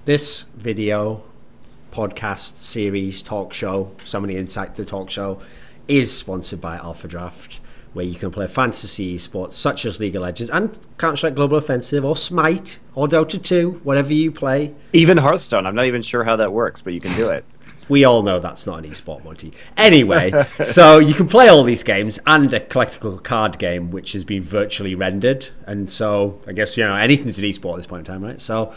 This video, podcast, series, talk show, Somebody Insight the talk show, is sponsored by Alpha Draft, where you can play fantasy esports such as League of Legends and Counter-Strike Global Offensive or Smite or Dota 2, whatever you play. Even Hearthstone. I'm not even sure how that works, but you can do it. We all know that's not an esport, Monty. Anyway, so you can play all these games and a collectible card game, which has been virtually rendered. And so I guess, anything's an esport at this point in time, right? So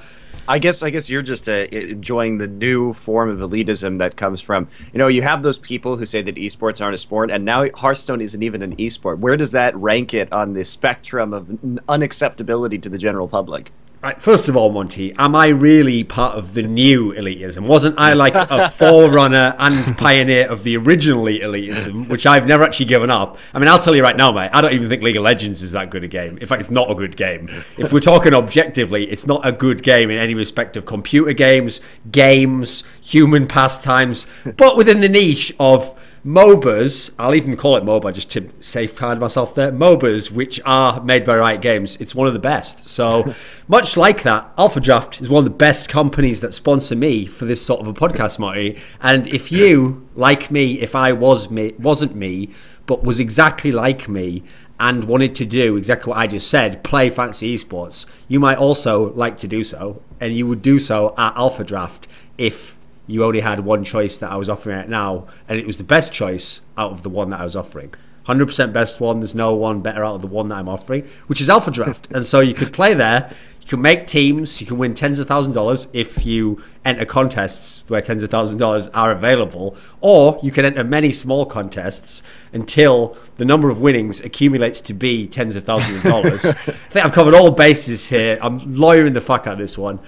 I guess you're just enjoying the new form of elitism that comes from, you have those people who say that esports aren't a sport, and now Hearthstone isn't even an esport. Where does that rank it on the spectrum of unacceptability to the general public? Right, first of all, Monty, am I really part of the new elitism? Wasn't I like a forerunner and pioneer of the original elitism, which I've never actually given up? I mean, I'll tell you right now, mate, I don't even think League of Legends is that good a game. In fact, it's not a good game. If we're talking objectively, it's not a good game in any respect of computer games, human pastimes, but within the niche of MOBAs, I'll even call it MOBA just to safeguard myself there, MOBAs, which are made by Riot Games, it's one of the best. So much like that, Alpha Draft is one of the best companies that sponsor me for this sort of a podcast, Marty. And if you, like me, if I wasn't me, but was exactly like me and wanted to do exactly what I just said, play fantasy esports, you might also like to do so. And you would do so at Alpha Draft if you only had one choice that I was offering right now, and it was the best choice out of the one that I was offering. 100% best one. There's no one better out of the one that I'm offering, which is Alpha Draft. And so you could play there. You can make teams. You can win tens of thousands of dollars if you enter contests where tens of thousands of dollars are available, or you can enter many small contests until the number of winnings accumulates to be tens of thousands of dollars. I think I've covered all bases here. I'm lawyering the fuck out of this one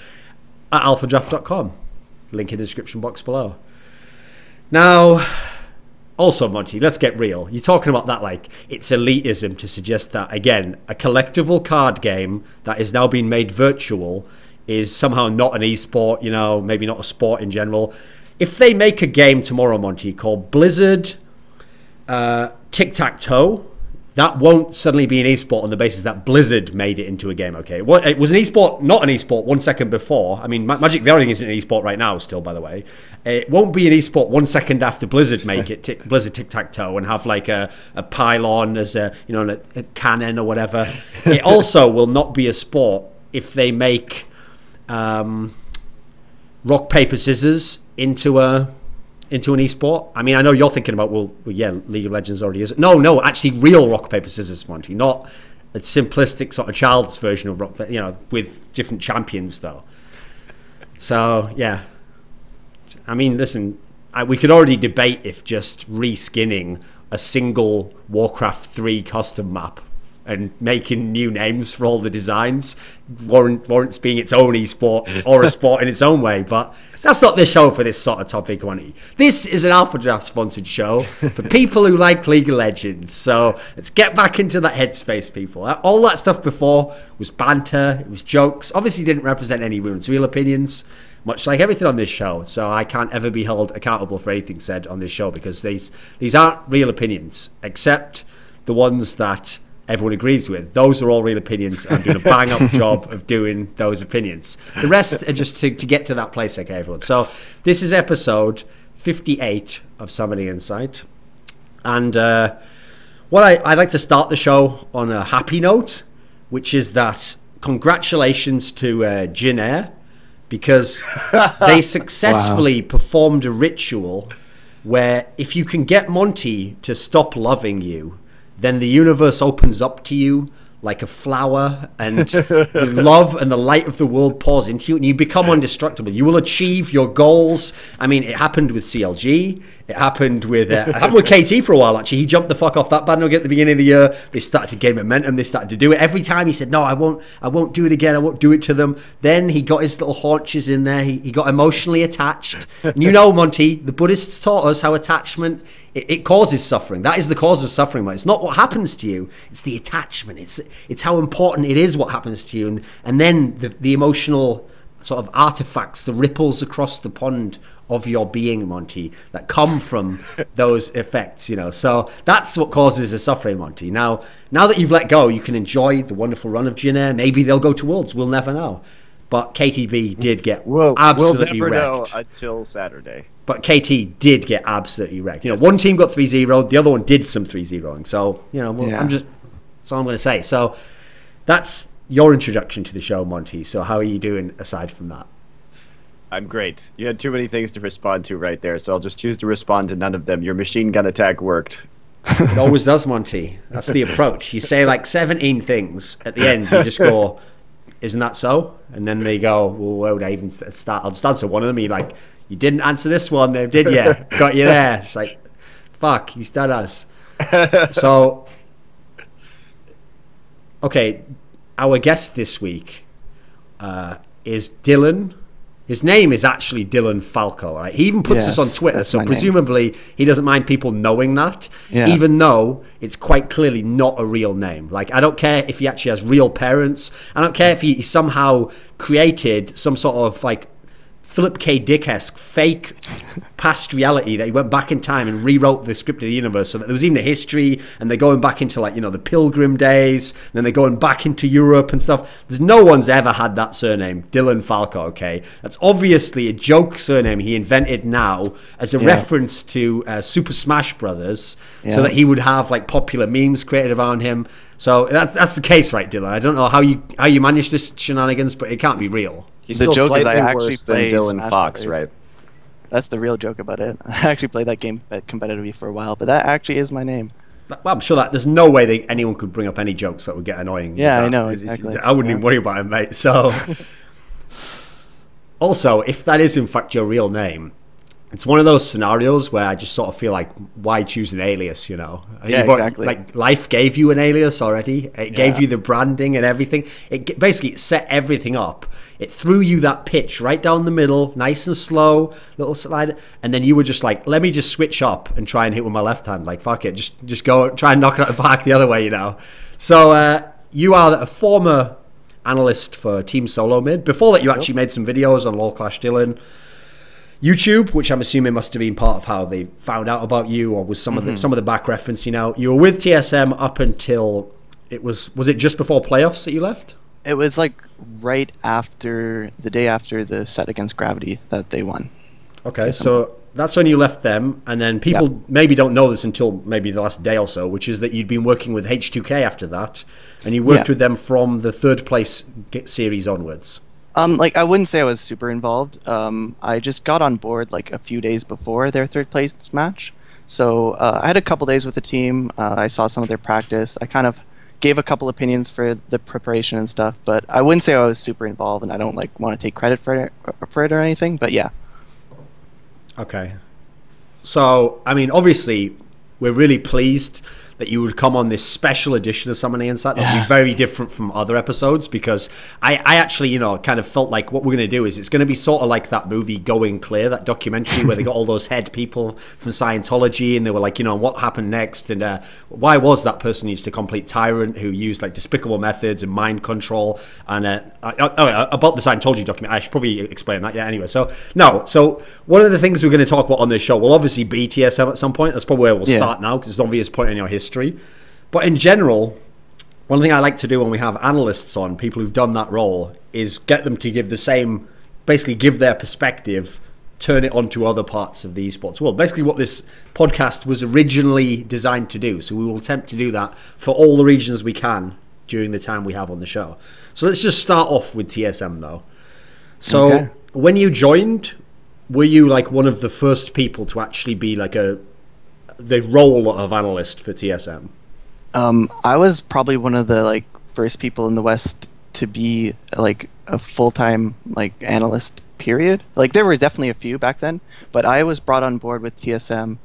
at alphadraft.com. Link in the description box below. Now, also, Monty, let's get real. You're talking about that like it's elitism to suggest that, again, a collectible card game that is now being made virtual is somehow not an esport, maybe not a sport in general. If they make a game tomorrow, Monty, called Blizzard Tic-Tac-Toe, that won't suddenly be an esport on the basis that Blizzard made it into a game, okay? It was an esport, not an esport 1 second before. I mean, Magic the Gathering isn't an esport right now still, by the way. It won't be an esport 1 second after Blizzard make it, Blizzard Tic-Tac-Toe, and have like a pylon as a cannon or whatever. It also will not be a sport if they make rock, paper, scissors into an esport. I mean, I know you're thinking about, League of Legends already is. No, actually real rock, paper, scissors, Monty. Not a simplistic sort of child's version of rock, with different champions, though. So, yeah. I mean, listen, we could already debate if just reskinning a single Warcraft 3 custom map and making new names for all the designs warrants being its own esport or a sport in its own way. But that's not the show for this sort of topic, Monty. This is an Alpha Draft sponsored show for people who like League of Legends. So let's get back into that headspace, people. All that stuff before was banter, it was jokes. Obviously didn't represent any anyone's real opinions, much like everything on this show. So I can't ever be held accountable for anything said on this show because these aren't real opinions, except the ones that everyone agrees with. Those are all real opinions. I'm doing a bang-up job of doing those opinions. The rest are just to get to that place, okay, everyone? So this is episode 58 of Somebody Insight. And I'd like to start the show on a happy note, which is that congratulations to Jin because they successfully performed a ritual where if you can get Monty to stop loving you, then the universe opens up to you like a flower, and the love and the light of the world pours into you, and you become indestructible. You will achieve your goals. I mean, it happened with CLG. It happened with KT for a while, actually. He jumped the fuck off that bandwagon at the beginning of the year. They started to gain momentum. They started to do it. Every time he said, no, I won't do it again. I won't do it to them. Then he got his little haunches in there. He got emotionally attached. And Monty, the Buddhists taught us how attachment, it causes suffering. That is the cause of suffering, man. It's not what happens to you. It's the attachment. It's how important it is what happens to you. And then the emotional sort of artifacts, the ripples across the pond of your being, Monty, that come from those effects, So that's what causes the suffering, Monty. Now that you've let go, you can enjoy the wonderful run of Jin Air. Maybe they'll go to Worlds. We'll never know. but KTB did get We'll absolutely never know wrecked. until Saturday. But KT did get absolutely wrecked. You know, one team got 3-0, the other one did some 3-0ing. So, you know, that's all I'm going to say. So that's your introduction to the show, Monty. So how are you doing aside from that? I'm great. You had too many things to respond to right there, so I'll just choose to respond to none of them. Your machine gun attack worked. It always does, Monty. That's the approach. You say like 17 things. At the end, you just go, isn't that so? And then they go, well, where would I even start? I'll just answer one of them. You're like, you didn't answer this one, did you? Got you there. It's like, fuck, you still us. So, okay, our guest this week is Dylan. His name is actually Dylan Falco, right? He even puts this on Twitter, so presumably he doesn't mind people knowing that, even though it's quite clearly not a real name. Like, I don't care if he actually has real parents. I don't care if he somehow created some sort of, like, Philip K. Dick-esque fake past reality that he went back in time and rewrote the script of the universe so that there was even a history, and they're going back into, like, you know, the Pilgrim days, and then they're going back into Europe and stuff. There's no one's ever had that surname, Dylan Falco, okay? That's obviously a joke surname he invented now as a reference to Super Smash Brothers, so that he would have, like, popular memes created around him. So that's the case, right, Dylan? I don't know how you managed this shenanigans, but it can't be real. He's the joke is I actually play Dylan Fox, right? That's the real joke about it. I actually played that game competitively for a while, but that actually is my name. Well, I'm sure that there's no way that anyone could bring up any jokes that would get annoying. Yeah, I know, exactly. I wouldn't even worry about it, mate. So, also, if that is in fact your real name, it's one of those scenarios where I just sort of feel like, why choose an alias, you know? Yeah, exactly. Like, life gave you an alias already. It gave you the branding and everything. It basically set everything up. It threw you that pitch right down the middle, nice and slow, little slide, and then you were just like, let me just switch up and try and hit with my left hand. Like, fuck it, just go, try and knock it out of the park the other way, you know? So, you are a former analyst for Team Solo Mid. Before that, you actually made some videos on LoLClashDylan YouTube, which I'm assuming must have been part of how they found out about you, or was some of the back reference. You know, you were with TSM up until was it just before playoffs that you left? It was like right after the day after the set against Gravity that they won. Okay, so that's when you left them, and then people maybe don't know this until maybe the last day or so, which is that you'd been working with H2K after that, and you worked with them from the third place series onwards. Like, I wouldn't say I was super involved. I just got on board like a few days before their third place match. So I had a couple days with the team. I saw some of their practice. I kind of gave a couple opinions for the preparation and stuff, but I wouldn't say I was super involved, and I don't like want to take credit for it or anything, but yeah. Okay. So, I mean, obviously, we're really pleased that you would come on this special edition of Summoning Insight. That'll be very different from other episodes, because I actually, you know, kind of felt like what we're going to do is it's going to be sort of like that movie Going Clear, that documentary where they got all those head people from Scientology, and they were like, you know, what happened next, and why was that person used to complete tyrant who used like despicable methods and mind control, and about the Scientology document, I should probably explain that. Yeah, anyway, so one of the things we're going to talk about on this show will obviously be TSM at some point. That's probably where we'll start now, because it's an obvious point in your history. But in general, one thing I like to do when we have analysts on, people who've done that role, is get them to give the same, basically give their perspective, turn it onto other parts of the esports world. Basically what this podcast was originally designed to do. So we will attempt to do that for all the regions we can during the time we have on the show. So let's just start off with TSM though. So when you joined, were you like one of the first people to actually be like the role of analyst for TSM? I was probably one of the like first people in the West to be like a full-time like analyst, period. Like, there were definitely a few back then, but I was brought on board with TSM,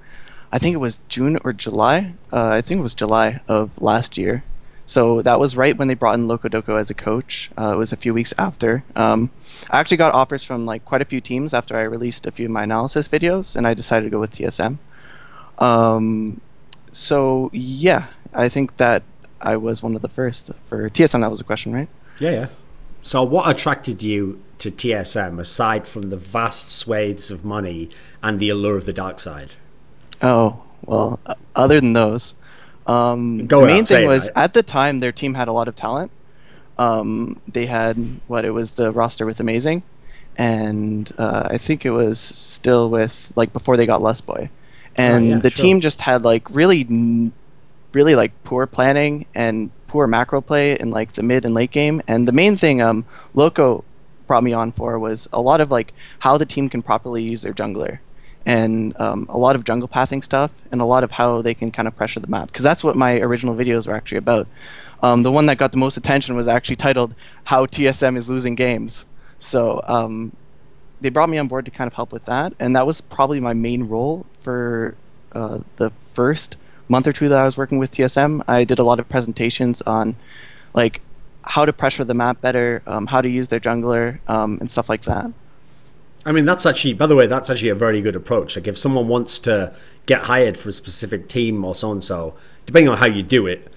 I think it was June or July. I think it was July of last year. So that was right when they brought in Locodoco as a coach. It was a few weeks after. I actually got offers from like quite a few teams after I released a few of my analysis videos, and I decided to go with TSM. So yeah, I think that I was one of the first for TSM. That was a question, right? Yeah. So what attracted you to TSM aside from the vast swathes of money and the allure of the dark side? Oh, well, other than those, the main thing was at the time their team had a lot of talent. they had it was the roster with Amazing, and I think it was still with like before they got Lustboy, and the team just had like really like poor planning and poor macro play in like the mid and late game. And the main thing Loco brought me on for was a lot of like how the team can properly use their jungler, and a lot of jungle pathing stuff, and a lot of how they can kind of pressure the map, because that's what my original videos were actually about. The one that got the most attention was actually titled "How TSM is Losing Games." So they brought me on board to kind of help with that, and that was probably my main role for the first month or two that I was working with TSM. I did a lot of presentations on like how to pressure the map better, how to use their jungler, and stuff like that. I mean, that's actually, by the way, that's actually a very good approach. Like if someone wants to get hired for a specific team or so-and-so, depending on how you do it,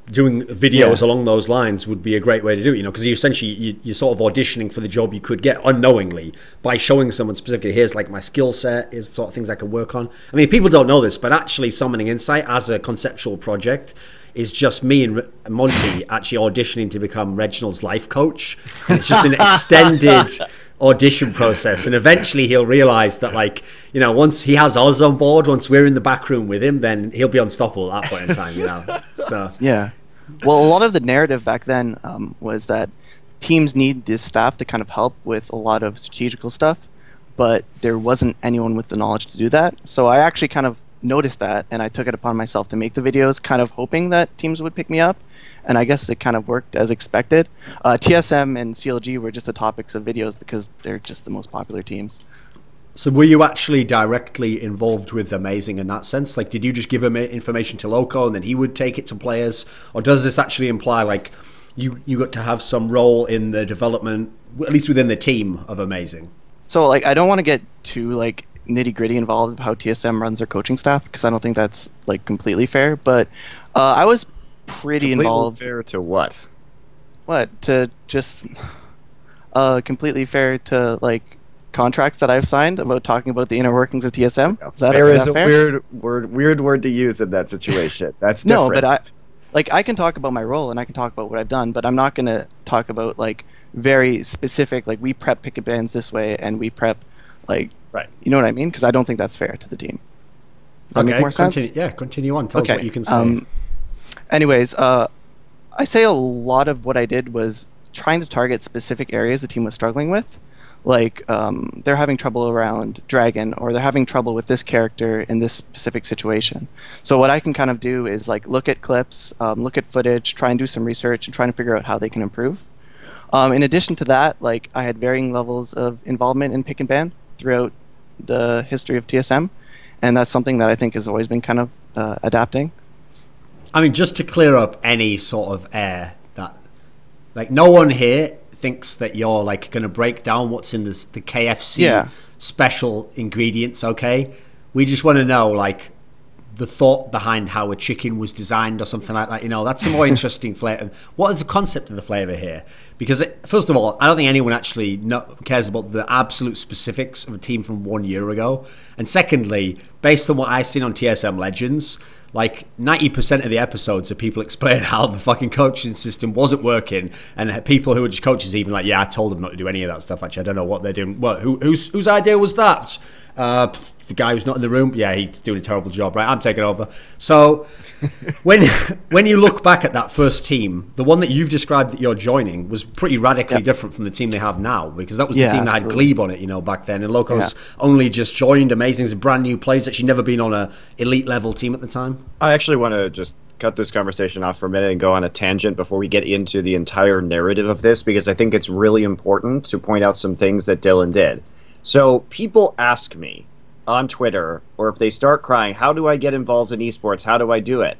doing videos along those lines would be a great way to do it, you know, because you essentially you're sort of auditioning for the job you could get unknowingly by showing someone specifically, here's like my skill set, here's the sort of things I can work on. I mean, people don't know this, but actually Summoning Insight as a conceptual project is just me and Monty actually auditioning to become Reginald's life coach. And it's just an extended audition process, and eventually he'll realize that, like, you know, once he has us on board, once we're in the back room with him, then he'll be unstoppable at that point in time, you know. So yeah, well, a lot of the narrative back then was that teams need this staff to kind of help with a lot of strategical stuff, but there wasn't anyone with the knowledge to do that. So I actually kind of noticed that, and I took it upon myself to make the videos, kind of hoping that teams would pick me up. And I guess it kind of worked as expected. TSM and CLG were just the topics of videos because they're just the most popular teams. So were you actually directly involved with Amazing in that sense? Like, did you just give him information to Loco and then he would take it to players? Or does this actually imply, like, you got to have some role in the development, at least within the team of Amazing? So, like, I don't want to get too, like, nitty-gritty involved with how TSM runs their coaching staff, because I don't think that's, like, completely fair. But I was pretty involved. Fair to what? What? To just completely fair to like contracts that I've signed about talking about the inner workings of TSM. Fair is a weird word to use in that situation. That's different. No, but I can talk about my role and I can talk about what I've done, but I'm not going to talk about like very specific, like we prep pick and bans this way and we prep like, right. You know what I mean? Because I don't think that's fair to the team. Does that make more sense? Continue on. Tell us what you can say. Anyways, I say a lot of what I did was trying to target specific areas the team was struggling with. Like, they're having trouble around Dragon, or they're having trouble with this character in this specific situation. So what I can kind of do is like look at clips, look at footage, try and do some research, and try and figure out how they can improve. In addition to that, like I had varying levels of involvement in pick and ban throughout the history of TSM, and that's something that I think has always been kind of adapting. I mean, just to clear up any sort of air, that like no one here thinks that you're like going to break down what's in the KFC special ingredients, okay? We just want to know like the thought behind how a chicken was designed or something like that, you know. That's a more interesting flavor. What is the concept of the flavor here? Because first of all, I don't think anyone actually cares about the absolute specifics of a team from 1 year ago. And secondly, based on what I've seen on TSM Legends, like 90% of the episodes are people explaining how the fucking coaching system wasn't working, and people who are just coaches even like, yeah, I told them not to do any of that stuff. Actually, I don't know what they're doing. What? Whose idea was that? The guy who's not in the room. Yeah, he's doing a terrible job. Right, I'm taking over. So when you look back at that first team, the one that you've described that you're joining was pretty radically different from the team they have now, because that was the team that had Glebe on it, you know, back then. And Loco's only just joined. Amazing's a brand new player. He's actually never been on a elite level team at the time. I actually want to just cut this conversation off for a minute and go on a tangent before we get into the entire narrative of this, because I think it's really important to point out some things that Dylan did. So people ask me on Twitter, or if they start crying, how do I get involved in esports? How do I do it?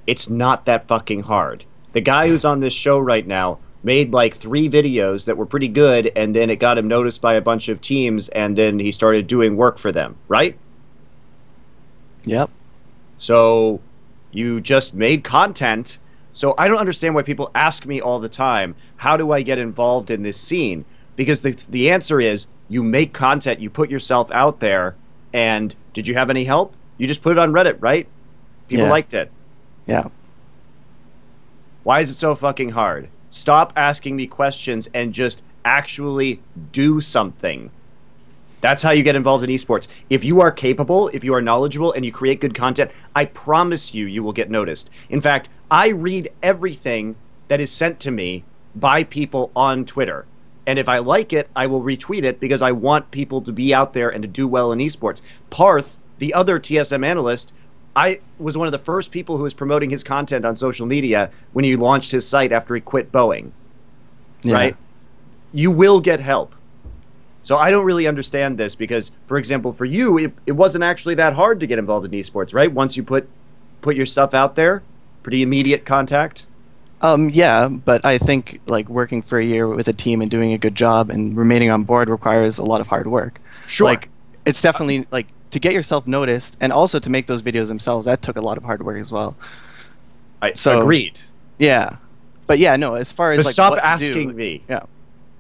It's not that fucking hard. The guy who's on this show right now made like 3 videos that were pretty good, and then it got him noticed by a bunch of teams, and then he started doing work for them, right? Yep. So you just made content. So I don't understand why people ask me all the time, how do I get involved in this scene? Because the answer is, you make content, you put yourself out there, and did you have any help? You just put it on Reddit, right? People liked it. Yeah. Why is it so fucking hard? stop asking me questions and just actually do something. That's how you get involved in esports. If you are capable, if you are knowledgeable, and you create good content, I promise you, you will get noticed. In fact, I read everything that is sent to me by people on Twitter. And if I like it, I will retweet it because I want people to be out there and to do well in esports. Parth, the other TSM analyst, I was one of the first people who was promoting his content on social media when he launched his site after he quit Boeing. Yeah. Right? You will get help. So I don't really understand this because, for example, for you, it wasn't actually that hard to get involved in esports, right? Once you put your stuff out there, pretty immediate contact. Yeah, but I think like working for a year with a team and doing a good job and remaining on board requires a lot of hard work. Sure. Like it's definitely like to get yourself noticed and also to make those videos themselves. That took a lot of hard work as well. Agreed. Yeah, but yeah, no. As far as but like stop what asking to do, me. Yeah.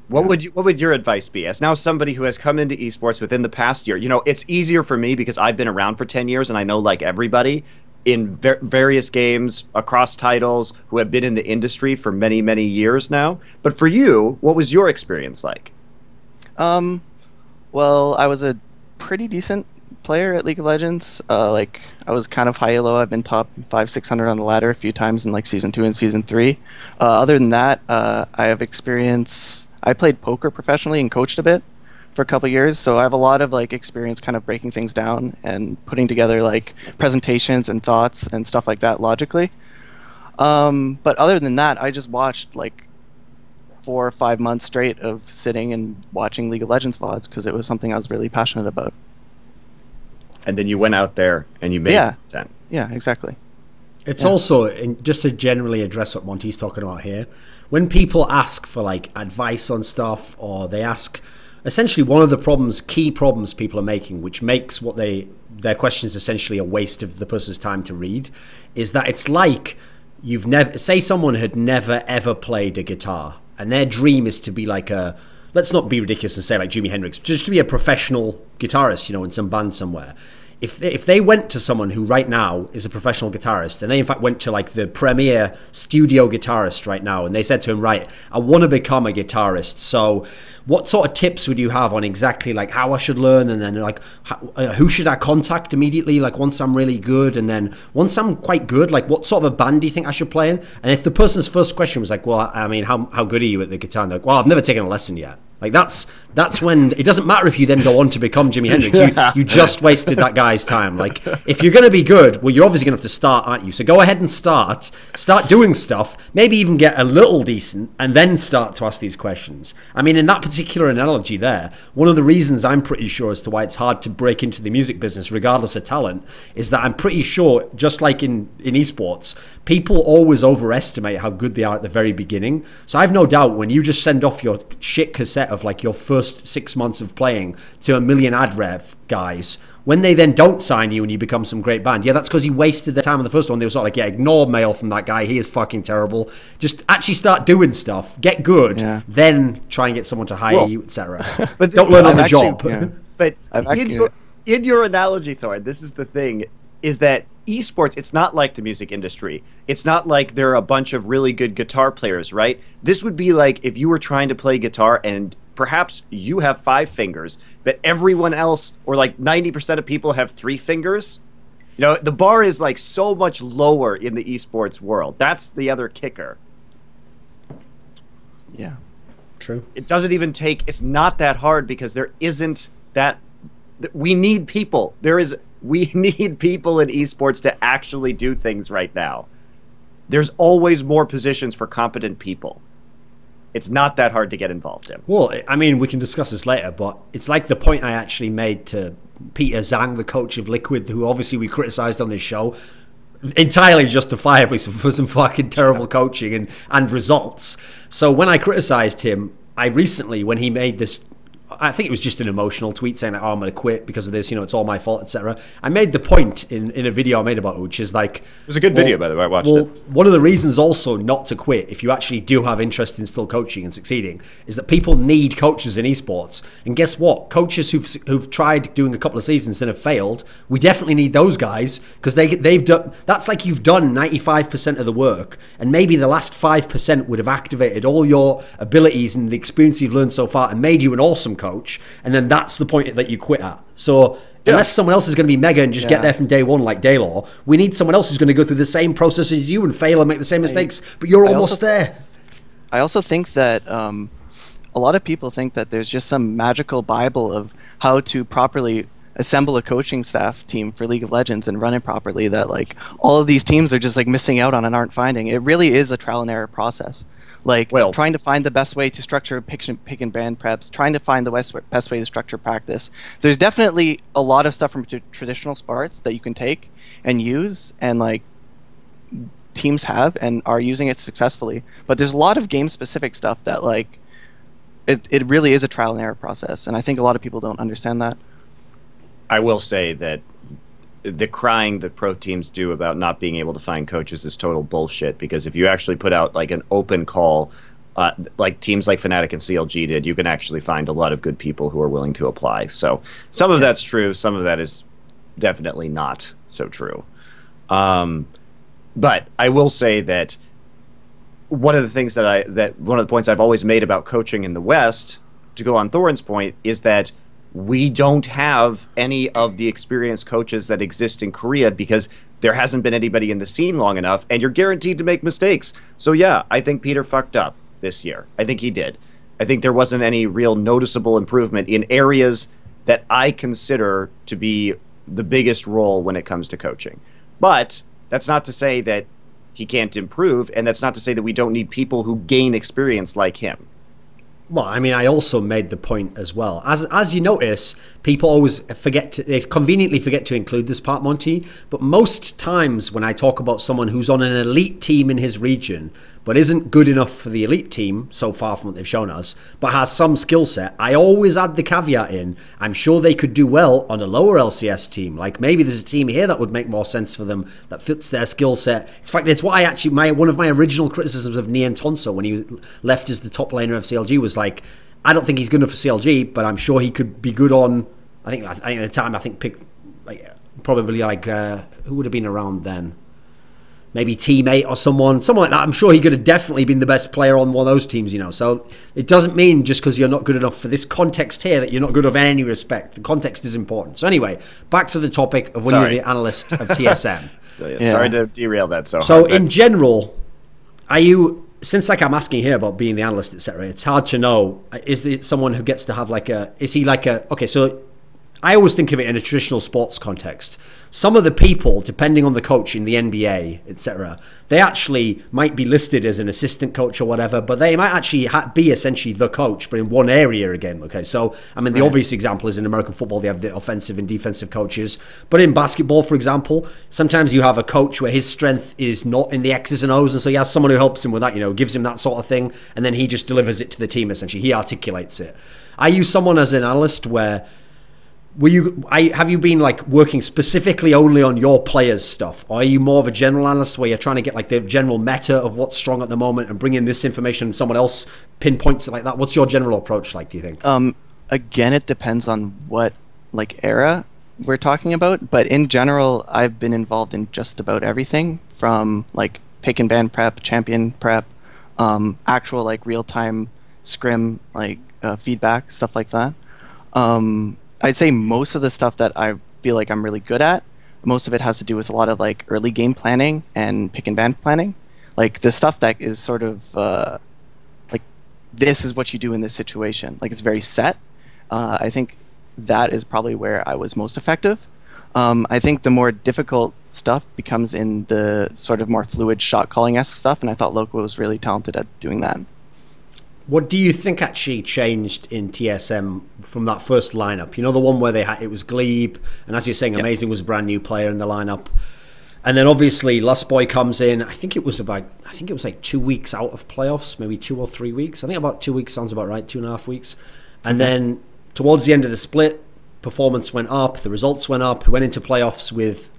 What would your advice be as now somebody who has come into esports within the past year? You know, it's easier for me because I've been around for 10 years and I know like everybody in various games across titles who have been in the industry for many, many years now. But for you, what was your experience like? Well, I was a pretty decent player at League of Legends. Like I was kind of high low. I've been top 500-600 on the ladder a few times in like season 2 and season 3. Other than that, I have experience. I played poker professionally and coached a bit for a couple years, so I have a lot of like experience kind of breaking things down and putting together like presentations and thoughts and stuff like that logically. But other than that, I just watched like 4 or 5 months straight of sitting and watching League of Legends VODs because it was something I was really passionate about. And then you went out there and you made content. Yeah, exactly. It's also, just to generally address what Monty's talking about here, when people ask for like advice on stuff, or they ask, essentially one of the key problems people are making, which makes their questions essentially a waste of the person's time to read, is that it's like you've never, say someone had never ever played a guitar, and their dream is to be like a, let's not be ridiculous and say like Jimi Hendrix, just to be a professional guitarist, you know, in some band somewhere. If they went to someone who right now is a professional guitarist, and they in fact went to like the premier studio guitarist right now, and they said to him, right, I want to become a guitarist, so what sort of tips would you have on exactly like how I should learn, and then like who should I contact immediately, like once I'm really good, and then once I'm quite good, like what sort of a band do you think I should play in? And if the person's first question was like, well, I mean, how good are you at the guitar? And they're like, well, I've never taken a lesson yet. Like that's when it doesn't matter if you then go on to become Jimi Hendrix. You just wasted that guy's time. Like if you're going to be good, well, you're obviously going to have to start, aren't you? So go ahead and start doing stuff, maybe even get a little decent, and then start to ask these questions. I mean, in that particular analogy there, one of the reasons I'm pretty sure as to why it's hard to break into the music business regardless of talent is that I'm pretty sure, just like in esports, people always overestimate how good they are at the very beginning. So I've no doubt when you just send off your shit cassette of like your first 6 months of playing to a million ad rev guys, when they then don't sign you and you become some great band, yeah, that's because you wasted their time on the first one. They were sort of like, yeah, ignore mail from that guy, he is fucking terrible. Just actually start doing stuff, get good, then try and get someone to hire you, etc. But don't learn on the job. Yeah. But in your analogy, Thor, this is the thing, is that esports, it's not like the music industry. It's not like there are a bunch of really good guitar players, right? This would be like if you were trying to play guitar and perhaps you have 5 fingers, but everyone else, or like 90% of people have 3 fingers. You know, the bar is like so much lower in the esports world. That's the other kicker. Yeah. True. It doesn't even take, it's not that hard because there isn't that, we need people. We need people in esports to actually do things right now. There's always more positions for competent people. It's not that hard to get involved in. Well, I mean, we can discuss this later, but it's like the point I actually made to Peter Zhang, the coach of Liquid, who obviously we criticized on this show, entirely justifiably for some fucking terrible coaching and results. So when I criticized him, I recently, when he made this I think it was just an emotional tweet saying, "Oh, I'm going to quit because of this. It's all my fault, etc." I made the point in a video I made about it, which is like, it was a good video, by the way. I watched it. One of the reasons also not to quit, if you actually do have interest in still coaching and succeeding, is that people need coaches in esports. And guess what? Coaches who've tried doing a couple of seasons and have failed, we definitely need those guys, because they've done. That's like you've done 95% of the work, and maybe the last 5% would have activated all your abilities and the experience you've learned so far and made you an awesome coach, and then that's the point that you quit at. So unless someone else is going to be mega and just get there from day one like Daylor, we need someone else who's going to go through the same process as you and fail and make the same mistakes, but you're almost there. I also think that a lot of people think that there's just some magical Bible of how to properly assemble a coaching staff team for League of Legends and run it properly, that like all of these teams are just like missing out on and aren't finding. It really is a trial and error process. Like trying to find the best way to structure pick and ban preps, trying to find the best way to structure practice. There's definitely a lot of stuff from traditional sports that you can take and use, and like teams have and are using it successfully. But there's a lot of game specific stuff that like it really is a trial and error process, and I think a lot of people don't understand that. I will say that the crying that pro teams do about not being able to find coaches is total bullshit, because if you actually put out like an open call, like teams like Fnatic and CLG did, you can actually find a lot of good people who are willing to apply. So some of that's true, some of that is definitely not so true. But I will say that one of the things one of the points I've always made about coaching in the West, to go on Thorin's point, is that we don't have any of the experienced coaches that exist in Korea, because there hasn't been anybody in the scene long enough, and you're guaranteed to make mistakes. So yeah, I think Peter fucked up this year. I think he did. I think there wasn't any real noticeable improvement in areas that I consider to be the biggest role when it comes to coaching. But that's not to say that he can't improve, and that's not to say that we don't need people who gain experience like him. Well, I mean, I also made the point as well. As you notice, people always they conveniently forget to include this part, Monty. But most times when I talk about someone who's on an elite team in his region, but isn't good enough for the elite team so far from what they've shown us, but has some skill set, I always add the caveat in, I'm sure they could do well on a lower LCS team. Like maybe there's a team here that would make more sense for them, that fits their skill set. In fact, it's what I actually, one of my original criticisms of Nian Tonso when he left as the top laner of CLG was like, I don't think he's good enough for CLG, but I'm sure he could be good on, I think at the time, pick like probably like, who would have been around then? Maybe teammate or someone like that. I'm sure he could have definitely been the best player on one of those teams, So it doesn't mean just because you're not good enough for this context here that you're not good enough in any respect. The context is important. So anyway, back to the topic of when you're the analyst of TSM. Sorry to derail that so hard. So in general, are you, since like I'm asking here about being the analyst, etc., it's hard to know, is it someone who gets to have like okay, so I always think of it in a traditional sports context. Some of the people, depending on the coach in the NBA, etc., they actually might be listed as an assistant coach or whatever, but they might actually be essentially the coach, but in one area again. Okay, so I mean, the obvious example is in American football, they have the offensive and defensive coaches. But in basketball, for example, sometimes you have a coach where his strength is not in the X's and O's, and so he has someone who helps him with that, gives him that sort of thing, and then he just delivers it to the team, essentially. He articulates it. I use someone as an analyst where have you been like working specifically only on your players' stuff, or are you more of a general analyst where you're trying to get like the general meta of what's strong at the moment and bring in this information and someone else pinpoints it like that? What's your general approach like, do you think? Again, it depends on what like era we're talking about, but in general, I've been involved in just about everything from like pick and ban prep, champion prep, actual like real-time scrim like feedback, stuff like that. I'd say most of the stuff that I feel like I'm really good at, most of it has to do with a lot of like early game planning and pick and ban planning. Like the stuff that is sort of like this is what you do in this situation. Like it's very set. I think that is probably where I was most effective. I think the more difficult stuff becomes in the sort of more fluid shot calling-esque stuff, and I thought Loco was really talented at doing that. What do you think actually changed in TSM from that first lineup? The one where it was Glebe, and as you're saying, Amazing was a brand new player in the lineup. And then obviously Lust Boy comes in. I think it was like 2 weeks out of playoffs, maybe 2 or 3 weeks. I think about 2 weeks sounds about right, 2.5 weeks. And then towards the end of the split, performance went up, the results went up. Went into playoffs with,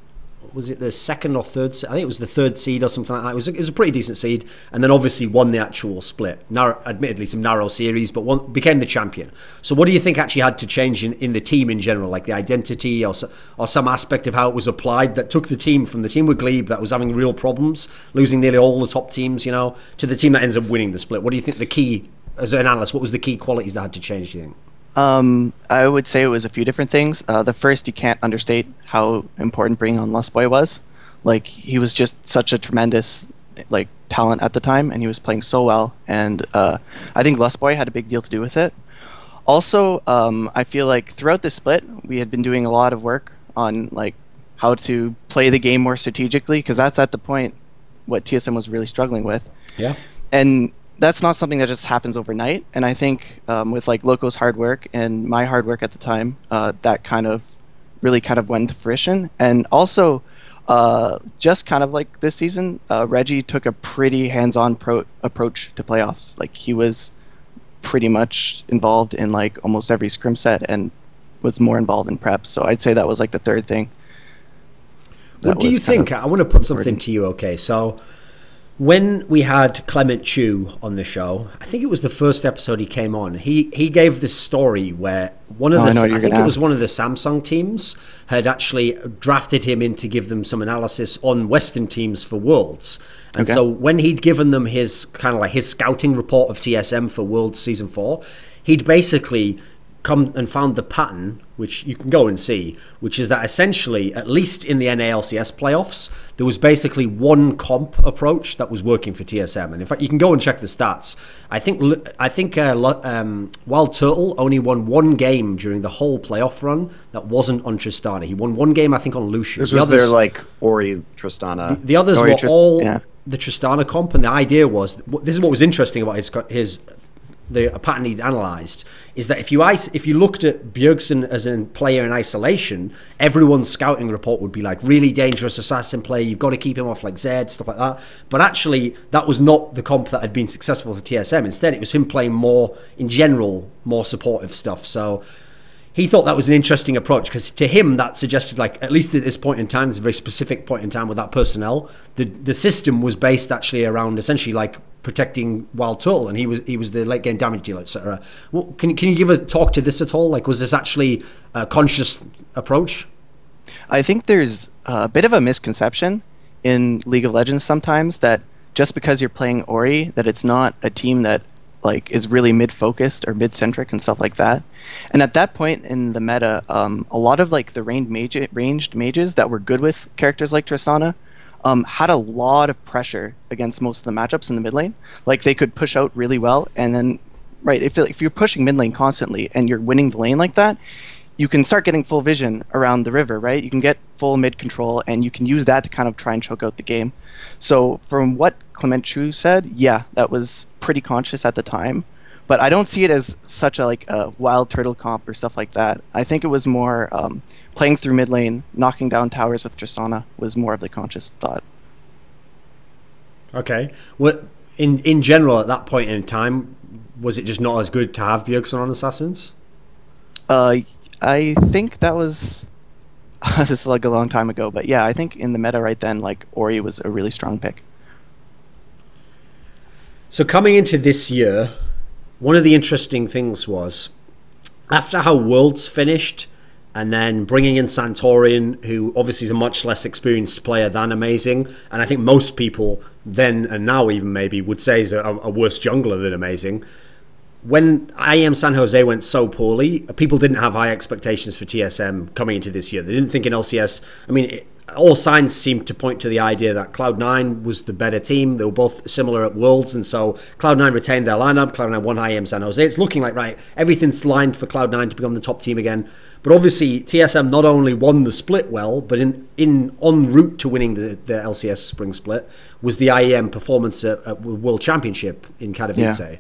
was it the second or third? I think it was the third seed or something like that. It was a pretty decent seed, and then obviously won the actual split. Admittedly, some narrow series, but became the champion. So, what do you think actually had to change in the team in general, like the identity or some aspect of how it was applied that took the team from the team with Glebe that was having real problems, losing nearly all the top teams, to the team that ends up winning the split? What do you think the key, as an analyst, what was the key qualities that had to change? Do you think? I would say it was a few different things. The first, you can't understate how important bringing on Lustboy was. Like, he was just such a tremendous talent at the time, and he was playing so well. And I think Lustboy had a big deal to do with it. Also, I feel like throughout the split, we had been doing a lot of work on how to play the game more strategically, because that's at the point what TSM was really struggling with. Yeah. And that's not something that just happens overnight, and I think with Loco's hard work and my hard work at the time, that really went to fruition. And also, just this season, Reggie took a pretty hands-on approach to playoffs. He was pretty much involved in almost every scrim set and was more involved in prep. So I'd say that was the third thing. What do you think? I want to put something to you. Okay, so when we had Clement Chu on the show, I think it was the first episode he came on. He gave this story where I think it was one of the Samsung teams had actually drafted him in to give them some analysis on Western teams for Worlds. And so when he'd given them his his scouting report of TSM for Worlds Season 4, he'd basically come and found the pattern, which you can go and see, which is that essentially, at least in the NALCS playoffs, there was basically one comp approach that was working for TSM. And in fact, you can go and check the stats. I think Wild Turtle only won one game during the whole playoff run that wasn't on Tristana. He won one game, I think, on Lucian. This was their Ori Tristana. The others were all the Tristana comp, and the idea was, this is what was interesting about the pattern he'd analysed, is that if you looked at Bjergsen as a player in isolation, everyone's scouting report would be really dangerous assassin player, you've got to keep him off Zed, stuff like that. But actually, that was not the comp that had been successful for TSM. Instead, it was him playing more, in general, more supportive stuff. So he thought that was an interesting approach, because to him, that suggested, at least at this point in time, it's a very specific point in time with that personnel, the system was based actually around essentially protecting Wild Turtle, and he was the late game damage dealer, etc. Well, can you give a talk to this at all? Was this actually a conscious approach? I think there's a bit of a misconception in League of Legends sometimes that just because you're playing Ori, that it's not a team that is really mid-focused or mid-centric and stuff like that. And at that point in the meta, a lot of the ranged mages that were good with characters like Tristana had a lot of pressure against most of the matchups in the mid lane. They could push out really well, and then if you're pushing mid lane constantly and you're winning the lane like that, you can start getting full vision around the river, right? You can get full mid control, and you can use that to try and choke out the game. So from what Clement Chu said, yeah, that was pretty conscious at the time, but I don't see it as such a Wild Turtle comp or stuff like that. I think it was more playing through mid lane, knocking down towers with Tristana was more of the conscious thought. Okay. Well, in general, at that point in time, was it just not as good to have Bjergsen on Assassins? I think that was this is a long time ago, but yeah, I think in the meta right then, Ori was a really strong pick. So coming into this year, one of the interesting things was, after how Worlds finished, and then bringing in Santorin, who obviously is a much less experienced player than Amazing, and I think most people then and now even maybe would say is a worse jungler than Amazing. When IEM San Jose went so poorly, people didn't have high expectations for TSM coming into this year. They didn't think in LCS. I mean, all signs seemed to point to the idea that Cloud9 was the better team. They were both similar at Worlds, and so Cloud9 retained their lineup. Cloud9 won IEM San Jose. It's looking like, right, everything's lined for Cloud9 to become the top team again. But obviously, TSM not only won the split well, but en route to winning the LCS Spring Split was the IEM performance at World Championship in Katowice. Yeah.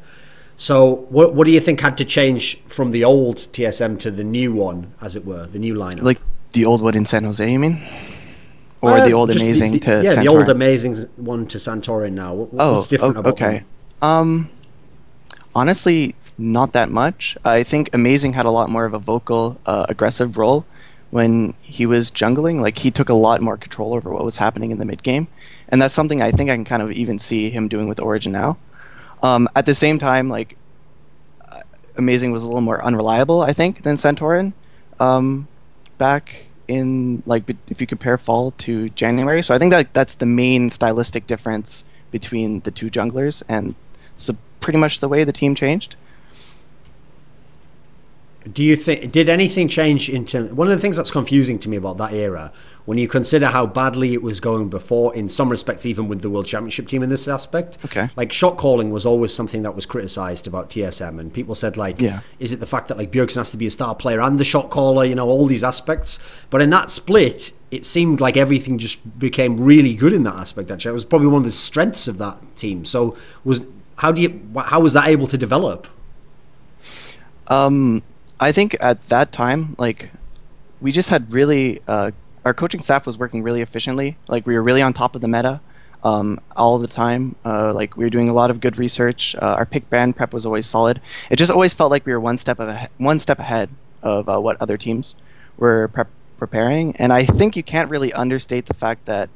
So what do you think had to change from the old TSM to the new one, as it were, the new lineup? The old one in San Jose, you mean? Or the old Amazing to Santorin? Yeah, the old Amazing one to Santorin now. What's different about them? Honestly, not that much. I think Amazing had a lot more of a vocal, aggressive role when he was jungling. Like, he took a lot more control over what was happening in the mid game, and that's something I think I can kind of even see him doing with Origin now. At the same time, like, Amazing was a little more unreliable, I think, than Santorin back in, like, if you compare fall to January. So I think that that's the main stylistic difference between the two junglers, and it's pretty much the way the team changed. Do you think, did anything change in terms, one of the things that's confusing to me about that era, when you consider how badly it was going before, in some respects even with the World Championship team in this aspect, Okay. like shot calling was always something that was criticized about TSM, and people said like, Yeah. is it the fact that like Bjergsen has to be a star player and the shot caller, you know, all these aspects, but in that split it seemed like everything just became really good in that aspect. Actually, it was probably one of the strengths of that team. So how was that able to develop? I think at that time, like, we just had really, our coaching staff was working really efficiently. Like, we were really on top of the meta all the time. Like, we were doing a lot of good research. Our pick ban prep was always solid. It just always felt like we were one step ahead of what other teams were preparing. And I think you can't really understate the fact that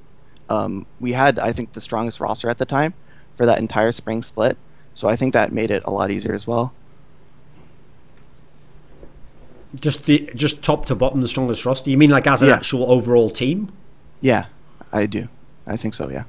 we had, I think, the strongest roster at the time for that entire spring split. So I think that made it a lot easier as well. Just top to bottom, the strongest roster? You mean like as an actual overall team? Yeah, I do. I think so, yeah.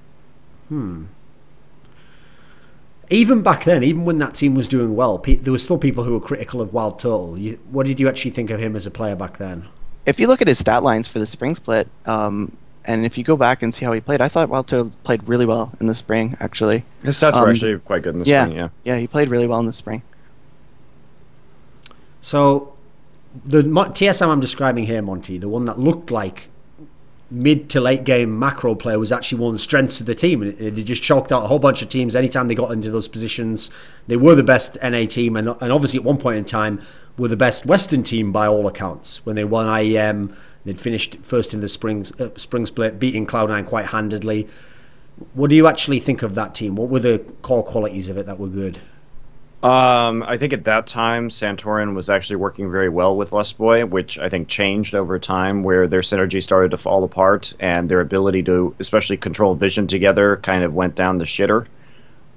Even back then, even when that team was doing well, there were still people who were critical of Wild Turtle. What did you actually think of him as a player back then? If you look at his stat lines for the spring split, and if you go back and see how he played, I thought Wild Turtle played really well in the spring, actually. His stats were actually quite good in the spring, yeah. Yeah, he played really well in the spring. So the TSM I'm describing here, Monty, the one that looked like mid to late game macro player, was actually one of the strengths of the team, and they just chalked out a whole bunch of teams. Anytime they got into those positions, they were the best NA team, and obviously at one point in time were the best Western team by all accounts. When they won IEM, they'd finished first in the spring split, beating Cloud9 quite handedly. What do you actually think of that team? What were the core qualities of it that were good? I think at that time, Santorin was actually working very well with Lustboy, which I think changed over time, where their synergy started to fall apart, and their ability to especially control vision together kind of went down the shitter.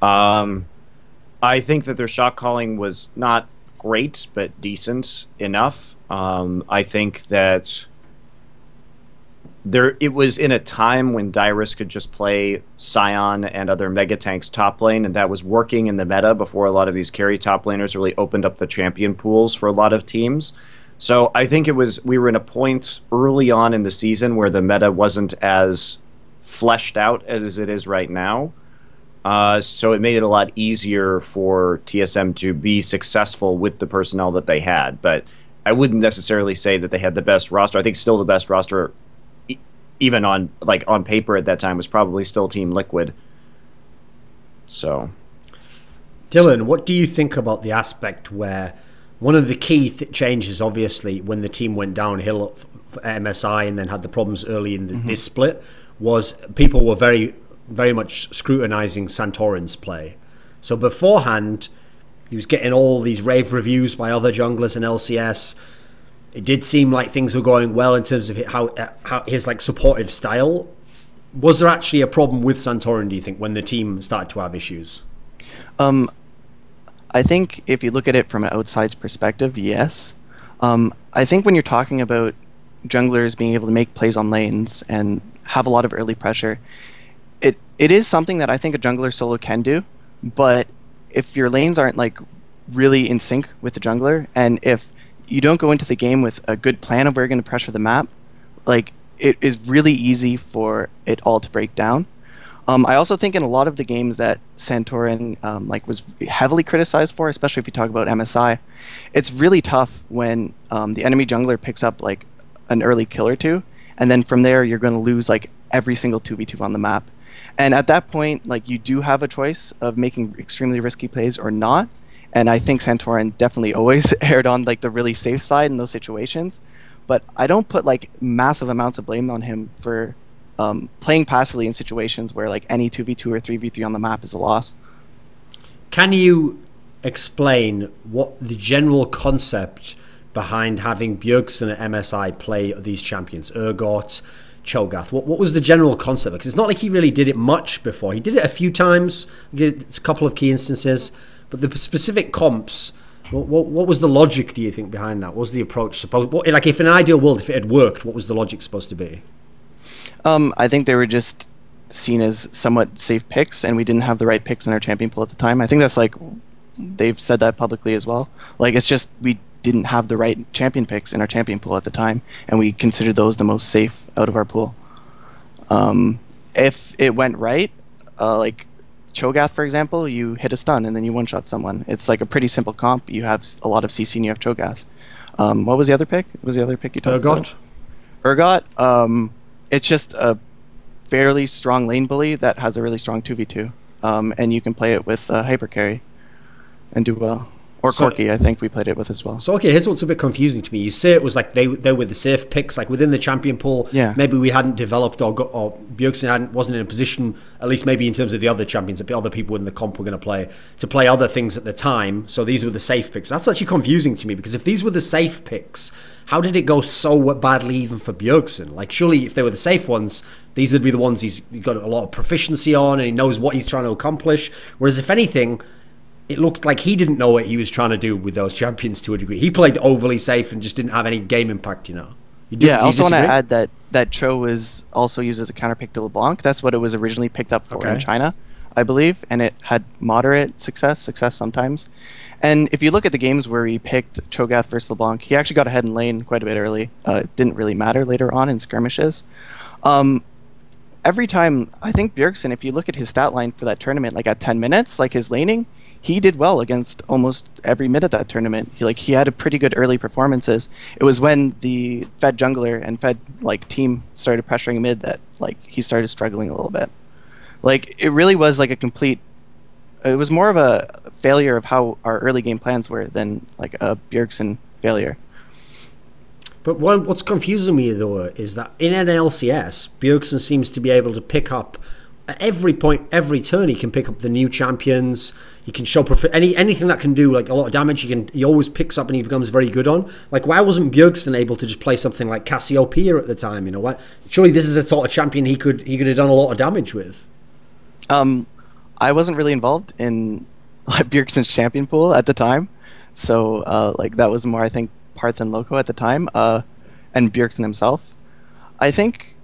I think that their shot calling was not great, but decent enough. I think that it was in a time when Dyrus could just play Scion and other mega tanks top lane, and that was working in the meta before a lot of these carry top laners really opened up the champion pools for a lot of teams. So I think we were in a point early on in the season where the meta wasn't as fleshed out as it is right now. So it made it a lot easier for TSM to be successful with the personnel that they had. But I wouldn't necessarily say that they had the best roster. I think still the best roster, even on paper at that time, was probably still Team Liquid. So, Dylan, what do you think about the aspect where one of the key changes, obviously, when the team went downhill for MSI and then had the problems early in this split, was people were very, very much scrutinizing Santorin's play. So beforehand, he was getting all these rave reviews by other junglers in LCS. It did seem like things were going well in terms of how his like supportive style. Was there actually a problem with Santorin, do you think, when the team started to have issues? I think if you look at it from an outside's perspective, yes. I think when you're talking about junglers being able to make plays on lanes and have a lot of early pressure, it is something that I think a jungler solo can do. But if your lanes aren't like really in sync with the jungler, and if you don't go into the game with a good plan of where you're going to pressure the map, like, it is really easy for it all to break down. I also think in a lot of the games that Santorin was heavily criticized for, especially if you talk about MSI, it's really tough when the enemy jungler picks up like an early kill or two, and then from there you're going to lose like every single 2v2 on the map. And at that point, like, you do have a choice of making extremely risky plays or not. And I think Santorin definitely always erred on like the really safe side in those situations. But I don't put like massive amounts of blame on him for playing passively in situations where like any 2v2 or 3v3 on the map is a loss. Can you explain what the general concept behind having Bjergsen at MSI play these champions, Urgot, Cho'Gath? What was the general concept? Because it's not like he really did it much before. He did it a few times, a couple of key instances, but the specific comps, what was the logic, do you think, behind that? What was the approach supposed? Like, if in an ideal world, if it had worked, what was the logic supposed to be? I think they were just seen as somewhat safe picks, and we didn't have the right picks in our champion pool at the time. I think that's like, they've said that publicly as well. Like, it's just we didn't have the right champion picks in our champion pool at the time, and we considered those the most safe out of our pool. If it went right, like Cho'Gath, for example, you hit a stun and then you one-shot someone. It's like a pretty simple comp. You have a lot of CC and you have Cho'Gath. What was the other pick? What was the other pick you talked about? Urgot. It's just a fairly strong lane bully that has a really strong 2v2. And you can play it with hyper carry and do well. Or Corki, I think we played it with as well. So, okay, here's what's a bit confusing to me. You say it was like they were the safe picks, like within the champion pool. Yeah. Maybe we hadn't developed or Bjergsen wasn't in a position, at least maybe in terms of the other champions, that other people in the comp were going to play other things at the time. So these were the safe picks. That's actually confusing to me, because if these were the safe picks, how did it go so badly even for Bjergsen? Like, surely if they were the safe ones, these would be the ones he's got a lot of proficiency on and he knows what he's trying to accomplish. Whereas if anything, it looked like he didn't know what he was trying to do with those champions to a degree. He played overly safe and just didn't have any game impact, you know. I also want to add that Cho was also used as a counterpick to LeBlanc. That's what it was originally picked up for in China, I believe, and it had moderate success sometimes. And if you look at the games where he picked Cho'Gath versus LeBlanc, he actually got ahead in lane quite a bit early. It didn't really matter later on in skirmishes. Every time, I think Bjergsen, if you look at his stat line for that tournament, like at 10 minutes, like his laning, he did well against almost every mid at that tournament. He had a pretty good early performances. It was when the Fed jungler and Fed like team started pressuring mid that like he started struggling a little bit. Like, it really was like it was more of a failure of how our early game plans were than like a Bjergsen failure. But what's confusing me though is that in an LCS, Bjergsen seems to be able to pick up at every point, every turn. He can pick up the new champions. He can show anything that can do like a lot of damage. He always picks up and he becomes very good on. Like, why wasn't Bjergsen able to just play something like Cassiopeia at the time? You know what? Surely this is a sort of champion he could have done a lot of damage with. I wasn't really involved in like Bjergsen's champion pool at the time, so like that was more, I think, Parth and Loco at the time, and Bjergsen himself. I think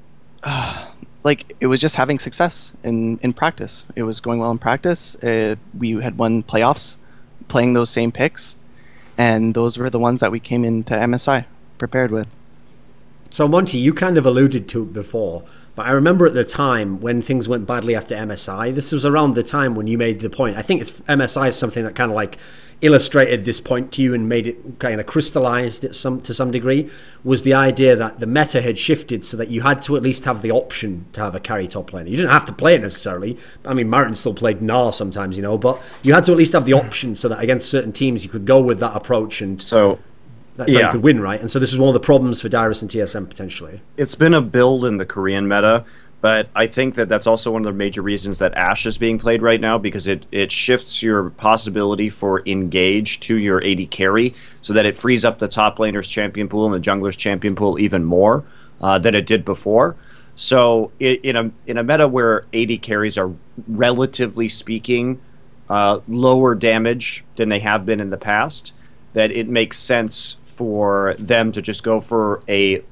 like it was just having success in practice. It was going well in practice. We had won playoffs playing those same picks, and those were the ones that we came into MSI prepared with. So Monty, you kind of alluded to it before, but I remember at the time when things went badly after MSI, this was around the time when you made the point. I think MSI is something that kind of like illustrated this point to you and made it kind of crystallized it to some degree, was the idea that the meta had shifted so that you had to at least have the option to have a carry top laner. You didn't have to play it necessarily. I mean, Martin still played Gnar sometimes, you know, but you had to at least have the option so that against certain teams you could go with that approach, and so that's how you could win, right? And so this is one of the problems for Dyrus and TSM potentially. It's been a build in the Korean meta, but I think that that's also one of the major reasons that Ashe is being played right now, because it shifts your possibility for engage to your AD carry, so that it frees up the top laner's champion pool and the jungler's champion pool even more than it did before. So in a meta where AD carries are, relatively speaking, lower damage than they have been in the past, that it makes sense for them to just go for a,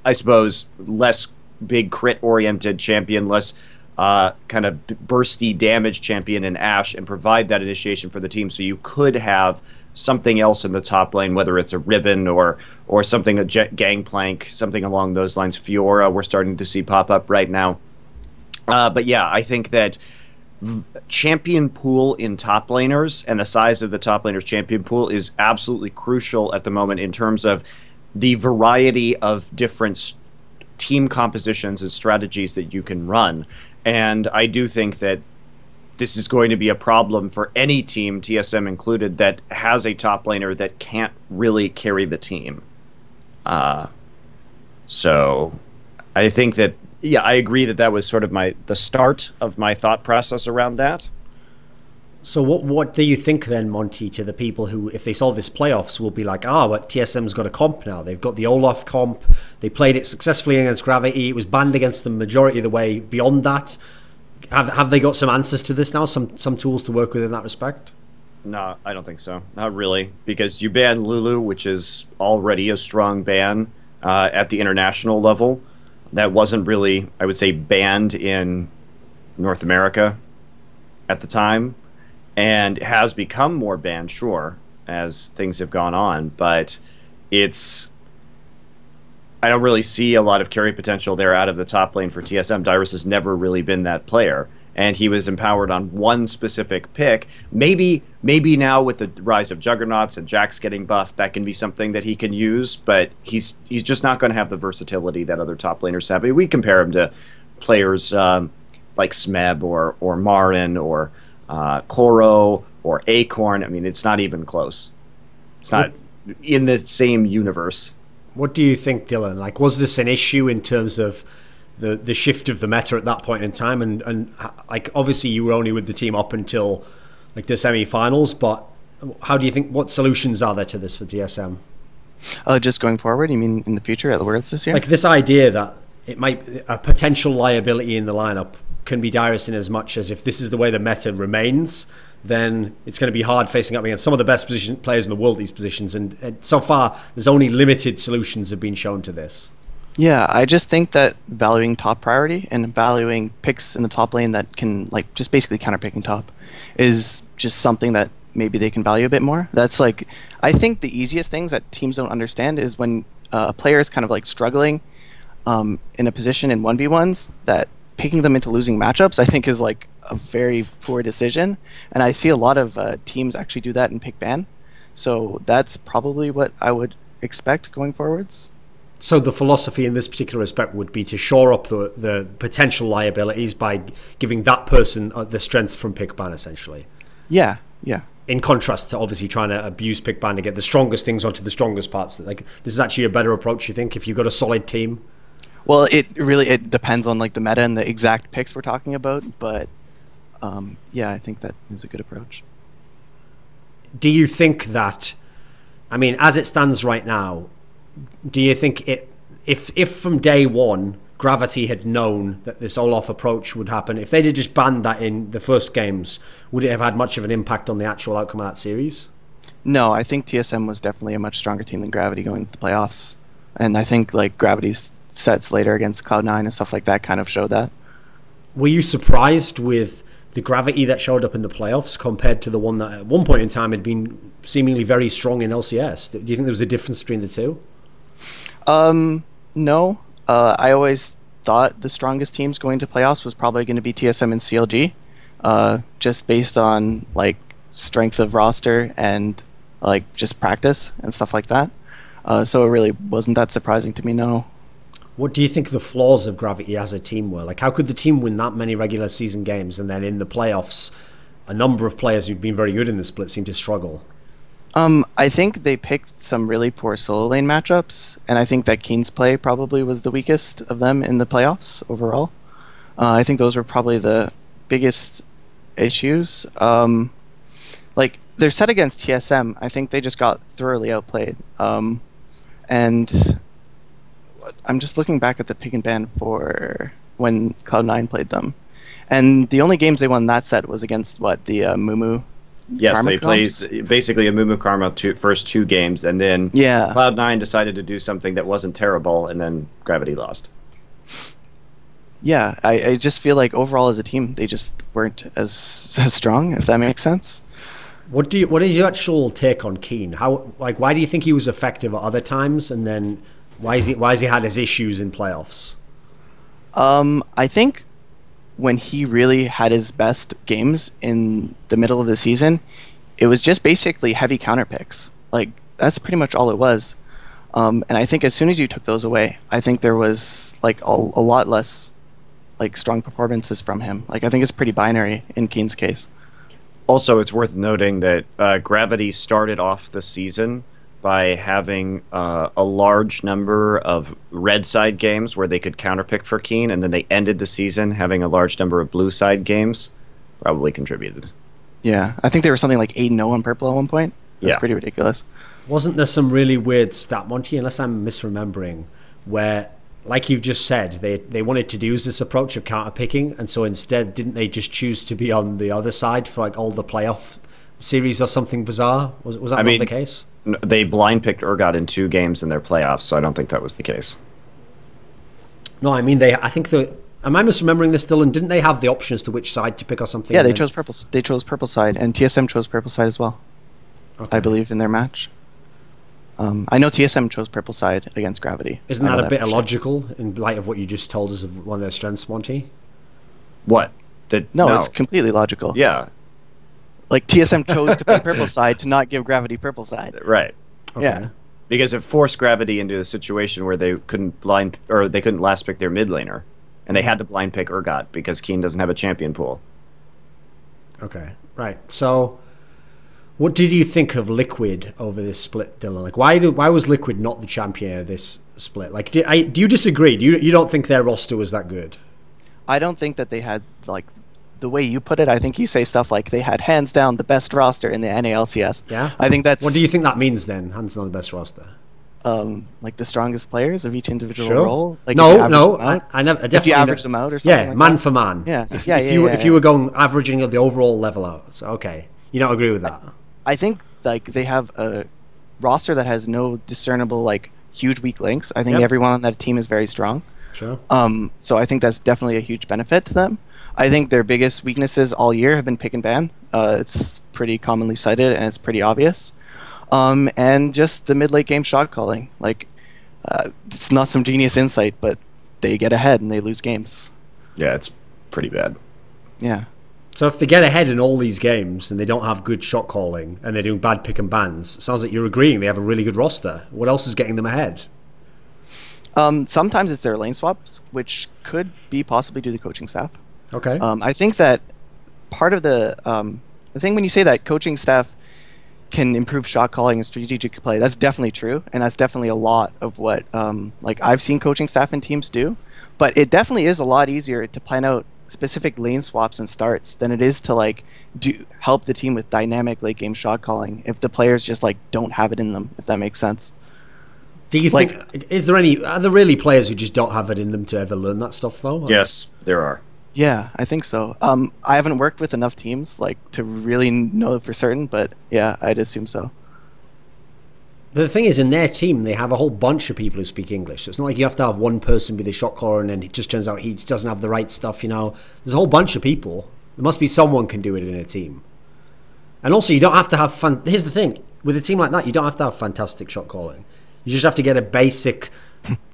I suppose, less big crit-oriented champion, less kind of bursty damage champion in Ashe, and provide that initiation for the team. So you could have something else in the top lane, whether it's a Riven or something, a Gangplank, something along those lines. Fiora we're starting to see pop up right now. But yeah, I think that champion pool in top laners and the size of the top laners champion pool is absolutely crucial at the moment in terms of the variety of different team compositions and strategies that you can run. And I do think that this is going to be a problem for any team, TSM included, that has a top laner that can't really carry the team. So I think that, yeah, I agree that that was sort of the start of my thought process around that. So what do you think then, Monty, to the people who, if they saw this playoffs, will be like, but TSM's got a comp now. They've got the Olaf comp. They played it successfully against Gravity. It was banned against them majority of the way. Beyond that, have they got some answers to this now? Some tools to work with in that respect? No, I don't think so. Not really, because you ban Lulu, which is already a strong ban at the international level. That wasn't really, I would say, banned in North America at the time. And has become more banned, sure, as things have gone on. But I don't really see a lot of carry potential there out of the top lane for TSM. Dyrus has never really been that player. And he was empowered on one specific pick. Maybe now with the rise of Juggernauts and Jax getting buffed, that can be something that he can use. But he's just not going to have the versatility that other top laners have. I mean, we compare him to players like Smeb or Marin or Koro or Acorn. I mean, it's not even close. It's not in the same universe. What do you think, Dylan? Like, was this an issue in terms of the shift of the meta at that point in time? And like, obviously you were only with the team up until like the semi-finals, but how do you think, what solutions are there to this for TSM? Just going forward, you mean in the future at the Worlds this year? Like this idea that it might, a potential liability in the lineup can be Dyrus in as much as if this is the way the meta remains, then it's going to be hard facing up against some of the best players in the world, these positions. And so far, there's only limited solutions have been shown to this. Yeah, I just think that valuing top priority and valuing picks in the top lane that can like just basically counterpicking top is just something that maybe they can value a bit more. That's like, I think the easiest things that teams don't understand is when a player is kind of like struggling in a position in 1v1s, that picking them into losing matchups, I think, is like a very poor decision. And I see a lot of teams actually do that and pick ban. So that's probably what I would expect going forwards. So the philosophy in this particular respect would be to shore up the potential liabilities by giving that person the strength from pick ban, essentially. Yeah, yeah. In contrast to obviously trying to abuse pick ban to get the strongest things onto the strongest parts. Like, this is actually a better approach, you think, if you've got a solid team? Well, it depends on like the meta and the exact picks we're talking about, but yeah, I think that is a good approach. Do you think that, I mean, as it stands right now, do you think if from day one Gravity had known that this Olaf approach would happen, if they'd have just banned that in the first games, would it have had much of an impact on the actual outcome of that series? No, I think TSM was definitely a much stronger team than Gravity going to the playoffs, and I think like Gravity's sets later against Cloud9 and stuff like that kind of showed that. Were you surprised with the Gravity that showed up in the playoffs compared to the one that at one point in time had been seemingly very strong in LCS? Do you think there was a difference between the two? No. I always thought the strongest teams going to playoffs was probably going to be TSM and CLG, just based on like strength of roster and like just practice and stuff like that. So it really wasn't that surprising to me, no. What do you think the flaws of Gravity as a team were? Like, how could the team win that many regular season games and then in the playoffs, a number of players who've been very good in the split seem to struggle? I think they picked some really poor solo lane matchups, and I think that Keen's play probably was the weakest of them in the playoffs overall. I think those were probably the biggest issues. Like, they're set against TSM. I think they just got thoroughly outplayed. And I'm just looking back at the pick and ban for when Cloud9 played them. And the only games they won that set was against, what, the Mumu? Yes, Karma they played basically a Mumu Karma first two games, and then yeah. Cloud9 decided to do something that wasn't terrible, and then Gravity lost. Yeah, I just feel like overall as a team, they just weren't as strong, if that makes sense. What is your actual take on Keen? Why do you think he was effective at other times, and then why has he had his issues in playoffs? I think when he really had his best games in the middle of the season, it was just basically heavy counter picks. Like, that's pretty much all it was. And I think as soon as you took those away, I think there was like a lot less like strong performances from him. Like, I think it's pretty binary in Keen's case. Also, it's worth noting that Gravity started off the season by having a large number of red side games where they could counterpick for Keen, and then they ended the season having a large number of blue side games. Probably contributed. Yeah, I think they were something like 8-0 on purple at one point. It was Yeah. pretty ridiculous. Wasn't there some really weird stat, Monty, unless I'm misremembering, where, like you've just said, they wanted to use this approach of counter picking, and so instead, didn't they just choose to be on the other side for like all the playoff series or something bizarre? Was that not the case? They blind picked Urgot in 2 games in their playoffs, so I don't think that was the case. No, I mean I think am I misremembering this, Dylan? Didn't they have the options to which side to pick or something? Yeah, they chose purple. They chose purple side, and TSM chose purple side as well. Okay. I believe in their match. I know TSM chose purple side against Gravity. Isn't that a bit illogical in light of what you just told us of one of their strengths, Monty? What? No, it's completely logical. Yeah. Like TSM chose to play purple side to not give Gravity purple side. Right. Okay. Yeah. Because it forced Gravity into a situation where they couldn't last pick their mid laner, and they had to blind pick Urgot because Keen doesn't have a champion pool. Okay, right. So, what did you think of Liquid over this split, Dylan? Like, why was Liquid not the champion of this split? Like, do you disagree? You don't think their roster was that good? I don't think that they had, like, the way you put it. I think you say stuff like they had hands down the best roster in the NALCS. Yeah. I think that's. What do you think that means then? Hands down the best roster. Like the strongest players of each individual Sure. role. Like No. I never. Definitely if you average them out or something. Yeah, like man that. for man. Yeah. If you were going averaging the overall level out, so okay, you don't agree with that. I think like they have a roster that has no discernible like huge weak links. I think Yep. everyone on that team is very strong. Sure. So I think that's definitely a huge benefit to them. I think their biggest weaknesses all year have been pick and ban. It's pretty commonly cited and it's pretty obvious. And just the mid-late game shot calling. Like, it's not some genius insight, but they get ahead and they lose games. Yeah, it's pretty bad. Yeah. So if they get ahead in all these games and they don't have good shot calling and they're doing bad pick and bans, it sounds like you're agreeing they have a really good roster. What else is getting them ahead? Sometimes it's their lane swaps, which could be possibly due to the coaching staff. Okay. I think that part of the thing when you say that coaching staff can improve shot calling and strategic play, that's definitely true, and that's definitely a lot of what like I've seen coaching staff and teams do. But it definitely is a lot easier to plan out specific lane swaps and starts than it is to like help the team with dynamic late game shot calling if the players just like don't have it in them, if that makes sense. Do you think are there really players who just don't have it in them to ever learn that stuff though? Or? Yes, there are. Yeah, I think so. I haven't worked with enough teams like to really know for certain, but yeah, I'd assume so. But the thing is, in their team, they have a whole bunch of people who speak English. So it's not like you have to have one person be the shot caller and then it just turns out he doesn't have the right stuff, you know. There's a whole bunch of people. There must be someone can do it in a team. And also, you don't have to have here's the thing. With a team like that, you don't have to have fantastic shot calling. You just have to get a basic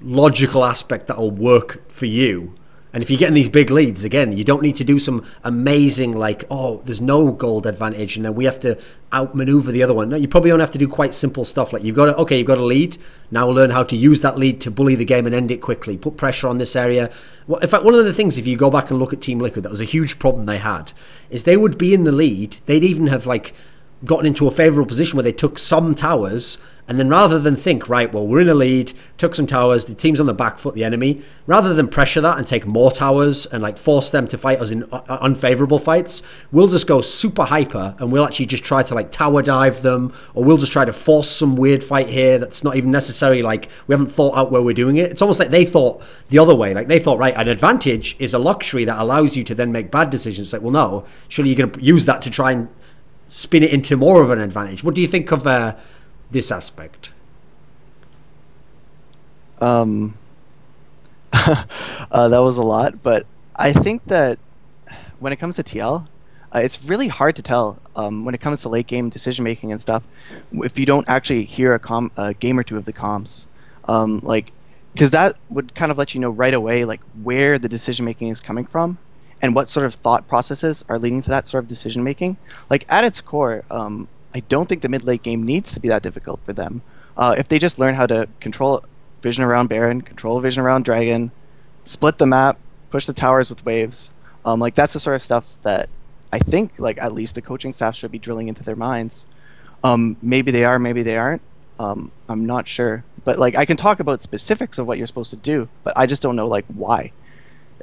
logical aspect that'll work for you. And if you're getting these big leads, again, you don't need to do some amazing, like, oh, there's no gold advantage, and then we have to outmaneuver the other one. No, you probably don't have to do quite simple stuff. Like, you've got a lead. Now learn how to use that lead to bully the game and end it quickly. Put pressure on this area. Well, in fact, one of the things, if you go back and look at Team Liquid, that was a huge problem they had, is they would be in the lead. They'd even have, like, gotten into a favourable position where they took some towers, and then rather than think, right, well, we're in a lead, took some towers, the team's on the back foot, the enemy, rather than pressure that and take more towers and like force them to fight us in unfavourable fights, we'll just go super hyper and we'll actually just try to like tower dive them, or we'll just try to force some weird fight here that's not even necessarily like we haven't thought out where we're doing it. It's almost like they thought the other way. Like they thought, right, an advantage is a luxury that allows you to then make bad decisions. It's like, well, no, surely you're going to use that to try and spin it into more of an advantage. What do you think of this aspect? That was a lot, but I think that when it comes to TL, it's really hard to tell when it comes to late game decision making and stuff if you don't actually hear a game or two of the comms, like because that would kind of let you know right away like where the decision making is coming from and what sort of thought processes are leading to that sort of decision making. Like at its core, I don't think the mid-late game needs to be that difficult for them. If they just learn how to control vision around Baron, control vision around Dragon, split the map, push the towers with waves, like that's the sort of stuff that I think like at least the coaching staff should be drilling into their minds. Maybe they are, maybe they aren't. I'm not sure. But like I can talk about specifics of what you're supposed to do, but I just don't know like why.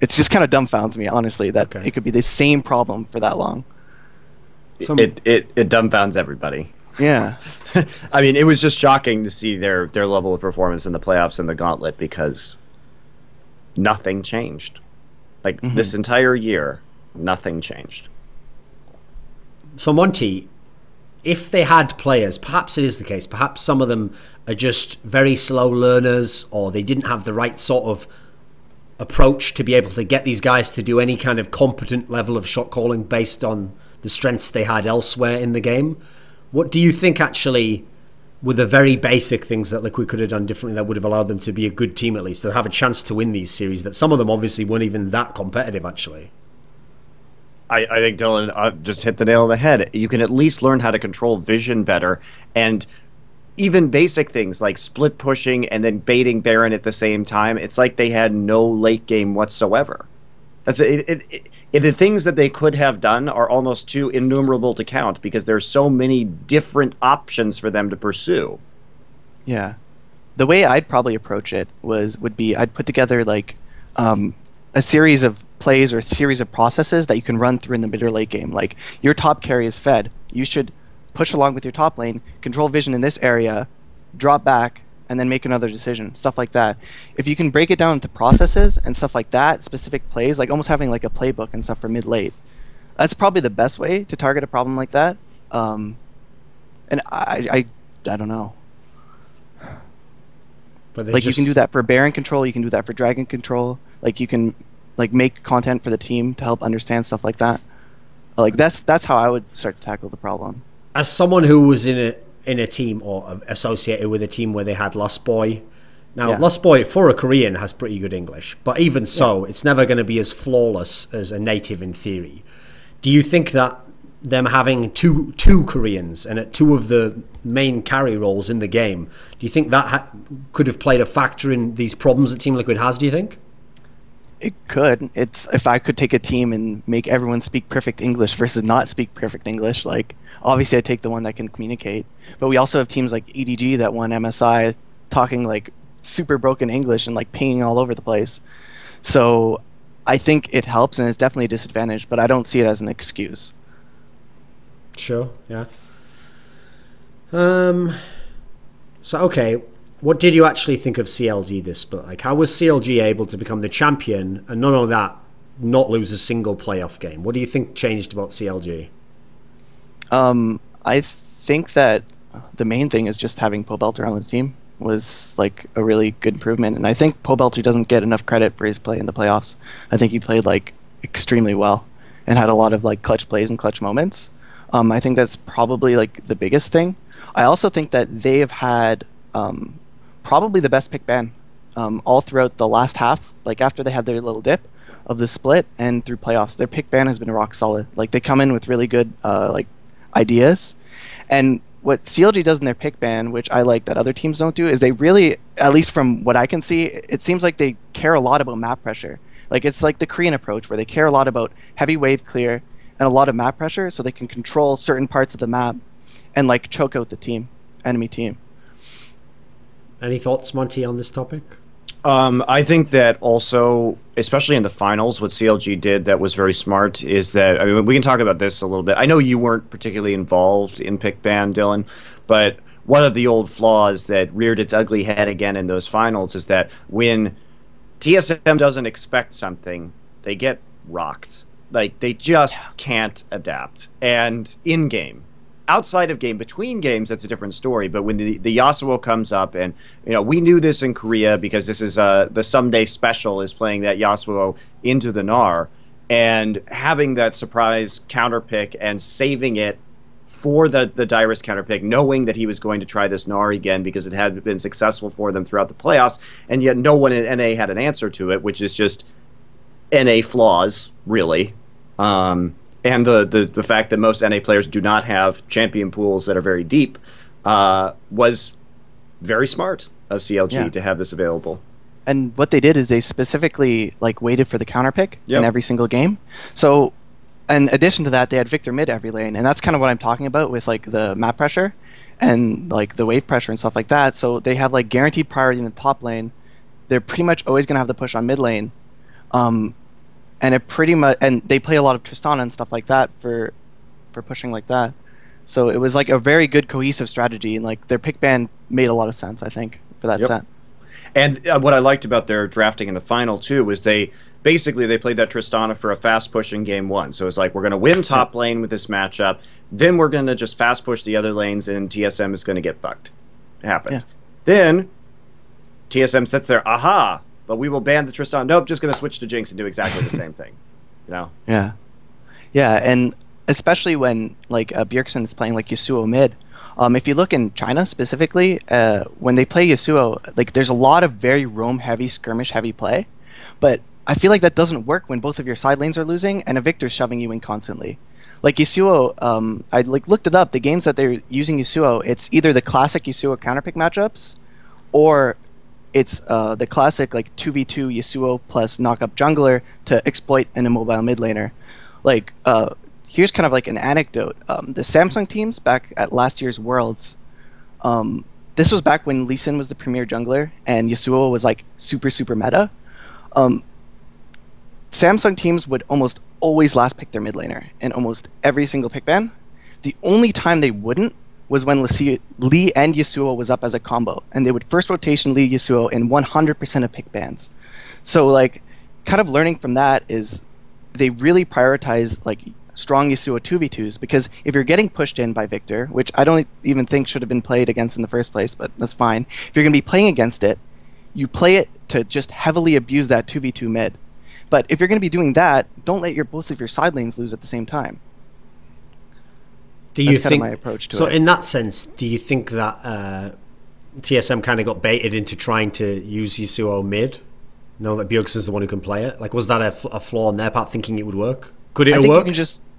It's just kind of dumbfounds me, honestly, that it could be the same problem for that long. it dumbfounds everybody. Yeah. I mean, it was just shocking to see their level of performance in the playoffs and the gauntlet because nothing changed. Like this entire year, nothing changed. So Monty, if they had players, perhaps it is the case, perhaps some of them are just very slow learners, or they didn't have the right sort of approach to be able to get these guys to do any kind of competent level of shot calling based on the strengths they had elsewhere in the game. What do you think actually were the very basic things that Liquid could have done differently that would have allowed them to be a good team, at least to have a chance to win these series, that some of them obviously weren't even that competitive actually? I think Dylan just hit the nail on the head. You can at least learn how to control vision better, and even basic things like split pushing and then baiting Baron at the same time. It's like they had no late game whatsoever. That's the things that they could have done are almost too innumerable to count because there's so many different options for them to pursue. Yeah, the way I'd probably approach it would be I'd put together like a series of plays or a series of processes that you can run through in the mid or late game. Like your top carry is fed, you should push along with your top lane, control vision in this area, drop back, and then make another decision, stuff like that. If you can break it down into processes and stuff like that, specific plays, like almost having like a playbook and stuff for mid-late, that's probably the best way to target a problem like that. And I don't know. But like you can do that for Baron control, you can do that for Dragon control, like you can like make content for the team to help understand stuff like that. Like that's how I would start to tackle the problem. As someone who was in a team or associated with a team where they had Lost Boy. Now, Lost Boy, for a Korean, has pretty good English. But even so, it's never going to be as flawless as a native in theory. Do you think that them having two Koreans and at two of the main carry roles in the game, do you think that could have played a factor in these problems that Team Liquid has, do you think? It could. It's if I could take a team and make everyone speak perfect English versus not speak perfect English, like obviously I take the one that can communicate. But we also have teams like EDG that won MSI talking like super broken English and like pinging all over the place. So I think it helps and it's definitely a disadvantage, but I don't see it as an excuse. Sure, yeah. So okay, what did you actually think of CLG this split? Like, how was CLG able to become the champion and none of that, not lose a single playoff game? What do you think changed about CLG? I think that the main thing is just having Pobelter on the team was like a really good improvement, and I think Pobelter doesn't get enough credit for his play in the playoffs. I think he played like extremely well and had a lot of like clutch plays and clutch moments. I think that's probably like the biggest thing. I also think that they have had probably the best pick ban all throughout the last half, like after they had their little dip of the split and through playoffs. Their pick ban has been rock solid. Like they come in with really good like ideas, and what CLG does in their pick ban, which I like that other teams don't do, is they really, at least from what I can see, it seems like they care a lot about map pressure. Like it's like the Korean approach where they care a lot about heavy wave clear and a lot of map pressure so they can control certain parts of the map and like choke out the enemy team. Any thoughts, Monty, on this topic? I think that also, especially in the finals, what CLG did that was very smart is that, I mean, we can talk about this a little bit. I know you weren't particularly involved in pick ban, Dylan, but one of the old flaws that reared its ugly head again in those finals is that when TSM doesn't expect something, they get rocked. Like, they just can't adapt. And in-game, outside of game, between games, that's a different story. But when the Yasuo comes up, and you know, we knew this in Korea because this is the Someday Special is playing that Yasuo into the Gnar, and having that surprise counter pick and saving it for the Dyrus counter pick, knowing that he was going to try this Gnar again because it had been successful for them throughout the playoffs, and yet no one in NA had an answer to it, which is just NA flaws, really. And the fact that most NA players do not have champion pools that are very deep was very smart of CLG to have this available. And what they did is they specifically like waited for the counter pick in every single game. So in addition to that, they had Victor mid every lane, and that's kind of what I'm talking about with like the map pressure and like the wave pressure and stuff like that. So they have like guaranteed priority in the top lane. They're pretty much always going to have the push on mid lane. And it pretty much, and they play a lot of Tristana and stuff like that for for pushing like that. So it was like a very good cohesive strategy, and like their pick ban made a lot of sense, I think, for that set. And what I liked about their drafting in the final too was they played that Tristana for a fast push in game 1. So it's like, we're going to win top lane with this matchup, then we're going to just fast push the other lanes, and TSM is going to get fucked. It happened. Yeah. Then TSM sits there, aha, but we will ban the Tristana. Nope, just going to switch to Jinx and do exactly the same thing. You know? Yeah. Yeah, and especially when like Bjergsen is playing like Yasuo mid. If you look in China specifically, when they play Yasuo, like there's a lot of very roam heavy, skirmish heavy play, but I feel like that doesn't work when both of your side lanes are losing and a Victor's shoving you in constantly. Like Yasuo, I like looked it up. The games that they're using Yasuo, it's either the classic Yasuo counterpick matchups, or it's the classic like 2v2 Yasuo plus knock up jungler to exploit an immobile mid laner. Like here's kind of like an anecdote. The Samsung teams back at last year's Worlds, this was back when Lee Sin was the premier jungler and Yasuo was like super meta. Samsung teams would almost always last pick their mid laner in almost every single pick ban. The only time they wouldn't was when Lee and Yasuo was up as a combo, and they would first rotation Lee Yasuo in 100% of pick bans. So like, kind of learning from that is they really prioritize like strong Yasuo 2v2s, because if you're getting pushed in by Victor, which I don't even think should have been played against in the first place, but that's fine. If you're going to be playing against it, you play it to just heavily abuse that 2v2 mid. But if you're going to be doing that, don't let both of your side lanes lose at the same time. Do you That's think? kind of my approach to so it. In that sense, do you think that TSM kind of got baited into trying to use Yasuo mid? Know that Bjergsen's the one who can play it. Like, was that a flaw on their part, thinking it would work? Could it have worked?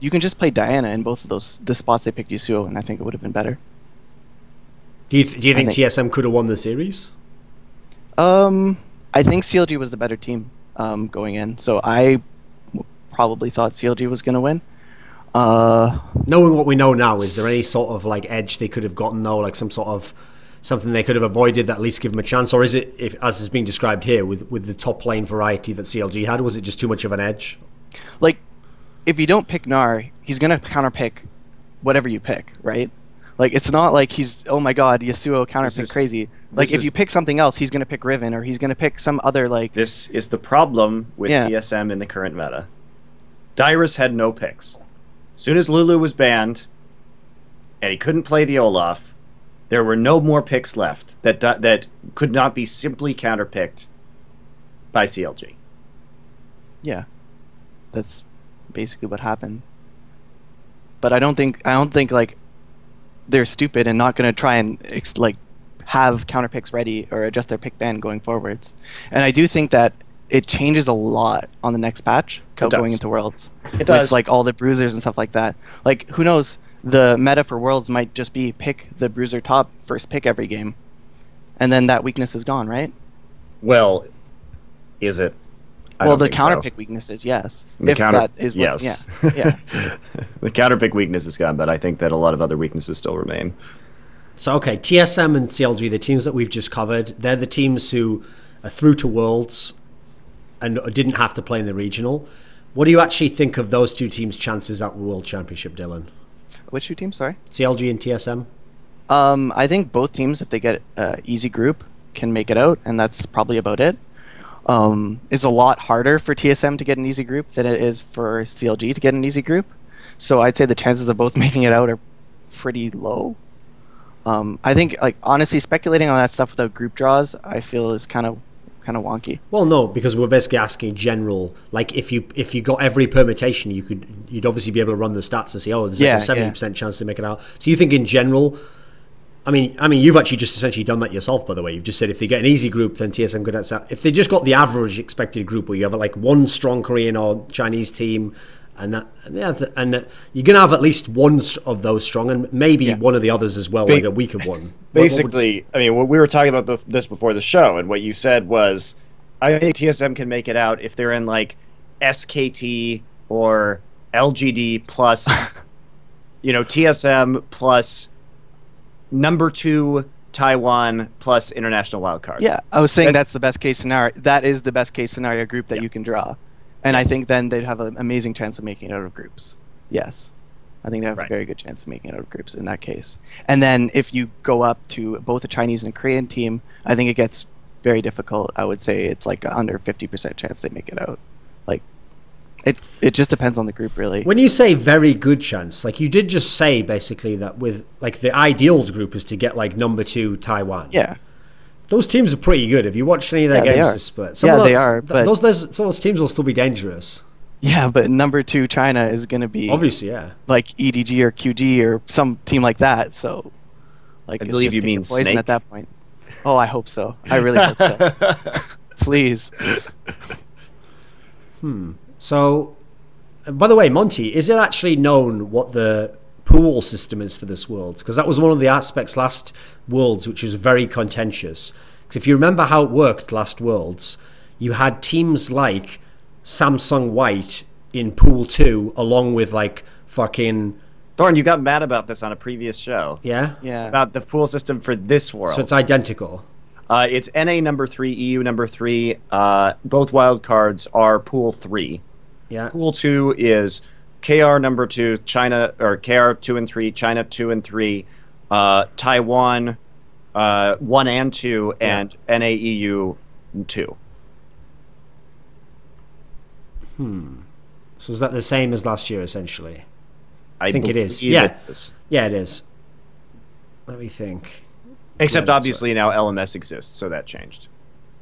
You can just play Diana in both of the spots they picked Yasuo, and I think it would have been better. Do you think TSM could have won the series? I think CLG was the better team going in, so I probably thought CLG was going to win. Knowing what we know now, is there any sort of like edge they could have gotten though, like some sort of something they could have avoided that at least give them a chance, or is it, as is being described here, with the top lane variety that CLG had, was it just too much of an edge? Like, if you don't pick Gnar, he's gonna counterpick whatever you pick, right? Like, it's not like he's, oh my god, Yasuo counterpick crazy. Like, if you pick something else, he's gonna pick Riven, or he's gonna pick some other like. This is the problem with TSM in the current meta. Dyrus had no picks. As soon as Lulu was banned, and he couldn't play the Olaf, there were no more picks left that could not be simply counterpicked by CLG. Yeah, that's basically what happened. But I don't think like they're stupid and not going to try and like have counterpicks ready or adjust their pick ban going forwards. And I do think that it changes a lot on the next patch going into Worlds. It does. With like all the bruisers and stuff like that. Like, who knows? The meta for Worlds might just be pick the bruiser top first pick every game, and then that weakness is gone, right? Well, is it? Well, the counterpick weakness is yes. The yes. Yeah. The counterpick weakness is gone, but I think that a lot of other weaknesses still remain. So, okay, TSM and CLG, the teams that we've just covered, they're the teams who are through to Worlds and didn't have to play in the regional. What do you actually think of those two teams' chances at World Championship, Dylan? Which two teams, sorry? CLG and TSM? I think both teams, if they get an easy group, can make it out, and that's probably about it. It's a lot harder for TSM to get an easy group than it is for CLG to get an easy group. So I'd say the chances of both making it out are pretty low. I think, like, honestly, speculating on that stuff without group draws, I feel is kind of wonky. Well, no, because we're basically asking general. Like, if you got every permutation, you'd obviously be able to run the stats and say, oh, there's like a 70% chance to make it out. So you think in general? I mean, you've actually just essentially done that yourself, by the way. You've just said if they get an easy group, then TSM could outside. If they just got the average expected group, where you have like one strong Korean or Chinese team, and you're gonna have at least one of those strong, and maybe one of the others as well, like a weaker one. Basically, I mean, we were talking about this before the show, and what you said was, I think TSM can make it out if they're in like SKT or LGD plus, TSM plus number 2 Taiwan plus international wildcard. Yeah, I was saying that's the best case scenario. That is the best case scenario group that you can draw. And I think then they'd have an amazing chance of making it out of groups. Yes. I think they have Right. a very good chance of making it out of groups in that case. And then if you go up to both a Chinese and a Korean team, I think it gets very difficult. I would say it's like a under 50% chance they make it out. Like, it just depends on the group, really. When you say very good chance, like you did just say basically that with like the ideal group is to get like number 2 Taiwan. Yeah. Those teams are pretty good. Have you watched any of their Yeah, they games are. this split? They are, but- some of those teams will still be dangerous. Yeah, but number 2 China is going to be Obviously, yeah. like EDG or QG or some team like that. So, like, I it's believe just you pick mean your poison Snake. at that point. Oh, I hope so. I really hope so. Please. So, by the way, Monty, is it actually known what the pool system is for this world? Because that was one of the aspects last Worlds, which was very contentious. Because if you remember how it worked last Worlds, you had teams like Samsung White in Pool 2, along with like fucking... Thorin, you got mad about this on a previous show. Yeah? Yeah. About the pool system for this world. So it's identical. It's NA number 3, EU number 3. Both wild cards are Pool 3. Yeah. Pool 2 is KR number 2, China, or KR 2 and 3, China 2 and 3, Taiwan 1 and 2, and NAEU 2. So is that the same as last year, essentially? I think it is. believe Yeah. it is. Yeah, it is. Let me think. Except Yeah, that's obviously now LMS exists, so that changed.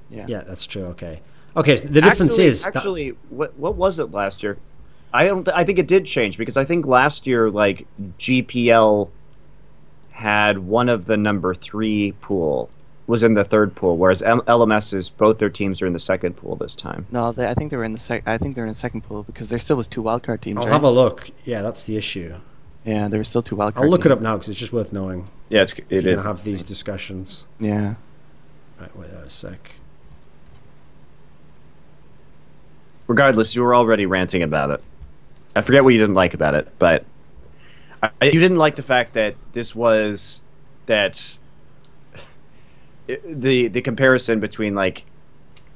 Yeah, that's true. Okay. Okay, the difference is... Actually, what was it last year? I think it did change, because I think last year, like, GPL had one of the number 3 pool was in the third pool, whereas LMS's both their teams are in the second pool this time. No, I think they were in the I think they're in the second pool because there still was 2 wildcard teams. I'll right? have a look. Yeah, that's the issue. Yeah, there were still 2 wildcard. I'll look it up teams. now because it's just worth knowing. Yeah, it If is. have these discussions. Yeah. Right, wait a sec. Regardless, you were already ranting about it. I forget what you didn't like about it, but you didn't like the fact that this was the comparison between like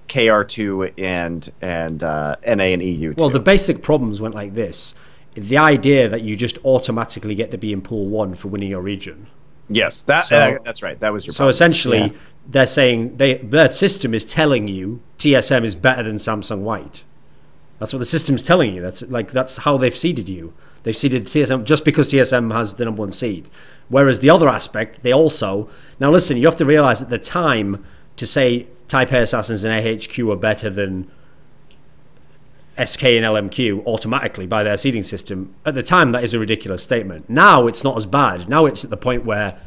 KR2 and NA and EU2. Well, the basic problems went like this. The idea that you just automatically get to be in Pool 1 for winning your region. yes, that's right. That was your So problem. essentially, Yeah. they're saying their system is telling you TSM is better than Samsung White. That's what the system's telling you. That's how they've seeded you. They've seeded TSM just because TSM has the number 1 seed. Whereas the other aspect, they also... Now listen, you have to realize at the time to say Taipei Assassins and AHQ are better than SK and LMQ automatically by their seeding system. At the time, that is a ridiculous statement. Now it's not as bad. Now it's at the point where,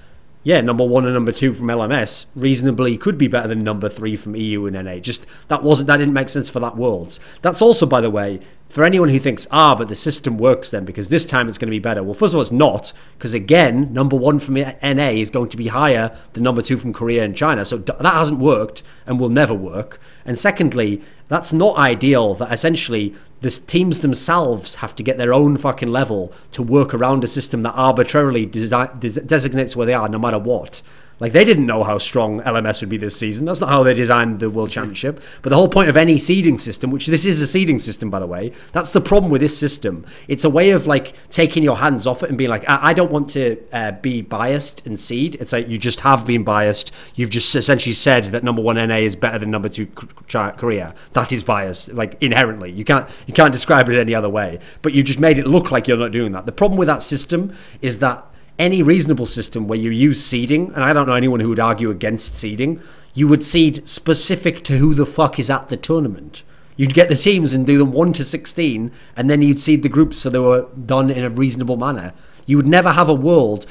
yeah, number 1 and number 2 from LMS reasonably could be better than number 3 from EU and NA. Just that didn't make sense for that Worlds. That's also, by the way, for anyone who thinks, but the system works then because this time it's going to be better. Well, first of all, it's not, because again, number 1 from NA is going to be higher than number 2 from Korea and China. So that hasn't worked and will never work. And secondly, that's not ideal that essentially the teams themselves have to get their own fucking level to work around a system that arbitrarily designates where they are no matter what. Like, they didn't know how strong LMS would be this season. That's not how they designed the World Championship. But the whole point of any seeding system, which this is a seeding system, by the way, that's the problem with this system. It's a way of, like, taking your hands off it and being like, I don't want to be biased and seed. It's like you just have been biased. You've just essentially said that number 1 NA is better than number 2 Korea. That is bias, like, inherently. You can't describe it any other way. But you just made it look like you're not doing that. The problem with that system is that any reasonable system where you use seeding, and I don't know anyone who would argue against seeding, you would seed specific to who the fuck is at the tournament. You'd get the teams and do them 1 to 16, and then you'd seed the groups so they were done in a reasonable manner. You would never have a world.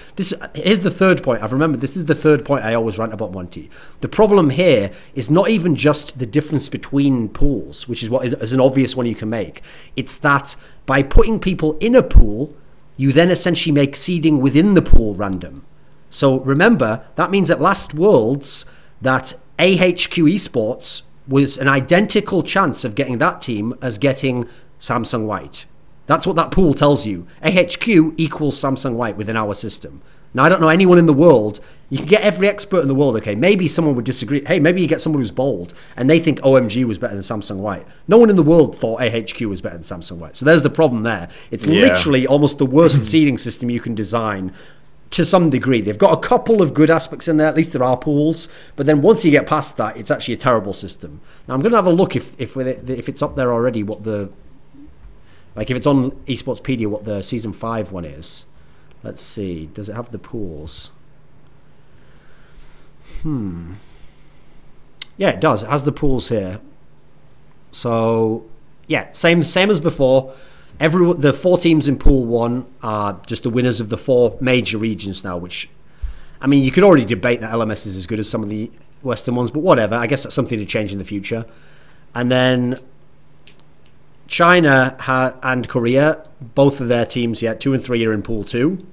Here's the third point. I've remembered this is the third point I always rant about Monty. The problem here is not even just the difference between pools, which is an obvious one you can make. It's that by putting people in a pool, you then essentially make seeding within the pool random. So remember, that means at last Worlds that AHQ Esports was an identical chance of getting that team as getting Samsung White. That's what that pool tells you. AHQ equals Samsung White within our system. Now, I don't know anyone in the world. You can get every expert in the world, okay? Maybe someone would disagree. Hey, maybe you get someone who's bold, and they think OMG was better than Samsung White. No one in the world thought AHQ was better than Samsung White. So there's the problem there. It's literally almost the worst seeding system you can design to some degree. They've got a couple of good aspects in there. At least there are pools. But then once you get past that, it's actually a terrible system. Now, I'm going to have a look if it's up there already, what the... Like, if it's on Esportspedia, what the Season 5 one is. Let's see. Does it have the pools? Yeah, it does. It has the pools here. So, yeah, same as before. The 4 teams in Pool 1 are just the winners of the 4 major regions now, which, I mean, you could already debate that LMS is as good as some of the Western ones, but whatever. I guess that's something to change in the future. And then China and Korea, both of their teams, 2 and 3 are in Pool 2.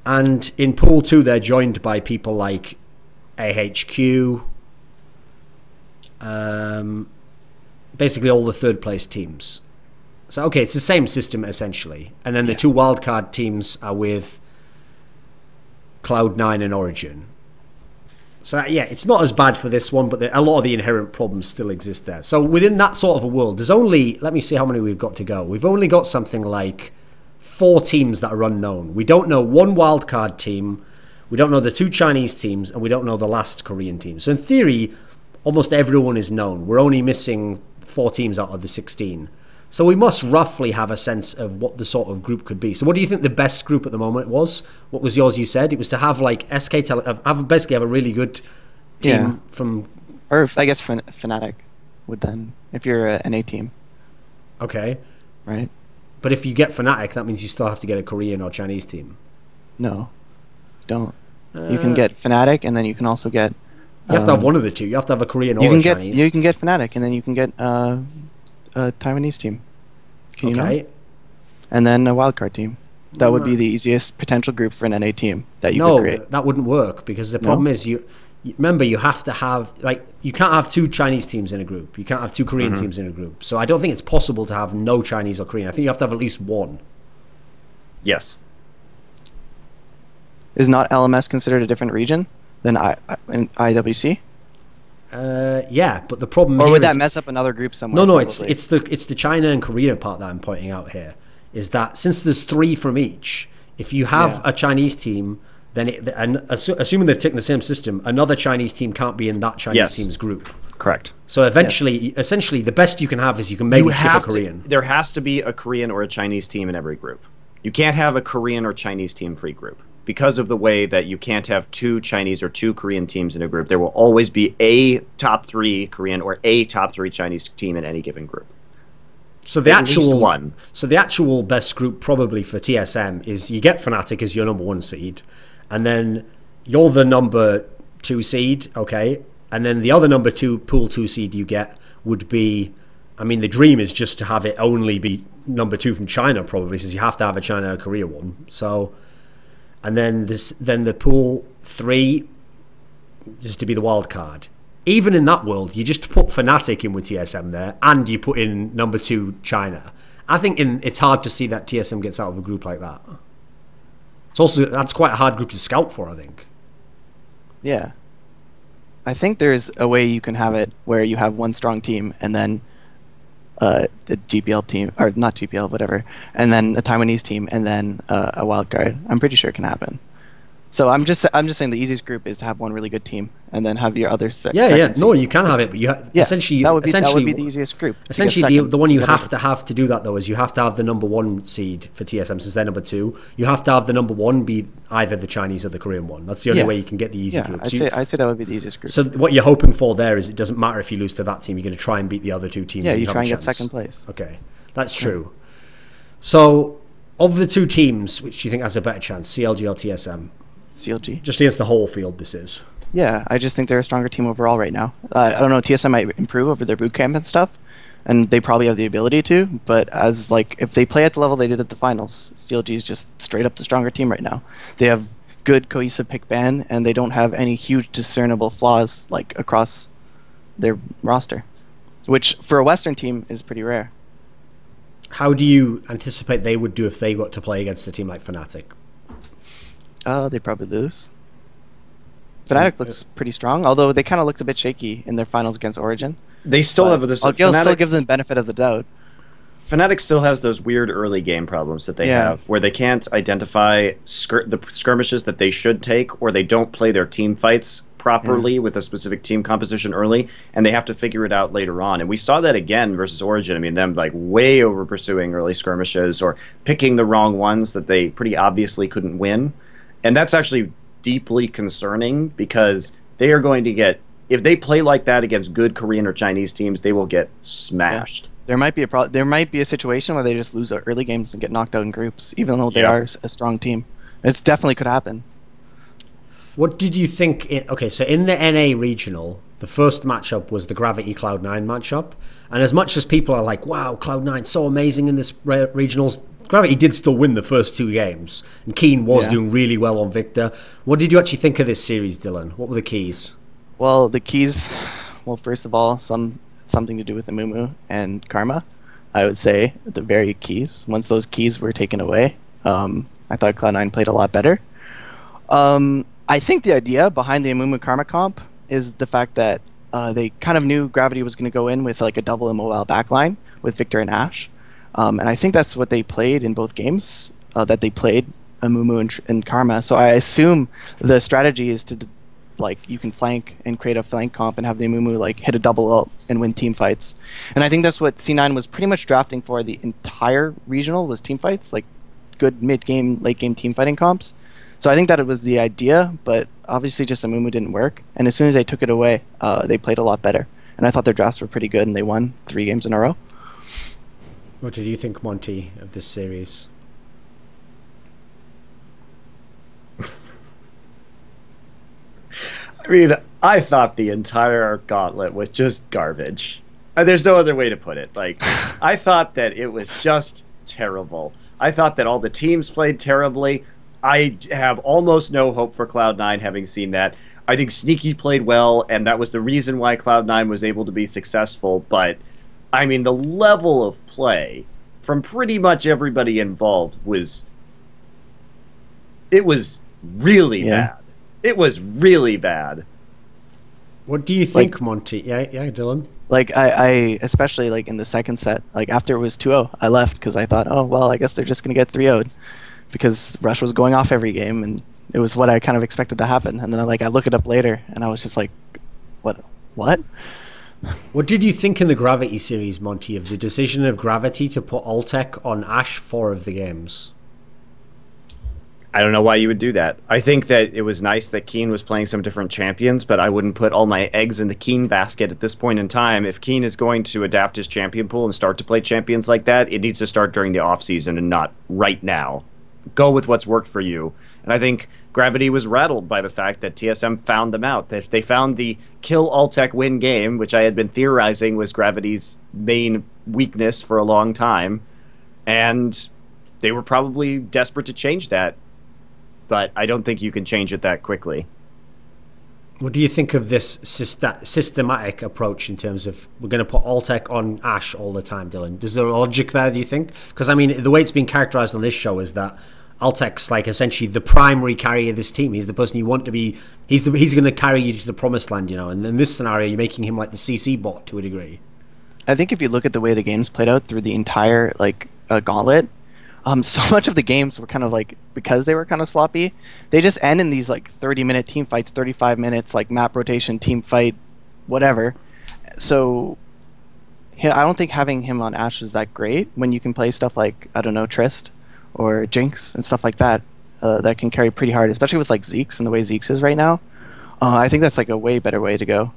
And in Pool 2, they're joined by people like AHQ, basically all the third place teams. So, okay, it's the same system essentially. And then the 2 wildcard teams are with Cloud9 and Origin. So, yeah, it's not as bad for this one, but a lot of the inherent problems still exist there. So, within that sort of a world, there's only, let me see how many we've got to go. We've only got something like 4 teams that are unknown. We don't know 1 wildcard team, we don't know the 2 Chinese teams, and we don't know the last Korean team. So, in theory, almost everyone is known. We're only missing 4 teams out of the 16. So we must roughly have a sense of what the sort of group could be. So what do you think the best group at the moment was? What was yours, you said? It was to have like basically have a really good team from... Or I guess Fnatic would then, if you're an A team. Okay. Right? But if you get Fnatic, that means you still have to get a Korean or Chinese team. No. Don't. You can get Fnatic, and then you can also get... You have to have one of the two. You have to have a Korean or a Chinese. You can get Fnatic, and then you can get a Taiwanese team. Can you not? And then a wildcard team. That would be the easiest potential group for an NA team that you could create. No, that wouldn't work because the problem is remember you have to have you can't have 2 Chinese teams in a group. You can't have 2 Korean teams in a group. So I don't think it's possible to have no Chinese or Korean. I think you have to have at least 1. Yes. Is not LMS considered a different region than IWC? Yeah, but the problem or here would that mess up another group somewhere? No, it's the China and Korea part that I'm pointing out here. Is that since there's 3 from each, if you have a Chinese team, then assuming they've taken the same system, another Chinese team can't be in that Chinese team's group. Correct. So essentially, the best you can have is you can maybe skip a Korean. There has to be a Korean or a Chinese team in every group. You can't have a Korean or Chinese team free group. Because of the way that you can't have 2 Chinese or 2 Korean teams in a group, there will always be a top 3 Korean or a top 3 Chinese team in any given group. So the actual best group probably for TSM is you get Fnatic as your number 1 seed, and then you're the number 2 seed, okay, and then the other number 2 pool 2 seed you get would be, I mean, the dream is just to have it only be number 2 from China probably, since you have to have a China or Korea one. So. And then the pool 3 just to be the wild card. Even in that world, you just put Fnatic in with TSM there, and you put in number 2 China. I think it's hard to see that TSM gets out of a group like that. That's quite a hard group to scout for, I think. Yeah, I think there's a way you can have it where you have 1 strong team and then the GPL team, or not GPL, whatever, and then a Taiwanese team, and then a wild card. I'm pretty sure it can happen. So I'm just saying the easiest group is to have 1 really good team, and then have your other No, you can have it, but essentially that would be the easiest group. Essentially, the one you have to do that though is you have to have the number 1 seed for TSM since they're number 2. You have to have the number 1 be either the Chinese or the Korean one. That's the only way you can get the easy group. I'd say that would be the easiest group. So what you're hoping for there is it doesn't matter if you lose to that team. You're going to try and beat the other 2 teams. Yeah, you try and get second place. Okay, that's true. So of the 2 teams, which do you think has a better chance, CLG or TSM? CLG. Just against the whole field, this is. Yeah, I just think they're a stronger team overall right now. I don't know, TSM might improve over their boot camp and stuff, and they probably have the ability to, but if they play at the level they did at the finals, CLG is just straight up the stronger team right now. They have good cohesive pick ban, and they don't have any huge discernible flaws across their roster, which for a Western team is pretty rare. How do you anticipate they would do if they got to play against a team like Fnatic? They probably lose. Fnatic looks pretty strong, although they kind of looked a bit shaky in their finals against Origin. They still have this. I'll still give them the benefit of the doubt. Fnatic still has those weird early game problems that they have, where they can't identify the skirmishes that they should take, or they don't play their team fights properly with a specific team composition early, and they have to figure it out later on. And we saw that again versus Origin. I mean, them like way over pursuing early skirmishes or picking the wrong ones that they pretty obviously couldn't win. And that's actually deeply concerning, because they are going to get, if they play like that against good Korean or Chinese teams, they will get smashed. There might be there might be a situation where they just lose early games and get knocked out in groups, even though they are a strong team. It definitely could happen. What did you think? Okay, so in the NA regional, the first matchup was the Gravity Cloud9 matchup, and as much as people are like, "Wow, Cloud9 so amazing in this regionals," Gravity did still win the first 2 games, and Keen was doing really well on Victor. What did you actually think of this series, Dylan? What were the keys? Well, the keys. Well, first of all, something to do with the Mumu and Karma. I would say the very keys. Once those keys were taken away, I thought Cloud9 played a lot better. I think the idea behind the Amumu Karma comp is the fact that they kind of knew Gravity was going to go in with like a double immobile backline with Victor and Ashe. And I think that's what they played in both games, that they played Amumu and Karma. So I assume the strategy is to, like, you can flank and create a flank comp and have the Amumu like hit a double ult and win team fights. And I think that's what C9 was pretty much drafting for the entire regional, was team fights, like good mid-game, late-game team fighting comps. So I think that it was the idea, but obviously just Amumu didn't work. And as soon as they took it away, they played a lot better. And I thought their drafts were pretty good, and they won 3 games in a row. What did you think, Monty, of this series? I mean, I thought the entire gauntlet was just garbage. There's no other way to put it. Like, I thought that it was just terrible. I thought that all the teams played terribly. I have almost no hope for Cloud9, having seen that. I think Sneaky played well, and that was the reason why Cloud9 was able to be successful. But, I mean, the level of play from pretty much everybody involved was... It was really bad. It was really bad. What do you think, Monty? Yeah, Dylan? Like, I especially, like, in the second set, like, after it was 2-0, I left because I thought, oh, well, I guess they're just going to get 3-0'd. Because Rush was going off every game, and it was what I kind of expected to happen. And then I look it up later, and I was just like, what? What did you think in the Gravity series, Monty, of the decision of Gravity to put Altec on Ashe 4 of the games? I don't know why you would do that. I think that it was nice that Keen was playing some different champions, but I wouldn't put all my eggs in the Keen basket at this point in time. If Keen is going to adapt his champion pool and start to play champions like that, it needs to start during the offseason and not right now. Go with what's worked for you. And I think Gravity was rattled by the fact that TSM found them out. That they found the kill Altec win game, which I had been theorizing was Gravity's main weakness for a long time. And they were probably desperate to change that. But I don't think you can change it that quickly. What do you think of this systematic approach in terms of we're going to put Altec on Ashe all the time, Dylan? Is there a logic there, do you think? Because, I mean, the way it's been characterized on this show is that Altec's like essentially the primary carrier of this team. He's the person you want to be. He's going to carry you to the promised land, you know. And in this scenario, you're making him like the CC bot to a degree. I think if you look at the way the games played out through the entire gauntlet, so much of the games were kind of like, because they were kind of sloppy, they just end in these like 30-minute team fights, 35 minutes, like map rotation, team fight, whatever. So I don't think having him on Ashe is that great when you can play stuff like, I don't know, Trist or Jinx and stuff like that, that can carry pretty hard, especially with like Zeke's and the way Zeke's is right now. I think that's like a way better way to go.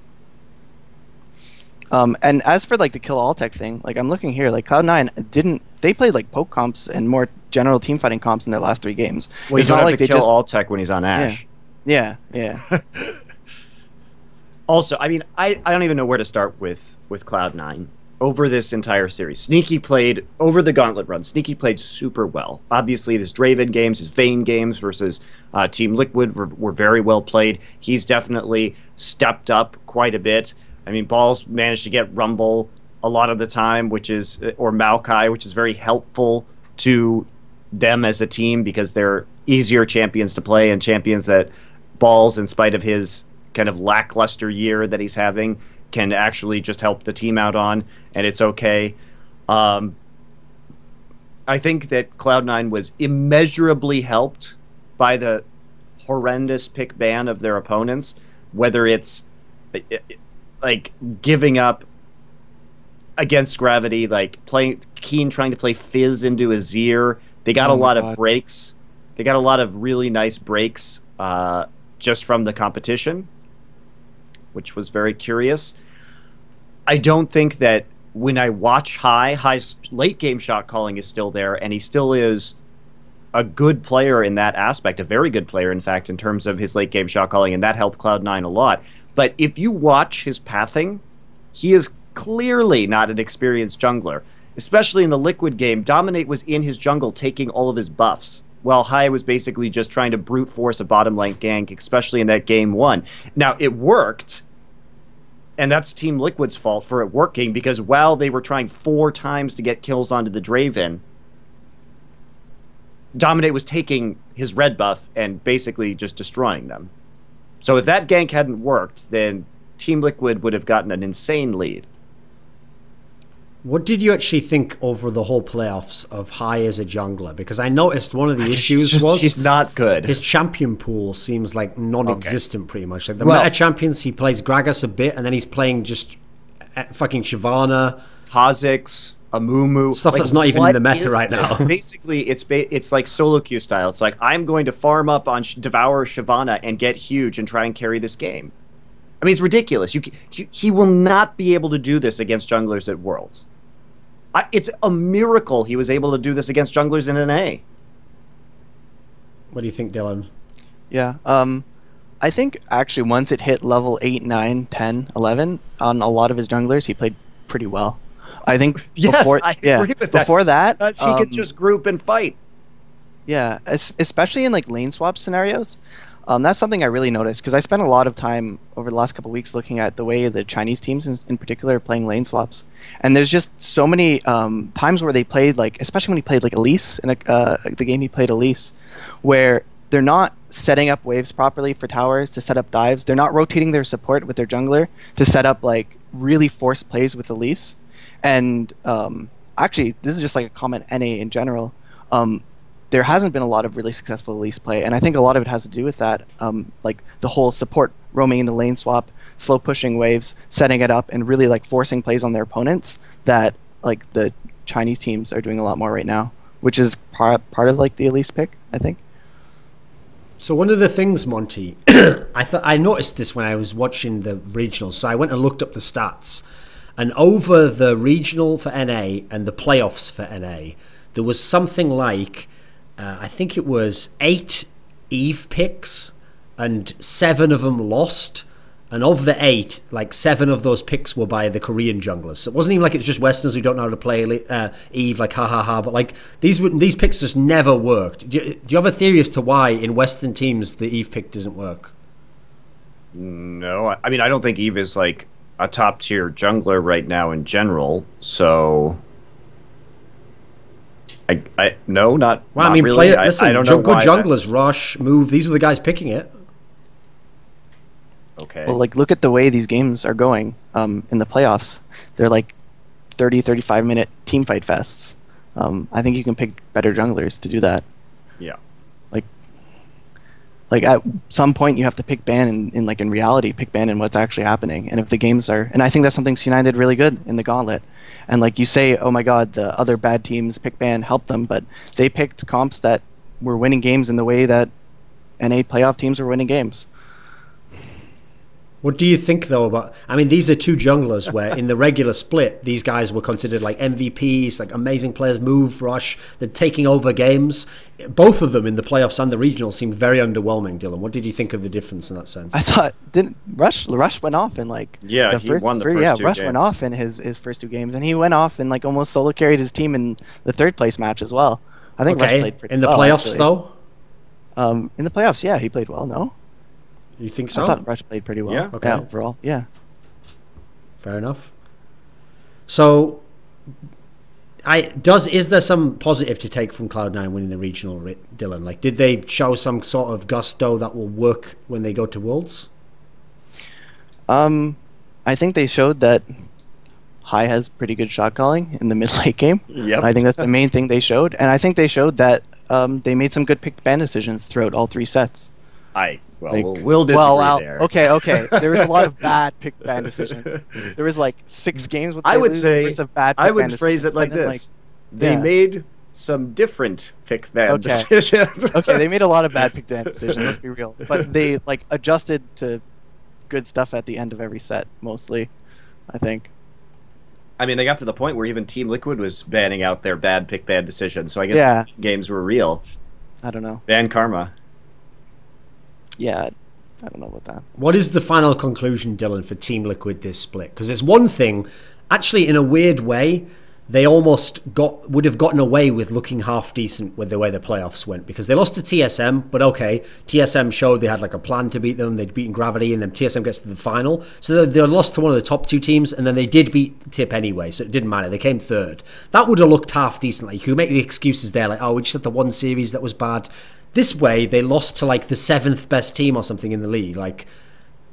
And as for like the kill Altec thing, like I'm looking here, like Cloud9 they played like poke comps and more general team fighting comps in their last 3 games. Well, he's not like to kill Altec when he's on Ashe. Yeah. Also, I mean, I don't even know where to start with Cloud9 over this entire series. Sneaky played over the gauntlet run. Sneaky played super well. Obviously, his Draven games, his Vayne games versus Team Liquid were very well played. He's definitely stepped up quite a bit. I mean, Balls managed to get Rumble a lot of the time, or Maokai, which is very helpful to them as a team because they're easier champions to play and champions that balls, in spite of his kind of lackluster year that he's having, can actually just help the team out on, and it's okay. I think that Cloud9 was immeasurably helped by the horrendous pick ban of their opponents, whether it's like giving up against gravity, like playing Keen trying to play Fizz into Azir. They got a lot of breaks. They got a lot of really nice breaks just from the competition, which was very curious. I don't think that when I watch High's late game shot calling is still there, and he still is a good player in that aspect, a very good player, in fact, in terms of his late game shot calling, and that helped Cloud9 a lot. But if you watch his pathing, he is clearly not an experienced jungler. Especially in the Liquid game, Dominate was in his jungle taking all of his buffs, while Hai was basically just trying to brute force a bottom lane gank, especially in that game 1. Now, it worked, and that's Team Liquid's fault for it working, because while they were trying 4 times to get kills onto the Draven, Dominate was taking his red buff and basically just destroying them. So if that gank hadn't worked, then Team Liquid would have gotten an insane lead. What did you actually think over the whole playoffs of Hai as a jungler? Because I noticed one of the issues was he's not good. His champion pool seems like non-existent pretty much. Like the meta champions, he plays Gragas a bit, and then he's playing just fucking Shyvana, Kha'Zix, Amumu, stuff like, that's not even in the meta right now. Basically, it's like solo queue style. It's like, I'm going to farm up on Devour Shyvana and get huge and try and carry this game. I mean, it's ridiculous. He will not be able to do this against junglers at Worlds. It's a miracle he was able to do this against junglers in NA. What do you think, Dylan? Yeah, I think actually once it hit level 8, 9, 10, 11, on a lot of his junglers, he played pretty well. I think before, I agree with that. Before that, he could just group and fight. Yeah, especially in like lane swap scenarios. That's something I really noticed, because I spent a lot of time over the last couple of weeks looking at the way the Chinese teams in particular are playing lane swaps. And there's just so many times where they played, like, especially when he played like Elise, in the game he played Elise, where they're not setting up waves properly for towers to set up dives. They're not rotating their support with their jungler to set up like really forced plays with Elise. And actually, this is just like a comment NA in general. There hasn't been a lot of really successful Elise play, and I think a lot of it has to do with that, like the whole support roaming in the lane swap, slow pushing waves, setting it up, and really like forcing plays on their opponents that like the Chinese teams are doing a lot more right now, which is part of like the Elise pick, I think. So one of the things, Monty, I noticed this when I was watching the regionals, so I went and looked up the stats, and over the regional for NA and the playoffs for NA, there was something like I think it was 8 Eve picks, and 7 of them lost. And of the 8, like 7 of those picks were by the Korean junglers. So it wasn't even like it's just Westerners who don't know how to play Eve, like ha ha ha. But like these picks just never worked. Do you have a theory as to why in Western teams the Eve pick doesn't work? No, I mean, I don't think Eve is like a top tier jungler right now in general. So no, not. Well, not I mean, really. play it. Listen, I don't know good why junglers, Rush, Move. These were the guys picking it. Okay. Well, like look at the way these games are going in the playoffs. They're like 30, 35-minute teamfight fests. I think you can pick better junglers to do that. Yeah. Like at some point you have to pick ban in reality, pick ban in what's actually happening. And if the games are, and I think that's something C9 did really good in the Gauntlet. And like you say, oh my God, the other bad teams pick ban helped them, but they picked comps that were winning games in the way that NA playoff teams were winning games. What do you think, though, about... I mean, these are 2 junglers where in the regular split, these guys were considered like MVPs, like amazing players, Move, Rush, they're taking over games. Both of them in the playoffs and the regional seemed very underwhelming, Dylan. What did you think of the difference in that sense? I thought, Rush went off in like... Yeah, the he first won the three, first yeah, 2 Rush games. went off in his first 2 games, and he went off and like almost solo carried his team in the 3rd place match as well. I think Rush played pretty well. In the playoffs, actually. though? In the playoffs, yeah, he played well, no? You think so? I thought Rush played pretty well. Yeah? Okay. Yeah, overall, yeah. Fair enough. So, Is there some positive to take from Cloud9 winning the regional, Dylan? Like, did they show some sort of gusto that will work when they go to Worlds? I think they showed that High has pretty good shot calling in the mid late game. Yep. I think that's the main thing they showed, and I think they showed that they made some good pick ban decisions throughout all 3 sets. We'll disagree there. Okay. There was a lot of bad pick ban decisions. There was like 6 games with. I would say bad I would phrase it like this: they made some different pick ban decisions. Okay, they made a lot of bad pick ban decisions. Let's be real, but they like adjusted to good stuff at the end of every set, mostly. I think. I mean, they got to the point where even Team Liquid was banning out their bad pick ban decisions. So I guess games were real. I don't know. Ban karma. Yeah, I don't know about that. What is the final conclusion, Dylan, for Team Liquid this split? Because it's one thing, actually, in a weird way, they almost would have gotten away with looking half decent with the way the playoffs went, because they lost to TSM, but okay, TSM showed they had like a plan to beat them. They'd beaten Gravity, and then TSM gets to the final, so they lost to one of the top 2 teams, and then they did beat Tip anyway, so it didn't matter. They came 3rd. That would have looked half decent. Like, you could make the excuses there, like, oh, we just had the one series that was bad. This way, they lost to like the 7th best team or something in the league. Like,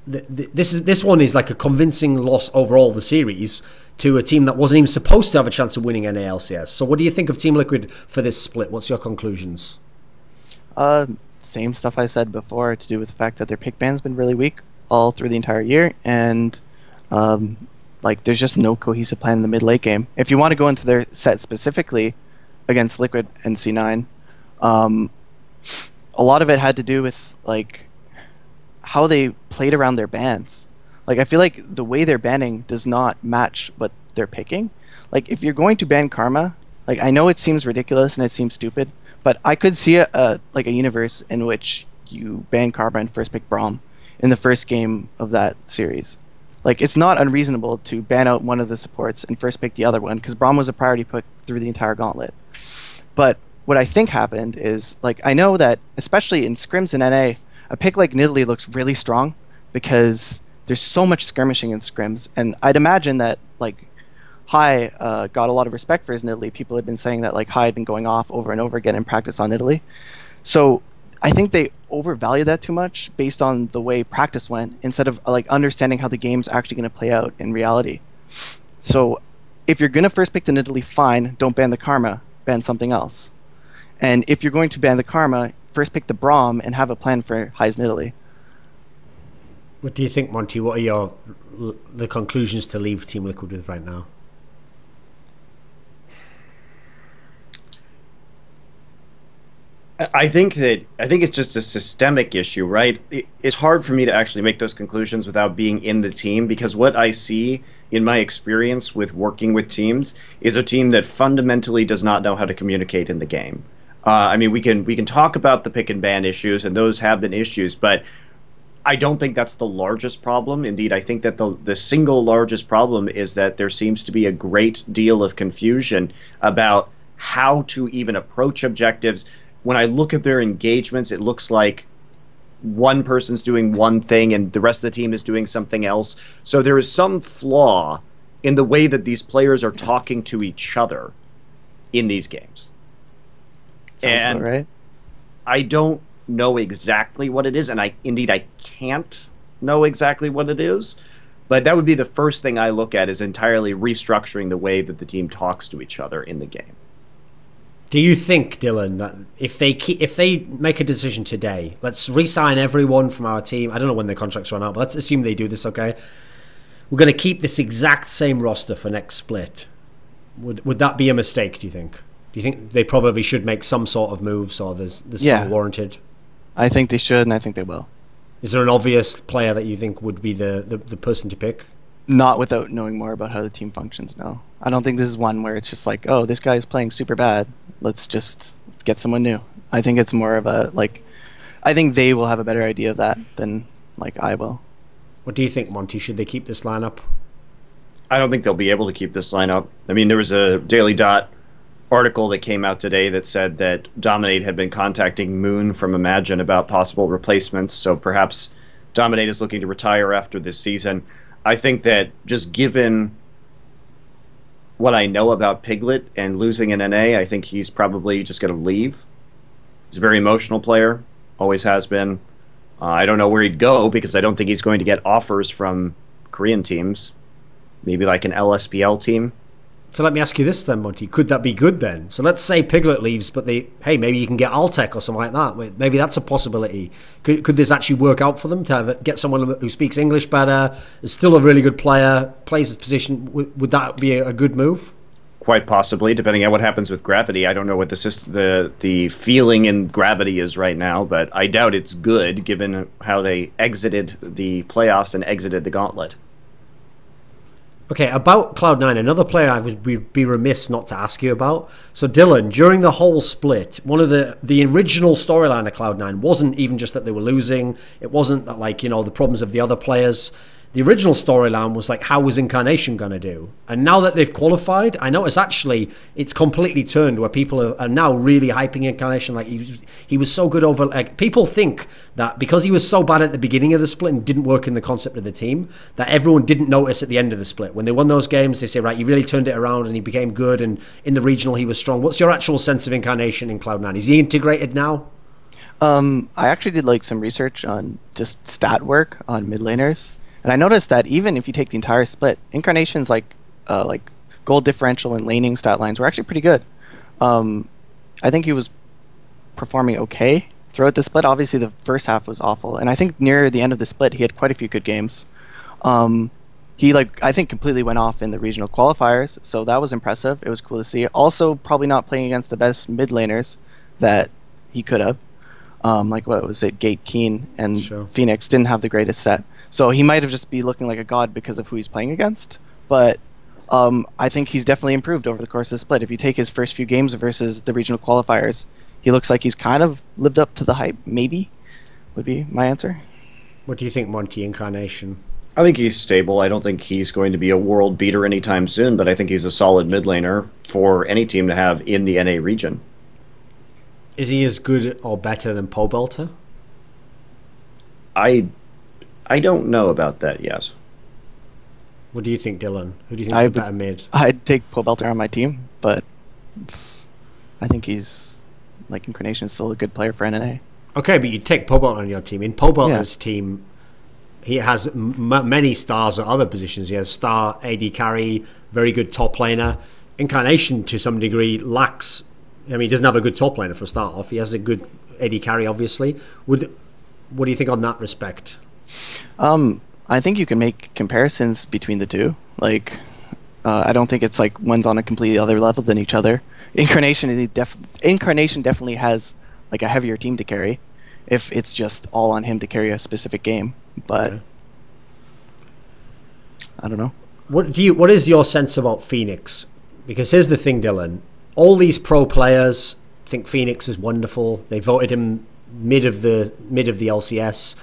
this one is like a convincing loss overall the series to a team that wasn't even supposed to have a chance of winning NALCS. So what do you think of Team Liquid for this split? What's your conclusions? Same stuff I said before, to do with the fact that their pick ban's been really weak all through the entire year, and like there's just no cohesive plan in the mid-late game. If you want to go into their set specifically against Liquid and C9, a lot of it had to do with like how they played around their bans. Like, I feel like the way they're banning does not match what they're picking. Like, if you're going to ban Karma, like, I know it seems ridiculous and it seems stupid, but I could see a universe in which you ban Karma and first pick Braum in the first game of that series. Like, it's not unreasonable to ban out one of the supports and first pick the other one, because Braum was a priority pick through the entire gauntlet. But what I think happened is, like, I know that, especially in scrims in NA, a pick like Nidalee looks really strong because there's so much skirmishing in scrims, and I'd imagine that, like, High got a lot of respect for his Nidalee. People had been saying that, like, High had been going off over and over again in practice on Nidalee. So I think they overvalue that too much based on the way practice went, instead of, like, understanding how the game's actually going to play out in reality. So if you're going to first pick the Nidalee, fine, don't ban the Karma, ban something else. And if you're going to ban the Karma, first pick the Braum and have a plan for High's Nidalee. What do you think, Monty? What are the conclusions to leave Team Liquid with right now? I think it's just a systemic issue, right? It's hard for me to actually make those conclusions without being in the team, because what I see in my experience with working with teams is a team that fundamentally does not know how to communicate in the game. I mean, we can talk about the pick and ban issues, and those have been issues, but I don't think that's the largest problem. Indeed, I think that the single largest problem is that there seems to be a great deal of confusion about how to even approach objectives. When I look at their engagements, it looks like one person's doing one thing and the rest of the team is doing something else. So there is some flaw in the way that these players are talking to each other in these games. Sounds about right. I don't know exactly what it is, and I can't know exactly what it is, but that would be the first thing I look at, is entirely restructuring the way that the team talks to each other in the game. Do you think, Dylan, that if they make a decision today, let's re-sign everyone from our team, I don't know when their contracts run out, but let's assume they do this, okay? We're going to keep this exact same roster for next split. Would that be a mistake, do you think? Do you think they probably should make some sort of moves, or there's some warranted? I think they should, and I think they will. Is there an obvious player that you think would be the person to pick? Not without knowing more about how the team functions, no. I don't think this is one where it's just like, oh, this guy's playing super bad, let's just get someone new. I think it's more of a, like, I think they will have a better idea of that than, like, I will. What do you think, Monty? Should they keep this lineup? I don't think they'll be able to keep this lineup. I mean, there was a Daily Dot article that came out today that said that Dominate had been contacting Moon from Imagine about possible replacements, so perhaps Dominate is looking to retire after this season. I think that just given what I know about Piglet and losing in NA, I think he's probably just going to leave. He's a very emotional player, always has been. I don't know where he'd go because I don't think he's going to get offers from Korean teams. Maybe like an LSPL team. So let me ask you this then, Monty. Could that be good then? So let's say Piglet leaves, but hey, maybe you can get Altec or something like that. Maybe that's a possibility. Could this actually work out for them to get someone who speaks English better, is still a really good player, plays his position? Would that be a good move? Quite possibly, depending on what happens with Gravity. I don't know what the feeling in Gravity is right now, but I doubt it's good given how they exited the playoffs and exited the gauntlet. Okay, about Cloud9, another player I would be remiss not to ask you about. So Dylan, during the whole split, one of the original storyline of Cloud9 wasn't even just that they were losing. It wasn't that, like, the problems of the other players. The original storyline was like, how was Incarnation going to do? And now that they've qualified, I notice actually it's completely turned where people are now really hyping Incarnation. Like he was so good over, like, people think that because he was so bad at the beginning of the split and didn't work in the concept of the team, that everyone didn't notice at the end of the split. When they won those games, they say, right, you really turned it around and he became good, and in the regional he was strong. What's your actual sense of Incarnation in Cloud9? Is he integrated now? I actually did like some research on just stat work on mid laners. And I noticed that even if you take the entire split, Incarnation's like goal differential and laning stat lines were actually pretty good. I think he was performing okay throughout the split. Obviously, the first half was awful, and I think near the end of the split, he had quite a few good games. He I think completely went off in the regional qualifiers, so that was impressive. It was cool to see. Also, probably not playing against the best mid laners that he could have. Like what was it, Gate Keen and Sure. Phoenix didn't have the greatest set. So he might have just be looking like a god because of who he's playing against. But I think he's definitely improved over the course of the split. If you take his first few games versus the regional qualifiers, he looks like he's kind of lived up to the hype, maybe, would be my answer. What do you think, Monty, Incarnation? I think he's stable. I don't think he's going to be a world beater anytime soon, but I think he's a solid mid laner for any team to have in the NA region. Is he as good or better than Pobelter? I don't know about that yet. What do you think, Dylan? Who do you think is the better mid? I'd take Pobelter on my team, but I think he's, like, Incarnation is still a good player for NNA. Okay, but you'd take Pobelter on your team. In Pobelter's team, he has many stars at other positions. He has star AD carry, very good top laner. Incarnation, to some degree, lacks... I mean, he doesn't have a good top laner for a start off. He has a good AD carry, obviously. What do you think on that respect? I think you can make comparisons between the two. Like, I don't think it's like one's on a completely other level than each other. Incarnation definitely has like a heavier team to carry, if it's just all on him to carry a specific game. But okay. I don't know. What is your sense about Phoenix? Because here's the thing, Dylan. All these pro players think Phoenix is wonderful. They voted him mid of the LCS.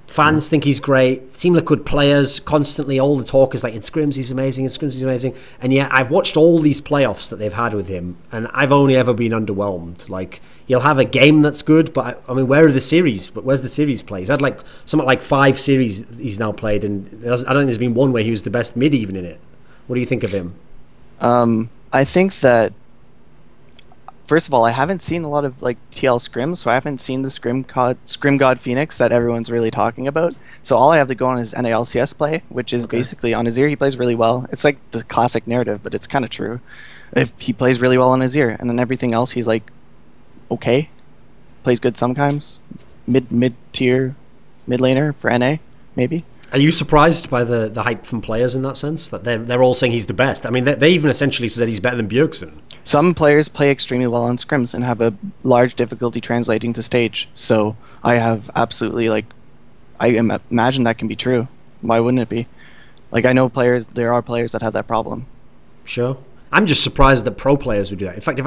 Fans think he's great. Seem like good players. Constantly, all the talk is like, in scrims he's amazing, in scrims he's amazing. And yet, I've watched all these playoffs that they've had with him, and I've only ever been underwhelmed. Like, he'll have a game that's good, but I mean, where are the series? But where's the series play? He's had like something like 5 series he's now played, and I don't think there's been one where he was the best mid even in it. What do you think of him? I think that, first of all, I haven't seen a lot of like TL scrims, so I haven't seen the Scrim God Phoenix that everyone's really talking about. So all I have to go on is NALCS play, which is basically on Azir he plays really well. It's like the classic narrative, but it's kind of true. If he plays really well on Azir, and then everything else he's like okay, plays good sometimes, mid-tier mid laner for NA maybe. Are you surprised by the hype from players in that sense? That they're all saying he's the best? I mean, they even essentially said he's better than Bjergsen. Some players play extremely well on scrims and have a large difficulty translating to stage. So I have absolutely, like, I imagine that can be true. Why wouldn't it be? Like, I know there are players that have that problem. Sure. I'm just surprised that pro players would do that. In fact,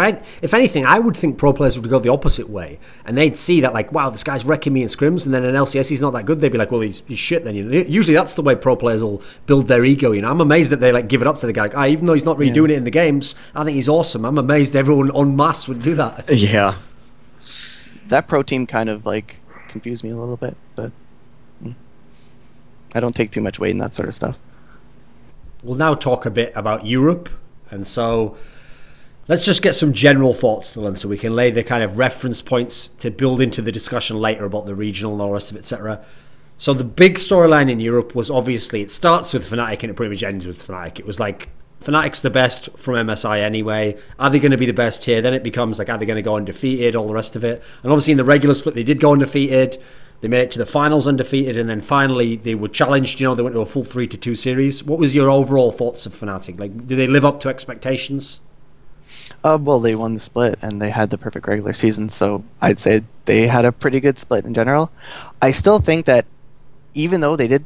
if anything, I would think pro players would go the opposite way, and they'd see that, like, wow, this guy's wrecking me in scrims, and then in LCS he's not that good. They'd be like, well, he's shit then. You know? Usually that's the way pro players will build their ego. You know, I'm amazed that they like give it up to the guy. Like, even though he's not really doing it in the games, I think he's awesome. I'm amazed everyone en masse would do that. Yeah, that pro team kind of like confused me a little bit, but I don't take too much weight in that sort of stuff. We'll now talk a bit about Europe. And so let's just get some general thoughts, Dylan, so we can lay the kind of reference points to build into the discussion later about the regional and all the rest of it, etc. So the big storyline in Europe was obviously, it starts with Fnatic and it pretty much ends with Fnatic. It was like, Fnatic's the best from MSI anyway. Are they going to be the best here? Then it becomes like, are they going to go undefeated? All the rest of it. And obviously in the regular split, they did go undefeated. They made it to the finals undefeated. And then finally they were challenged. They went to a full 3-2 series. What was your overall thoughts of Fnatic? Like, did they live up to expectations? Well, they won the split and they had the perfect regular season. So I'd say they had a pretty good split in general. I still think that even though they did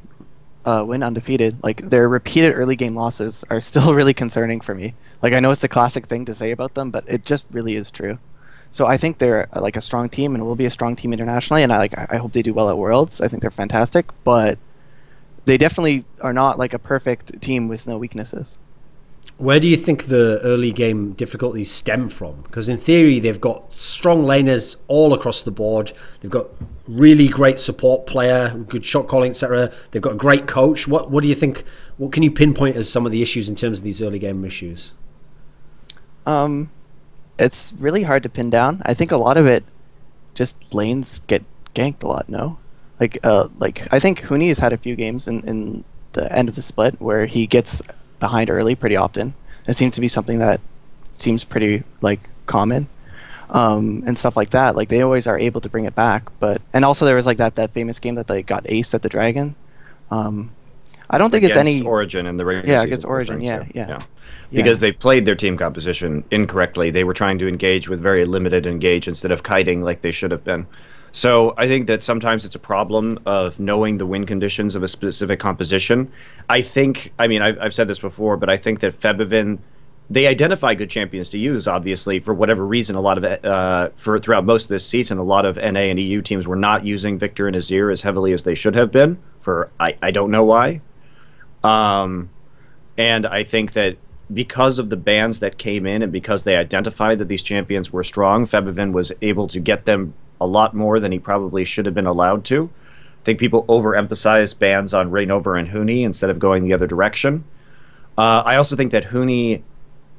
win undefeated, like their repeated early game losses are still really concerning for me. Like I know it's a classic thing to say about them, but it just really is true. So I think they're like a strong team and will be a strong team internationally, and I hope they do well at Worlds. I think they're fantastic, but they definitely are not like a perfect team with no weaknesses. Where do you think the early game difficulties stem from? Because in theory, they've got strong laners all across the board. They've got really great support player, good shot calling, etc. They've got a great coach. What do you think? What can you pinpoint as some of the issues in terms of these early game issues? It's really hard to pin down. I think a lot of it, just lanes get ganked a lot. No, like I think Huni has had a few games in the end of the split where he gets behind early pretty often. It seems to be something that seems pretty like common, and stuff like that. Like they always are able to bring it back. And also there was like that famous game that they got aced at the Dragon. I don't think it's any Origin in the regular season. Yeah, against Origin. Yeah. Because they played their team composition incorrectly. They were trying to engage with very limited engage instead of kiting like they should have been. So I think that sometimes it's a problem of knowing the win conditions of a specific composition. I've said this before, but I think that Febiven, they identify good champions to use, obviously, for whatever reason. A lot of throughout most of this season, a lot of NA and EU teams were not using Victor and Azir as heavily as they should have been, for I don't know why. And I think that because of the bans that came in and because they identified that these champions were strong, Febiven was able to get them a lot more than he probably should have been allowed to. I think people overemphasize bans on Reignover and Huni instead of going the other direction. I also think that Huni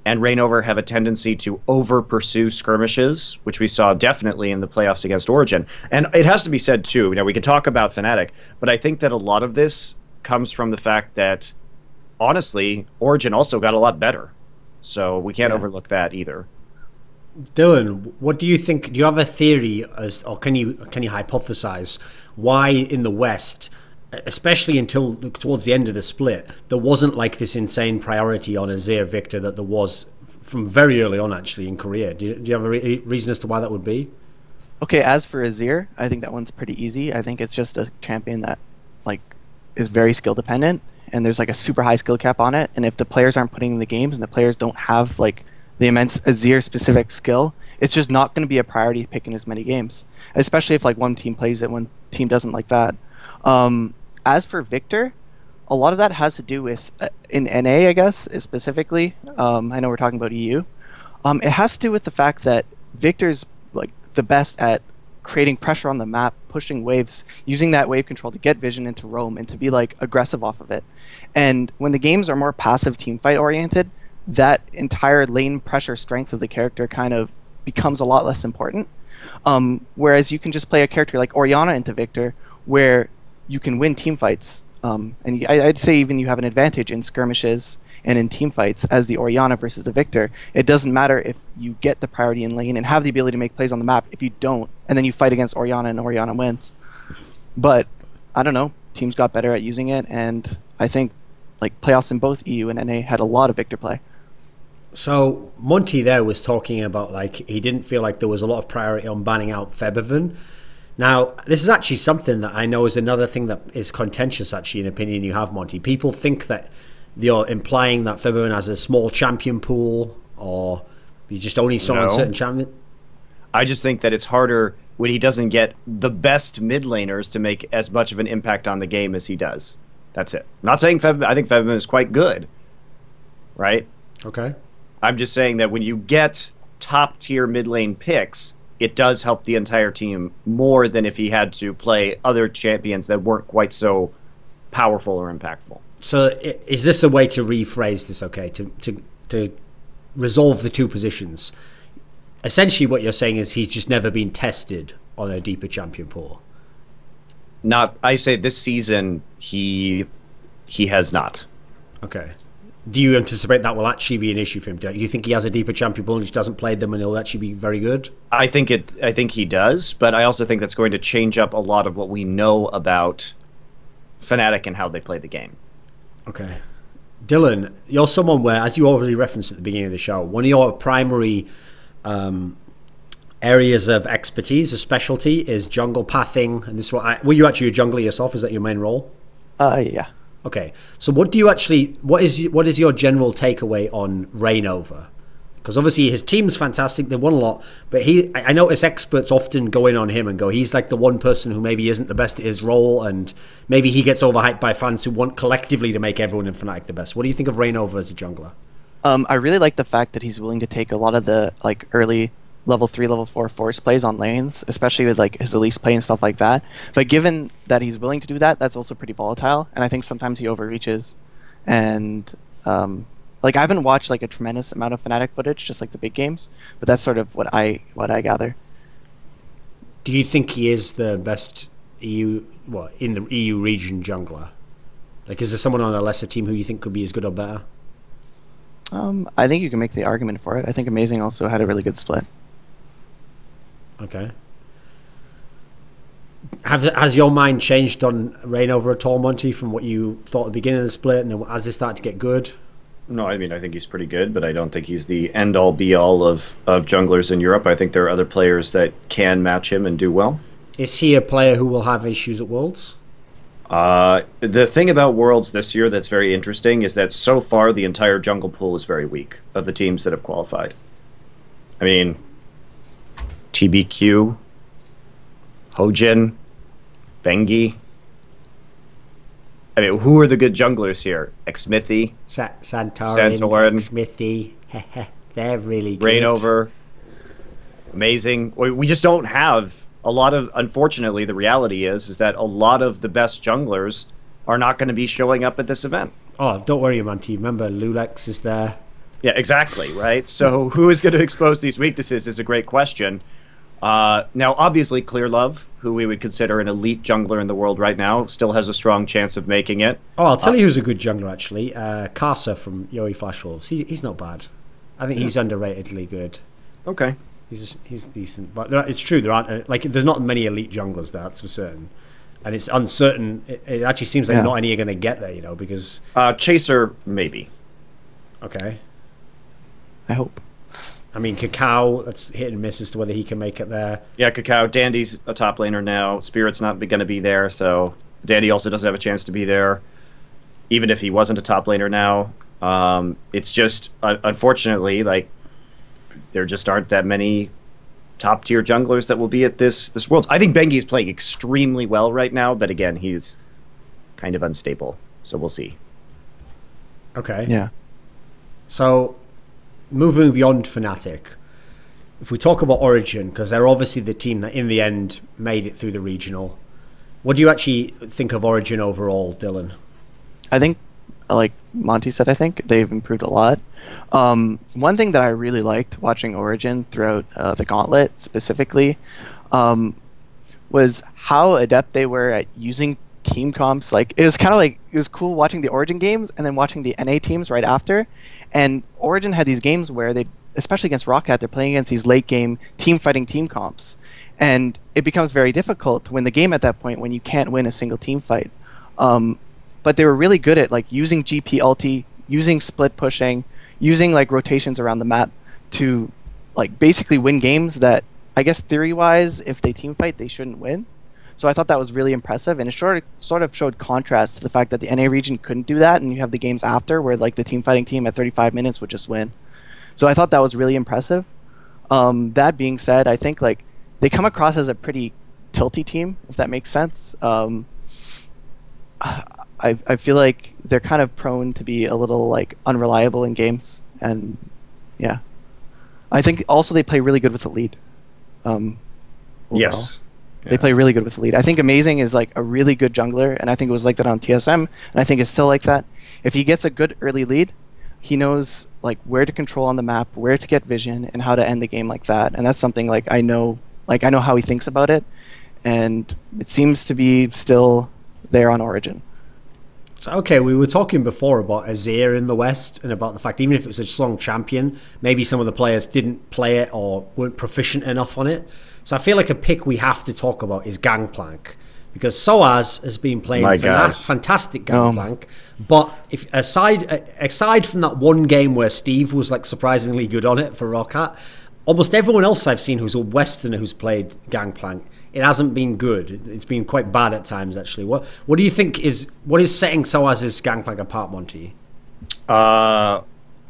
and Reignover have a tendency to over-pursue skirmishes, which we saw definitely in the playoffs against Origin. And it has to be said, too, we could talk about Fnatic, but I think that a lot of this comes from the fact that, honestly, Origin also got a lot better. So we can't overlook that either. Dylan, what do you think? Do you have a theory, or can you hypothesize why in the West, especially until towards the end of the split, there wasn't like this insane priority on Azir Victor that there was from very early on actually in Korea? Do you have a reason as to why that would be? Okay, as for Azir, I think that one's pretty easy. I think it's just a champion that like is very skill dependent, and there's like a super high skill cap on it. And if the players aren't putting in the games and the players don't have like the immense Azir specific skill, it's just not going to be a priority to pick in as many games, especially if like one team plays it, one team doesn't like that. As for Victor, a lot of that has to do with in NA, I guess, specifically. I know we're talking about EU. It has to do with the fact that Victor's like the best at creating pressure on the map, pushing waves, using that wave control to get vision into roam and to be like aggressive off of it. And when the games are more passive team fight oriented, that entire lane pressure strength of the character kind of becomes a lot less important. Whereas you can just play a character like Orianna into Victor, where you can win team fights. And I'd say even you have an advantage in skirmishes and in team fights as the Orianna versus the Victor. It doesn't matter if you get the priority in lane and have the ability to make plays on the map. If you don't, and then you fight against Orianna and Orianna wins. But I don't know, teams got better at using it, and I think like playoffs in both EU and NA had a lot of Victor play. So Monty there was talking about like he didn't feel like there was a lot of priority on banning out Febiven. Now, this is actually something that I know is another thing that is contentious, actually, in opinion you have, Monty. People think that you're implying that Febiven has a small champion pool, or he's just only strong on certain champions. I just think that it's harder when he doesn't get the best mid laners to make as much of an impact on the game as he does. That's it. I'm not saying Febiven. I think Febiven is quite good, right? Okay. I'm just saying that when you get top tier mid lane picks, it does help the entire team more than if he had to play other champions that weren't quite so powerful or impactful. So is this a way to rephrase this, okay, to resolve the two positions. Essentially, what you're saying is he's just never been tested on a deeper champion pool. I say this season he has not. Okay. Do you anticipate that will actually be an issue for him? Do you think he has a deeper champion pool and he doesn't play them and he'll actually be very good? I think he does, but I also think that's going to change up a lot of what we know about Fnatic and how they play the game. Okay. Dylan, you're someone where, as you already referenced at the beginning of the show, one of your primary areas of expertise, a specialty, is jungle pathing. And this were you actually a jungler yourself? Is that your main role? Yeah. Okay, so what is your general takeaway on Reignover? Because obviously his team's fantastic, they won a lot, but I notice experts often go in on him and go, he's like the one person who maybe isn't the best at his role, and maybe he gets overhyped by fans who want collectively to make everyone in Fnatic the best. What do you think of Reignover as a jungler? I really like the fact that he's willing to take a lot of the early level 3, level 4 force plays on lanes, especially with his Elise play and stuff like that. But given that he's willing to do that, that's also pretty volatile, and I think sometimes he overreaches. And I haven't watched a tremendous amount of Fnatic footage, just the big games, but that's sort of what I gather. Do you think he is the best in the EU region jungler? Is there someone on a lesser team who you think could be as good or better? I think you can make the argument for it. I think Amazing also had a really good split. Okay. Has your mind changed on Reignover at all, Monty, from what you thought at the beginning of the split, and then as they start to get good? No, I mean, I think he's pretty good, but I don't think he's the end-all, be-all of junglers in Europe. I think there are other players that can match him and do well. Is he a player who will have issues at Worlds? The thing about Worlds this year that's very interesting is that so far the entire jungle pool is very weak of the teams that have qualified. I mean, TBQ, Hojin, Bengi. I mean, who are the good junglers here? Xmithy, Santorin, Xmithy. They're really good. Reignover, Amazing. We just don't have a lot of... Unfortunately, the reality is that a lot of the best junglers are not going to be showing up at this event. Oh, don't worry, Monty. Remember, Lulex is there. Yeah, exactly, right? So who is going to expose these weaknesses is a great question. Now, obviously, Clear Love, who we would consider an elite jungler in the world right now, still has a strong chance of making it. Oh, I'll tell you who's a good jungler, actually. Karsa from Yoi Flash Wolves. He's not bad. I think he's underratedly good. Okay. He's decent. But it's true, there aren't... there's not many elite junglers there, that's for certain. And it's uncertain. It actually seems like not any are going to get there, because... Chaser, maybe. Okay. I hope. I mean, Cacao, that's hit and miss as to whether he can make it there. Yeah, Cacao. Dandy's a top laner now. Spirit's not going to be there, so Dandy also doesn't have a chance to be there, even if he wasn't a top laner now. It's just, unfortunately, there just aren't that many top-tier junglers that will be at this Worlds. I think Bengi's playing extremely well right now, but again, he's kind of unstable, so we'll see. Okay. Yeah. So... moving beyond Fnatic, if we talk about Origin, because they're obviously the team that in the end made it through the regional, what do you actually think of Origin overall, Dylan? I think, like Monty said, I think they've improved a lot. One thing that I really liked watching Origin throughout the Gauntlet specifically was how adept they were at using team comps. It was kind of it was cool watching the Origin games and then watching the NA teams right after. And Origin had these games where they, especially against Roccat, they're playing against these late game team fighting team comps. And it becomes very difficult to win the game at that point when you can't win a single team fight. But they were really good at using GP ulti, using split pushing, using rotations around the map to basically win games that I guess theory-wise, if they team fight, they shouldn't win. So I thought that was really impressive, and it sort of showed contrast to the fact that the NA region couldn't do that, and you have the games after where the team fighting team at 35 minutes would just win. So I thought that was really impressive. That being said, I think they come across as a pretty tilty team, if that makes sense. I feel like they're kind of prone to be a little unreliable in games, and yeah, I think also they play really good with the lead. Yes. They play really good with the lead. I think Amazing is a really good jungler, and I think it was like that on TSM, and I think it's still like that. If he gets a good early lead, he knows like where to control on the map, where to get vision, and how to end the game like that. And that's something like I know how he thinks about it, and it seems to be still there on Origin. So, okay, we were talking before about Azir in the West and about the fact even if it was a strong champion, maybe some of the players didn't play it or weren't proficient enough on it. So I feel like a pick we have to talk about is Gangplank, because Soaz has been playing fantastic Gangplank. But if aside from that one game where Steve was like surprisingly good on it for Roccat, almost everyone else I've seen who's a Westerner who's played Gangplank, it hasn't been good. It's been quite bad at times, actually. What do you think is setting Soaz's Gangplank apart, Monty?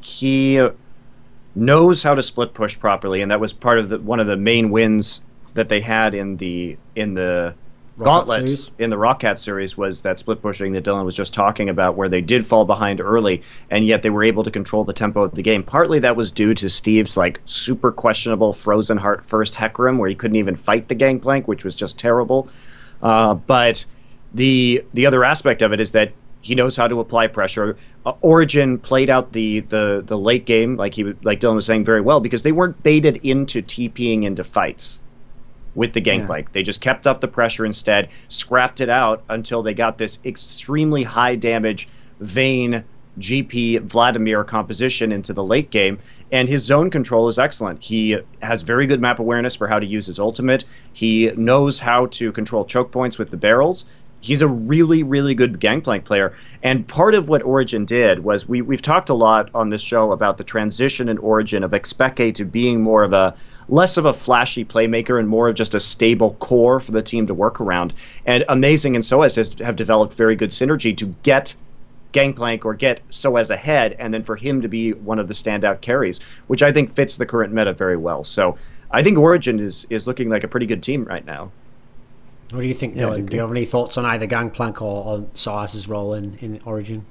He knows how to split push properly, and that was part of one of the main wins that they had in the Gauntlet series. In the Roccat series was that split pushing that Dylan was just talking about, where they did fall behind early, and yet they were able to control the tempo of the game. Partly that was due to Steve's like super questionable Frozen Heart first Hecarim, where he couldn't even fight the Gangplank, which was just terrible. But the other aspect of it is that he knows how to apply pressure. Origin played out the late game, like Dylan was saying, very well, because they weren't baited into TPing into fights with the Gangplank. They just kept up the pressure instead, scrapped it out until they got this extremely high damage Vayne GP Vladimir composition into the late game, and his zone control is excellent. He has very good map awareness for how to use his ultimate. He knows how to control choke points with the barrels. He's a really, really good Gangplank player. And part of what Origin did was we've talked a lot on this show about the transition in Origin of Expeke to being less of a flashy playmaker and more of just a stable core for the team to work around. And Amazing and Soaz have developed very good synergy to get Gangplank or get Soaz ahead, and then for him to be one of the standout carries, which I think fits the current meta very well. So I think Origin is looking like a pretty good team right now. What do you think, Dylan? Do you have any thoughts on either Gangplank or Soaz's role in Origin?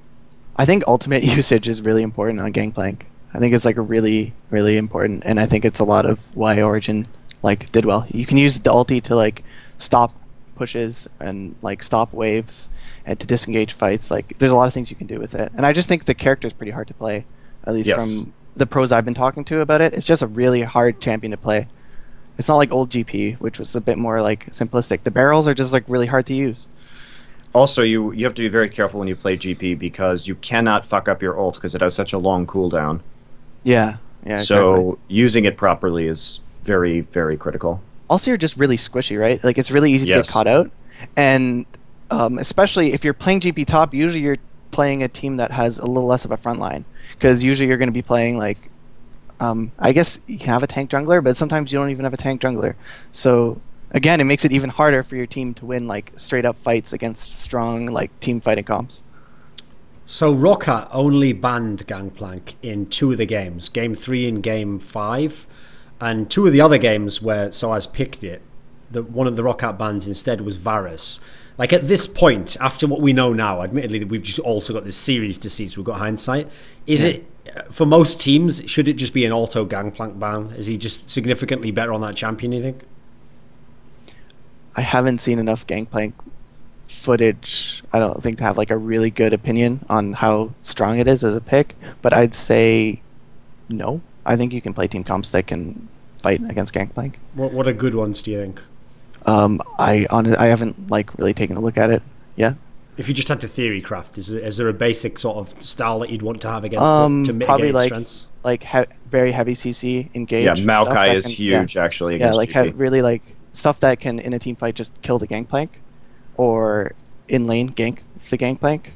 I think ultimate usage is really important on Gangplank. I think it's like a really, really important, and I think it's a lot of why Origin like did well. You can use the ulti to like stop pushes and like stop waves and to disengage fights. Like there's a lot of things you can do with it, and I just think the character is pretty hard to play. At least from the pros I've been talking to about it, it's just a really hard champion to play. It's not like old GP, which was a bit more like simplistic. The barrels are just like really hard to use. Also, you have to be very careful when you play GP because you cannot fuck up your ult because it has such a long cooldown. Yeah, so exactly. Using it properly is very, very critical. Also, you're just really squishy, right? Like it's really easy to get caught out, and especially if you're playing GP top, usually you're playing a team that has a little less of a front line, because usually you're going to be playing like I guess you can have a tank jungler, but sometimes you don't even have a tank jungler. So again, it makes it even harder for your team to win like straight up fights against strong like team fighting comps. So Roccat only banned Gangplank in 2 of the games, Game 3 and Game 5, and 2 of the other games where Soaz picked it, one of the Roccat bans instead was Varus. Like at this point, after what we know now, admittedly we've just also got this series to see, so we've got hindsight. Is it, for most teams, should it just be an auto Gangplank ban? Is he just significantly better on that champion, you think? I haven't seen enough Gangplank footage, I don't think, to have like a really good opinion on how strong it is as a pick, but I'd say no. I think you can play team comps that can fight against Gangplank. What are good ones, do you think? I haven't like really taken a look at it yet. If you just had to theory craft, is there a basic sort of style that you'd want to have against it to mitigate probably like, strengths? Like very heavy CC engage. Yeah, Maokai is huge actually. Yeah, like really like stuff that can in a team fight just kill the Gangplank, or in lane gank the Gangplank.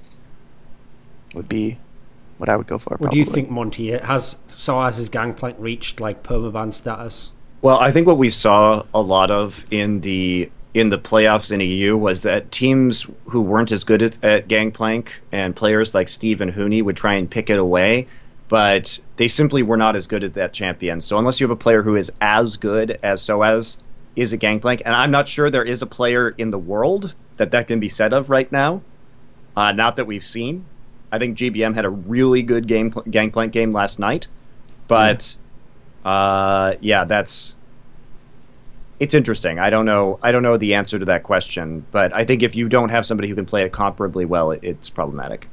Would be what I would go for. What do you think, Monty? Has Soaz's Gangplank reached like permaban status? Well, I think what we saw a lot of in the playoffs in EU was that teams who weren't as good at Gangplank and players like Steve and Hooney would try and pick it away, but they simply were not as good as that champion. So unless you have a player who is as good as Soaz is a Gangplank, and I'm not sure there is a player in the world that can be said of right now, not that we've seen. I think GBM had a really good Gangplank game last night, but it's interesting. I don't know the answer to that question, but I think if you don't have somebody who can play it comparably well, it's problematic.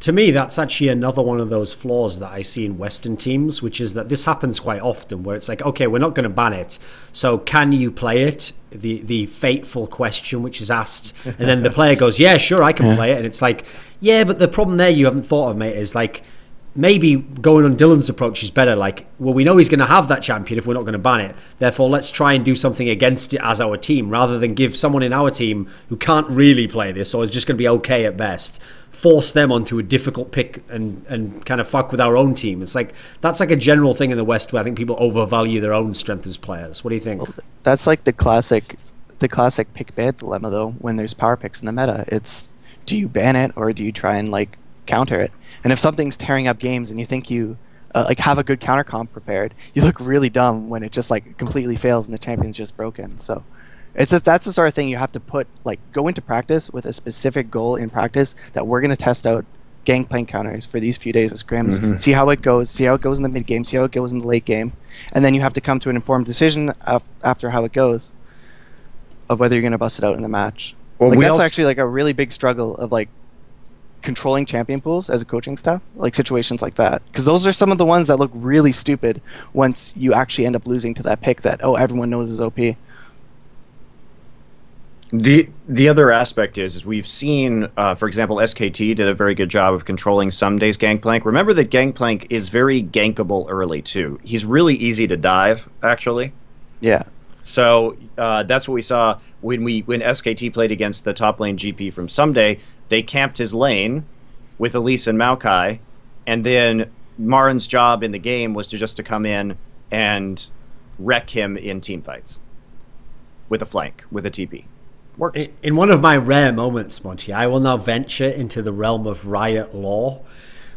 to me, that's actually another one of those flaws that I see in Western teams, which is that this happens quite often where it's like, okay, we're not going to ban it. So can you play it? The fateful question which is asked. And then the player goes, yeah, sure, I can play it. And it's like, yeah, but the problem there you haven't thought of, mate, is like, maybe going on Dylan's approach is better. Like, well, we know he's going to have that champion if we're not going to ban it. Therefore, let's try and do something against it as our team, rather than give someone in our team who can't really play this or is just going to be okay at best, force them onto a difficult pick and kind of fuck with our own team. It's like, that's like a general thing in the West where I think people overvalue their own strength as players. What do you think? Well, that's like the classic pick ban dilemma, though. When there's power picks in the meta, it's, do you ban it or do you try and like counter it? And if something's tearing up games and you think you like have a good counter comp prepared, you look really dumb when it just like completely fails and the champion's just broken. So that's the sort of thing you have to put, like, go into practice with a specific goal in practice that we're going to test out Gangplank counters for these few days with scrims, see how it goes in the mid game, see how it goes in the late game, and then you have to come to an informed decision after how it goes of whether you're going to bust it out in the match. Well, like, that's actually like a really big struggle of like controlling champion pools as a coaching staff, like situations like that, because those are some of the ones that look really stupid once you actually end up losing to that pick that, oh, everyone knows is OP. The other aspect is we've seen, for example, SKT did a very good job of controlling some days Gangplank. Remember that Gangplank is very gankable early too. He's really easy to dive, actually. Yeah. So that's what we saw when SKT played against the top lane GP from Someday. They camped his lane with Elise and Maokai, and then Marin's job in the game was to come in and wreck him in team fights with a flank, with a TP. Worked. In one of my rare moments, Monty, I will now venture into the realm of Riot lore,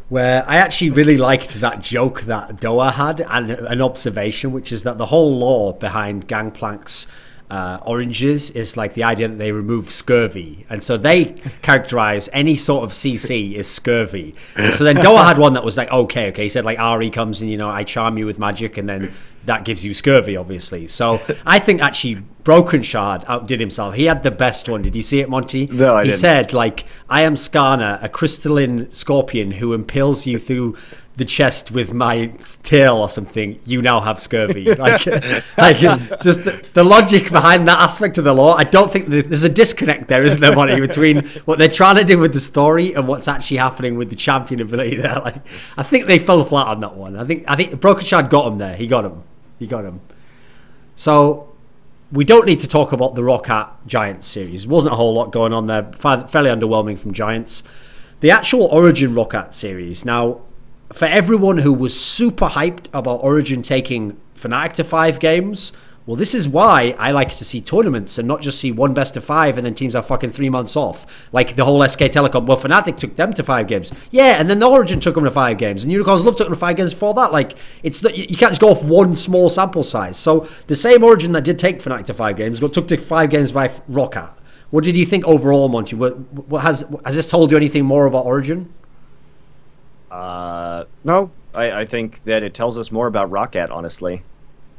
where I actually really liked that joke that Doa had, and an observation, which is that the whole lore behind Gangplank's oranges is like the idea that they remove scurvy, and so they characterize any sort of CC as scurvy. And so then Doa had one that was like, okay, he said like Ari comes and, I charm you with magic, and then that gives you scurvy, obviously. So I think actually Broken Shard outdid himself. He had the best one. Did you see it, Monty? No, I didn't. He said, like, I am Skarner, a crystalline scorpion who impales you through the chest with my tail or something. You now have scurvy. Like just the logic behind that aspect of the lore. I don't think there's a disconnect there, isn't there, Monty, between what they're trying to do with the story and what's actually happening with the champion ability there. Like, I think they fell flat on that one. I think Broken Shard got him there. He got him. So we don't need to talk about the Roccat Giants series. There wasn't a whole lot going on there. Fairly underwhelming from Giants. The actual Origin Roccat series. Now, for everyone who was super hyped about Origin taking Fnatic to 5 games, well, this is why I like to see tournaments and not just see one best of 5 and then teams have fucking 3 months off. Like the whole SK Telecom. Well, Fnatic took them to 5 games. Yeah, and then the Origin took them to 5 games. And Unicorns Love took them to 5 games before that. Like, it's not, you can't just go off one small sample size. So the same Origin that did take Fnatic to 5 games took to 5 games by Roccat. What did you think overall, Monty? Has this told you anything more about Origin? No. I think that it tells us more about Roccat, honestly.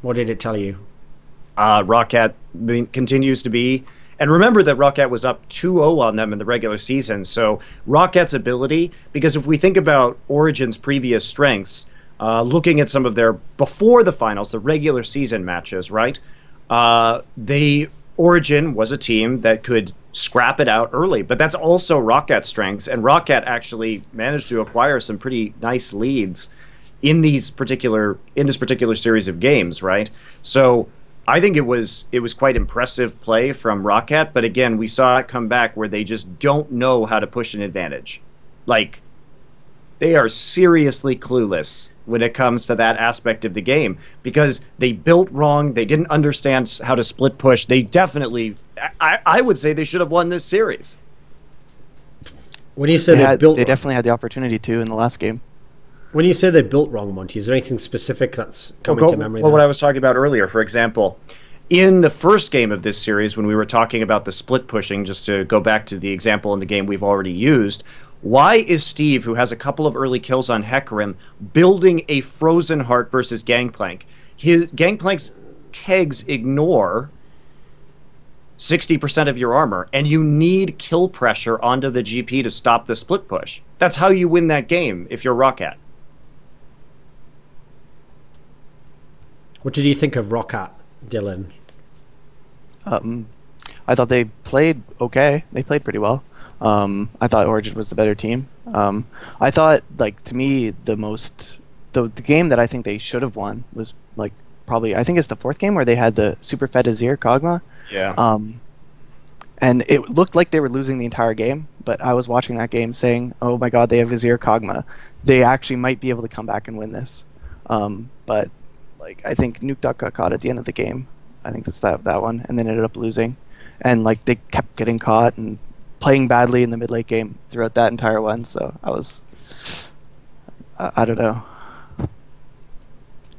What did it tell you? Roccat continues to be, and remember that Roccat was up 2-0 on them in the regular season, so Rockat's ability, because if we think about Origin's previous strengths, looking at some of their, before the finals, the regular season matches, right, Origin was a team that could scrap it out early, but that's also Rockat's strengths, and Roccat actually managed to acquire some pretty nice leads in this particular series of games, right? So I think it was quite impressive play from Roccat, but again, we saw it come back where they just don't know how to push an advantage. Like, they are seriously clueless when it comes to that aspect of the game, because they built wrong, they didn't understand how to split push. They definitely, I would say they should have won this series. When you say they definitely had the opportunity to in the last game. When you say they built wrong, Monty, is there anything specific that's coming to memory? Well, what I was talking about earlier, for example, in the first game of this series, when we were talking about the split pushing, just to go back to the example in the game we've already used, why is Steve, who has a couple of early kills on Hecarim, building a Frozen Heart versus Gangplank? Gangplank's kegs ignore 60% of your armor, and you need kill pressure onto the GP to stop the split push. That's how you win that game if you're Roccat. What did you think of Roccat, Dylan? I thought they played okay. They played pretty well. I thought Origin was the better team. I thought, like, to me, the game that I think they should have won was, like, probably, I think it's the fourth game where they had the super fed Azir Kog'Maw. Yeah. And it looked like they were losing the entire game, but I was watching that game saying, oh my god, they have Azir Kog'Maw. They actually might be able to come back and win this. But, like, I think Nukeduck got caught at the end of the game. I think that's that one, and then ended up losing. And, like, they kept getting caught and playing badly in the mid-late game throughout that entire one, so I don't know.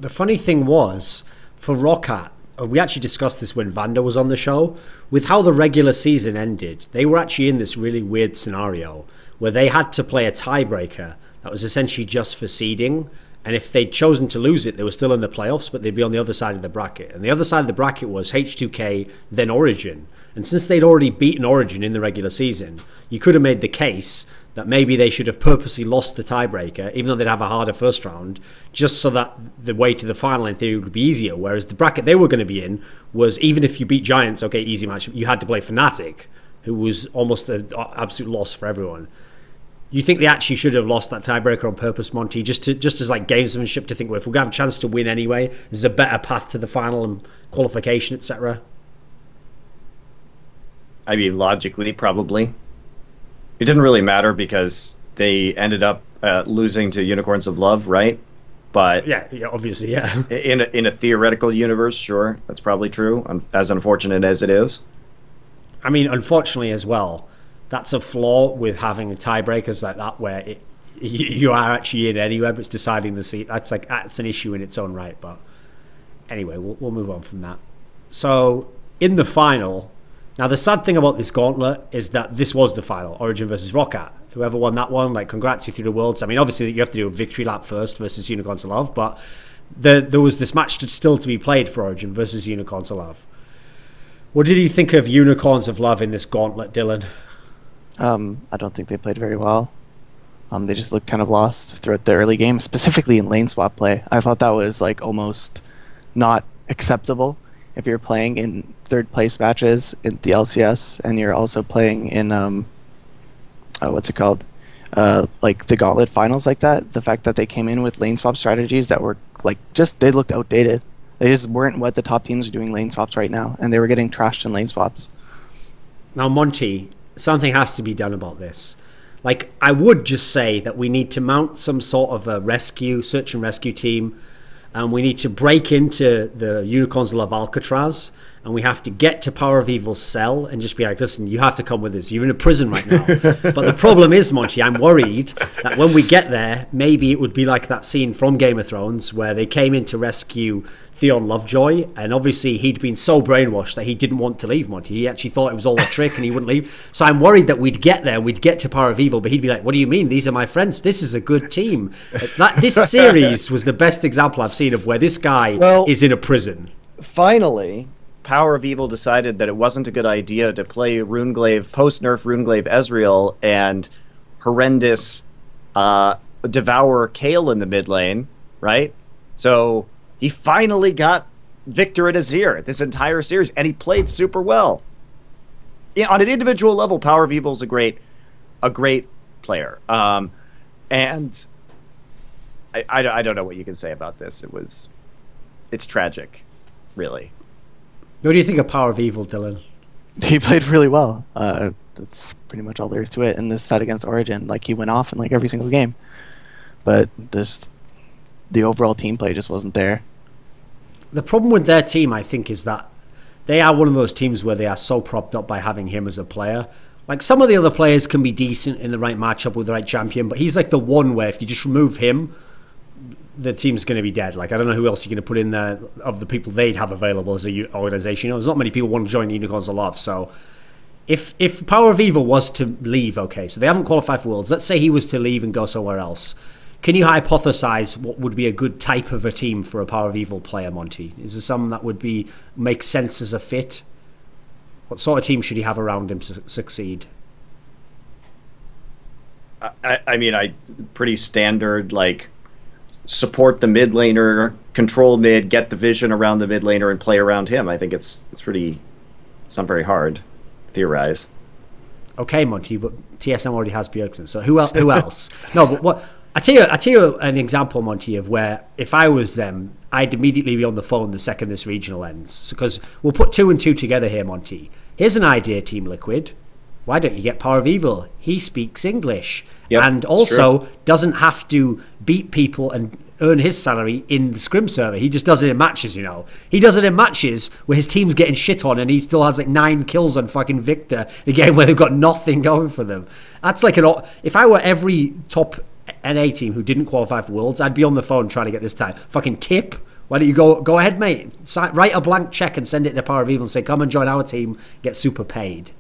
The funny thing was, for Roccat, we actually discussed this when Vander was on the show, with how the regular season ended, they were actually in this really weird scenario where they had to play a tiebreaker that was essentially just for seeding, and if they'd chosen to lose it, they were still in the playoffs, but they'd be on the other side of the bracket. And the other side of the bracket was H2K, then Origin. And since they'd already beaten Origin in the regular season, you could have made the case that maybe they should have purposely lost the tiebreaker, even though they'd have a harder first round, just so that the way to the final in theory would be easier. Whereas the bracket they were going to be in was, even if you beat Giants, okay, easy match, you had to play Fnatic, who was almost an absolute loss for everyone. You think they actually should have lost that tiebreaker on purpose, Monty, just as like gamesmanship, to think, well, if we're going to have a chance to win anyway, there's a better path to the final and qualification, etc.? I mean, logically, probably. It didn't really matter because they ended up losing to Unicorns of Love, right? But yeah, obviously, yeah. In a theoretical universe, sure, that's probably true, as unfortunate as it is. I mean, unfortunately as well, that's a flaw with having tiebreakers like that, where you are actually in anywhere, but it's deciding the seat. That's an issue in its own right. But anyway, we'll move on from that. So in the final. Now, the sad thing about this gauntlet is that this was the final, Origin versus Roccat. Whoever won that one, like, congrats you through the worlds. I mean, obviously, you have to do a victory lap first versus Unicorns of Love, but there was this match still to be played for Origin versus Unicorns of Love. What did you think of Unicorns of Love in this gauntlet, Dylan? I don't think they played very well. They just looked kind of lost throughout the early game, specifically in lane swap play. I thought that was, like, almost not acceptable. If you're playing in third place matches in the LCS and you're also playing in what's it called, like the gauntlet finals like that, the fact that they came in with lane swap strategies that were like they looked outdated. They just weren't what the top teams are doing lane swaps right now, and they were getting trashed in lane swaps. Now, Monty, something has to be done about this. Like, I would just say that we need to mount some sort of a search and rescue team. And we need to break into the Unicorns of Love Alcatraz, and we have to get to Power of Evil's cell and just be like, listen, you have to come with us. You're in a prison right now. But the problem is, Monty, I'm worried that when we get there, maybe it would be like that scene from Game of Thrones where they came in to rescue Theon Lovejoy, and obviously he'd been so brainwashed that he didn't want to leave, Monty. He actually thought it was all a trick and he wouldn't leave. So I'm worried that we'd get there, we'd get to Power of Evil, but he'd be like, what do you mean? These are my friends. This is a good team. This series was the best example I've seen of where this guy is in a prison. Finally, Power of Evil decided that it wasn't a good idea to play Runeglaive, post-nerf Runeglaive Ezreal, and horrendous Devour Kayle in the mid lane, right? So he finally got Victor at Azir this entire series, and he played super well. Yeah, on an individual level, Power of Evil is a great player. And I don't know what you can say about this. It's tragic, really. What do you think of Power of Evil, Dylan? He played really well. That's pretty much all there is to it. In this set against Origin, like, he went off in like every single game, but the overall team play just wasn't there. The problem with their team, I think, is that they are one of those teams where they are so propped up by having him as a player. Like, some of the other players can be decent in the right matchup with the right champion, but he's like the one where if you just remove him, the team's going to be dead. Like, I don't know who else you're going to put in there of the people they'd have available as a organization. You know, there's not many people want to join the Unicorns of Love. So if Power of Evil was to leave, okay, so they haven't qualified for Worlds. Let's say he was to leave and go somewhere else. Can you hypothesize what would be a good type of a team for a Power of Evil player, Monty? Is there something that would make sense as a fit? What sort of team should he have around him to succeed? I mean, pretty standard, like, support the mid laner, control mid, get the vision around the mid laner, and play around him. I think it's not very hard to theorize. Okay, Monty, but TSM already has Bjergsen, so who else? No, but what I tell you an example, Monty, of where if I was them, I'd immediately be on the phone the second this regional ends, because we'll put 2 and 2 together here, Monty. Here's an idea, Team Liquid. Why don't you get Power of Evil? He speaks English, and also doesn't have to beat people and earn his salary in the scrim server. He just does it in matches, you know. He does it in matches where his team's getting shit on and he still has like 9 kills on fucking Victor in a game where they've got nothing going for them. That's like if I were every top NA team who didn't qualify for Worlds, I'd be on the phone trying to get this time. Fucking tip. Why don't you go ahead, mate? Write a blank check and send it to Power of Evil and say, come and join our team, get super paid.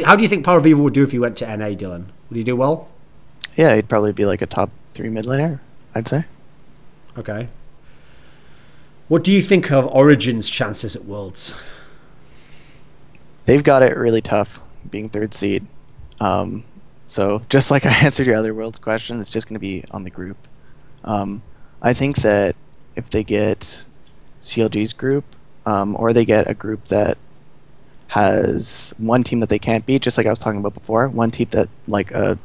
How do you think Power of Evil would do if he went to NA, Dylan? Would he do well? Yeah, he'd probably be like a top 3 mid laner, I'd say. Okay. What do you think of Origin's chances at Worlds? They've got it really tough, being 3rd seed. So just like I answered your other Worlds question, it's just going to be on the group. I think that if they get CLG's group, or they get a group that has one team that they can't beat, just like I was talking about before, one team that like a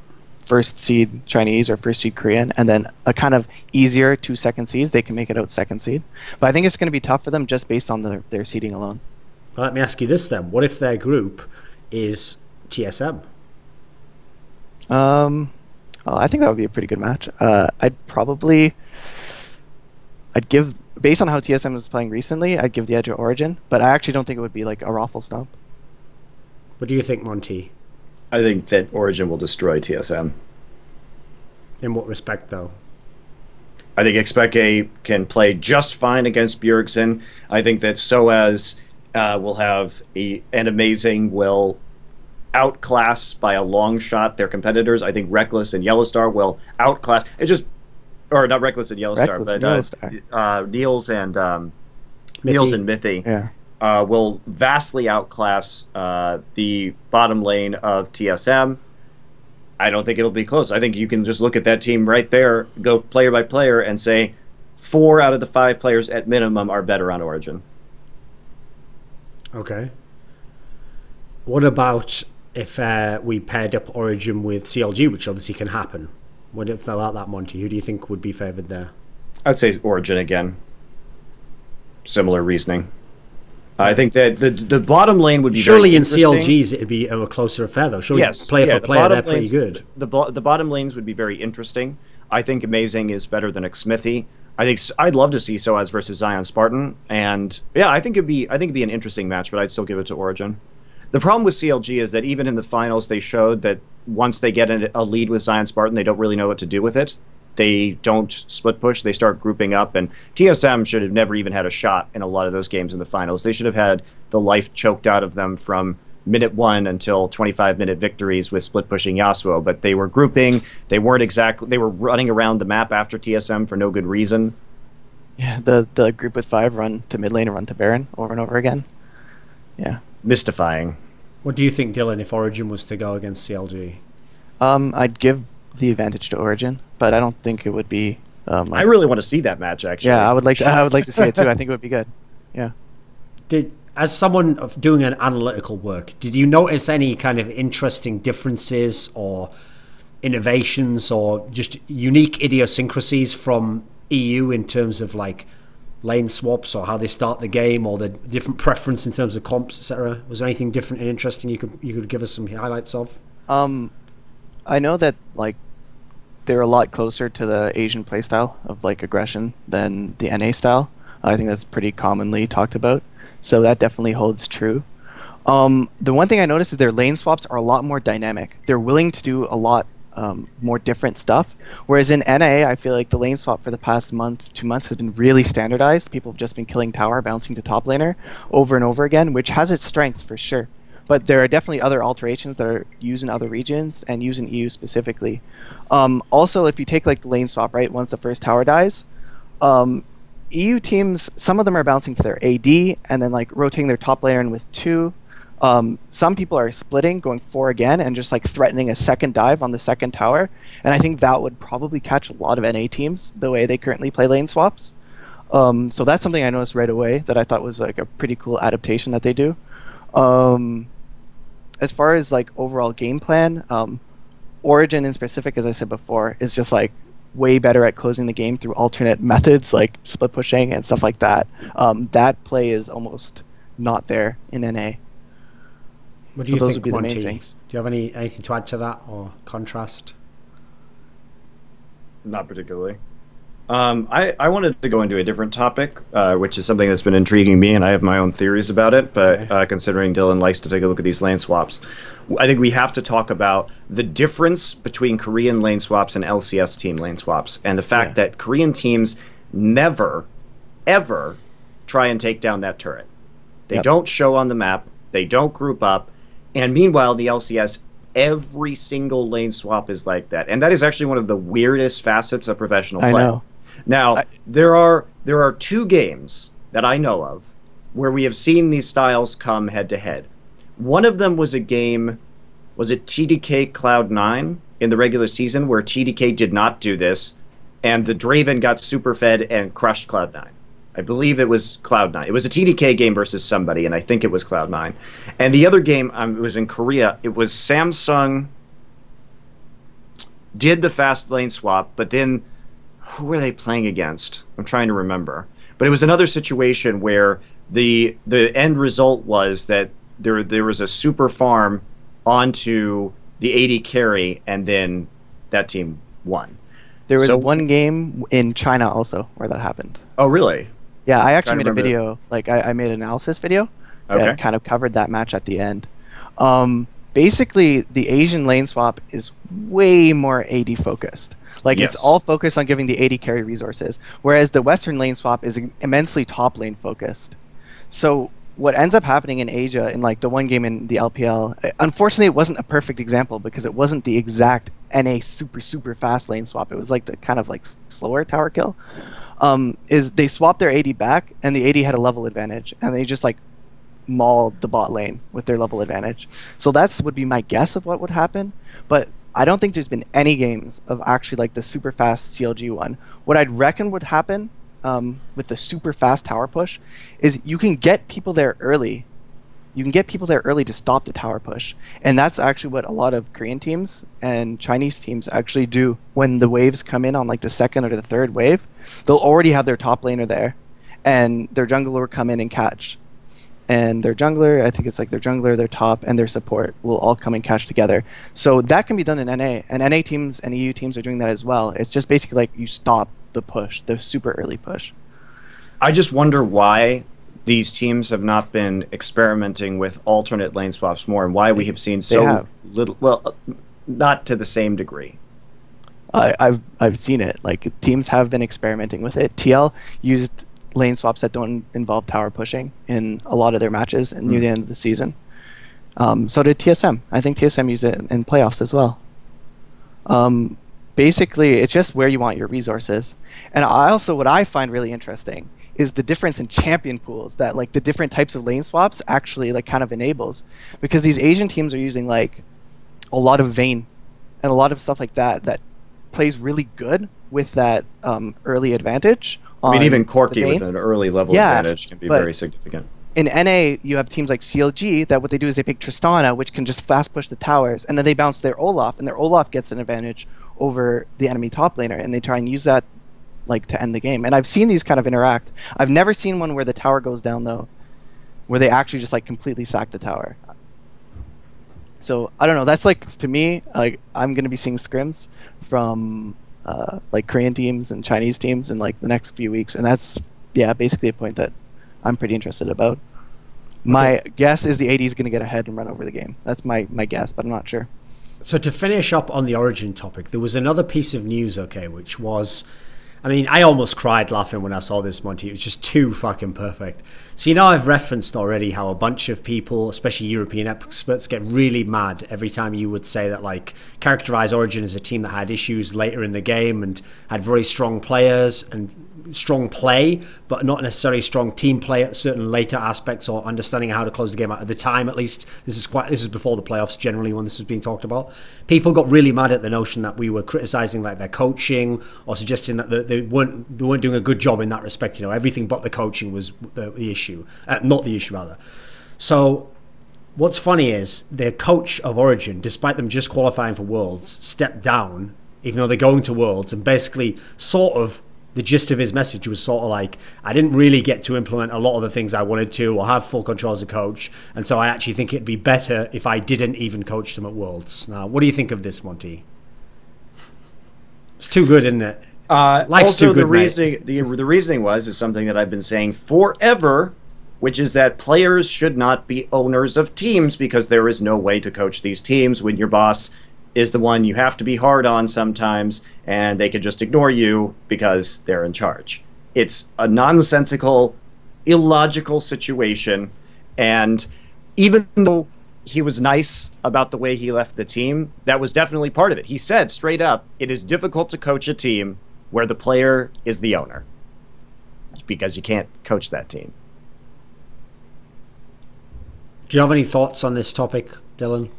1st seed Chinese or 1st seed Korean, and then a kind of easier 2 second seeds, they can make it out 2nd seed. But I think it's going to be tough for them just based on their seeding alone. Well, let me ask you this then. What if their group is TSM? I think that would be a pretty good match. I'd give, based on how TSM was playing recently, I'd give the edge to Origin, but I actually don't think it would be like a raffle stomp. What do you think, Monty? I think that Origin will destroy TSM. In what respect, though? I think Expeke can play just fine against Bjergsen. I think that Soaz will have an amazing, will outclass by a long shot their competitors. I think Reckless and Yellowstar will outclass. Or not Reckless and Yellowstar, but Niels and Mithy. Yeah. Will vastly outclass the bottom lane of TSM. I don't think it'll be close. I think you can just look at that team right there, go player by player, and say 4 out of the 5 players at minimum are better on Origin. Okay. What about if we paired up Origin with CLG, which obviously can happen? What if about that, Monty? Who do you think would be favoured there? I'd say Origin again. Similar reasoning. I think that the bottom lane would be surely in CLGs it'd be a closer affair though. Surely yes, player for player they're pretty good. The bottom lanes would be very interesting. I think Amazing is better than Xmithy. I'd love to see Soaz versus Zion Spartan, and yeah, I think it'd be an interesting match, but I'd still give it to Origin. The problem with CLG is that even in the finals, they showed that once they get a lead with Zion Spartan, they don't really know what to do with it. They don't split push. They start grouping up, and TSM should have never even had a shot in a lot of those games in the finals. They should have had the life choked out of them from minute 1 until 25-minute victories with split pushing Yasuo. But they were grouping. They were running around the map after TSM for no good reason. Yeah, the group with 5 run to mid lane and run to Baron over and over again. Yeah. Mystifying. What do you think, Dylan, if Origin was to go against CLG? I'd give the advantage to Origin, but I don't think it would be. I really want to see that match, actually. Yeah, I would like to see it too. I think it would be good. Yeah. As someone doing an analytical work, did you notice any kind of interesting differences or innovations or just unique idiosyncrasies from EU in terms of like lane swaps or how they start the game or the different preference in terms of comps, etc.? Was there anything different and interesting you could give us some highlights of? I know that like they're a lot closer to the Asian playstyle of like aggression than the NA style. I think that's pretty commonly talked about. So that definitely holds true. The one thing I noticed is their lane swaps are a lot more dynamic. They're willing to do a lot more different stuff. Whereas in NA, I feel like the lane swap for the past month, 2 months has been really standardized. People have just been killing tower, bouncing to top laner over and over again, which has its strengths for sure. But there are definitely other alterations that are used in other regions and used in EU specifically. Also, if you take like the lane swap, right, once the first tower dies, EU teams, some of them are bouncing to their AD and then like rotating their top laner in with 2. Some people are splitting, going 4 again, and just like threatening a second dive on the second tower. And I think that would probably catch a lot of NA teams the way they currently play lane swaps. So that's something I noticed right away that I thought was like a pretty cool adaptation that they do. As far as like overall game plan, Origin in specific, as I said before, is just like way better at closing the game through alternate methods like split pushing and stuff like that. That play is almost not there in NA. What do you those think, would be the Monty? main things. Do you have anything to add to that or contrast? Not particularly. I wanted to go into a different topic, which is something that's been intriguing me, and I have my own theories about it, but considering Dylan likes to take a look at these lane swaps, I think we have to talk about the difference between Korean lane swaps and LCS team lane swaps, and the fact that Korean teams never, ever try and take down that turret. They don't show on the map, they don't group up, and meanwhile, the LCS, every single lane swap is like that. And that is actually one of the weirdest facets of professional play. I know. Now, there are 2 games that I know of where we have seen these styles come head to head. One of them was a game, was it TDK Cloud9 in the regular season, where TDK did not do this, and the Draven got super fed and crushed Cloud9. I believe it was Cloud9. It was a TDK game versus somebody, and I think it was Cloud9. And the other game was in Korea. It was Samsung did the fast lane swap, but then who were they playing against? I'm trying to remember. But it was another situation where the end result was that there was a super farm onto the AD carry, and then that team won. There was one game in China also where that happened. Oh, really? Yeah, I actually made a video, like I made an analysis video that Okay. kind of covered that match at the end. Basically, the Asian lane swap is way more AD focused. Like, Yes. it's all focused on giving the AD carry resources, whereas the Western lane swap is immensely top lane focused. So what ends up happening in Asia, in like the one game in the LPL, unfortunately it wasn't a perfect example because it wasn't the exact NA super fast lane swap. It was like the kind of like slower tower kill. Is they swapped their AD back, and the AD had a level advantage, and they just like mauled the bot lane with their level advantage. So that's would be my guess of what would happen, but I don't think there's been any games of actually like the super fast CLG one. What I'd reckon would happen with the super fast tower push is you can get people there early. You can get people there early to stop the tower push. And that's actually what a lot of Korean teams and Chinese teams actually do when the waves come in on like the second or the third wave. They'll already have their top laner there, and their jungler will come in and catch. And their jungler, I think it's like their jungler, their top, and their support will all come and catch together. So that can be done in NA. And NA teams and EU teams are doing that as well. It's just basically like you stop the push, the super early push. I just wonder why these teams have not been experimenting with alternate lane swaps more, and why we have seen so little. Well, not to the same degree. I've seen it. Like, teams have been experimenting with it. TL used lane swaps that don't involve tower pushing in a lot of their matches near the end of the season. So did TSM. I think TSM used it in playoffs as well. Basically, it's just where you want your resources. And I also, what I find really interesting is the difference in champion pools that like the different types of lane swaps actually like kind of enables, because these Asian teams are using like a lot of Vayne and a lot of stuff like that that plays really good with that early advantage. I mean, even Corki with an early level advantage can be very significant. In NA, you have teams like CLG that what they do is they pick Tristana, which can just fast push the towers, and then they bounce their Olaf, and their Olaf gets an advantage over the enemy top laner, and they try and use that like to end the game. And I've seen these kind of interact. I've never seen one where the tower goes down though, where they actually just like completely sack the tower. So I don't know. That's like, to me, like I'm gonna be seeing scrims from like Korean teams and Chinese teams in like the next few weeks, and that's basically a point that I'm pretty interested about. My guess is the AD is going to get ahead and run over the game. That's my guess, but I'm not sure. So to finish up on the Origin topic, there was another piece of news, which was I mean, I almost cried laughing when I saw this, Monty. It was just too fucking perfect. So, you know, I've referenced already how a bunch of people, especially European experts, get really mad every time you would say that, like, characterize Origin as a team that had issues later in the game and had very strong players and strong play, but not necessarily strong team play at certain later aspects or understanding how to close the game out at the time. At least this is before the playoffs generally when this was being talked about. People got really mad at the notion that we were criticizing like their coaching or suggesting that they weren't doing a good job in that respect. You know, everything but the coaching was the issue, not the issue rather. So what's funny is their coach of Origin, despite them just qualifying for Worlds, stepped down even though they're going to Worlds, and basically sort of the gist of his message was sort of like, I didn't really get to implement a lot of the things I wanted to or have full control as a coach, and so I actually think it'd be better if I didn't even coach them at Worlds. Now, what do you think of this, Monty? It's too good, isn't it? Life's also, too good, the reasoning is something that I've been saying forever, which is that players should not be owners of teams because there is no way to coach these teams when your boss is the one you have to be hard on sometimes, and they can just ignore you because they're in charge. It's a nonsensical, illogical situation, and even though he was nice about the way he left the team, that was definitely part of it. He said straight up, it is difficult to coach a team where the player is the owner because you can't coach that team. Do you have any thoughts on this topic, Dylan?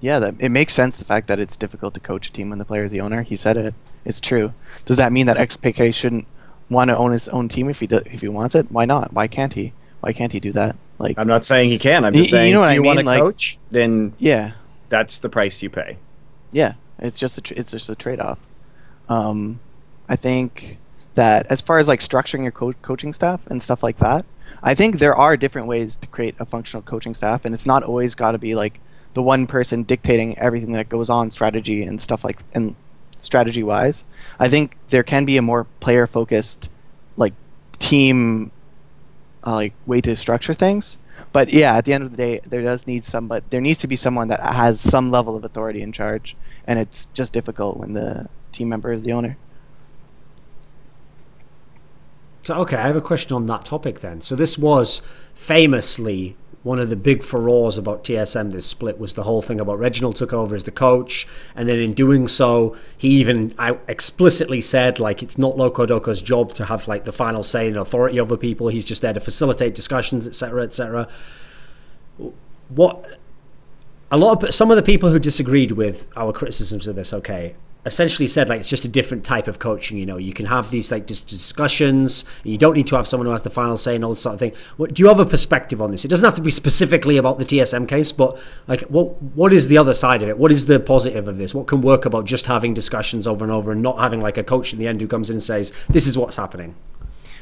Yeah, it makes sense, the fact that it's difficult to coach a team when the player is the owner. He said it. It's true. Does that mean that XPK shouldn't want to own his own team if he wants it? Why not? Why can't he? Why can't he do that? Like, I'm not saying he can. I'm just saying, you know if you want to like, coach, then yeah, that's the price you pay. Yeah, it's just a trade-off. I think that as far as like structuring your coaching staff and stuff like that, I think there are different ways to create a functional coaching staff, and it's not always got to be like the one person dictating everything that goes on strategy and stuff like, and strategy wise. I think there can be a more player focused like team like way to structure things. But yeah, at the end of the day, there needs to be someone that has some level of authority in charge, and it's just difficult when the team member is the owner. So, okay, I have a question on that topic then. So this was famously one of the big furores about TSM, this split, was the whole thing about Reginald took over as the coach, and then in doing so, he even explicitly said, like, it's not LoClashDylan's job to have, like, the final say and authority over people. He's just there to facilitate discussions, etc., etc. Some of the people who disagreed with our criticisms of this, okay, essentially said, like, it's just a different type of coaching. You know, you can have these like discussions, you don't need to have someone who has the final say and all this sort of thing. Do you have a perspective on this? It doesn't have to be specifically about the TSM case, but like, what is the other side of it? What is the positive of this? What can work about just having discussions over and over and not having like a coach in the end who comes in and says, this is what's happening?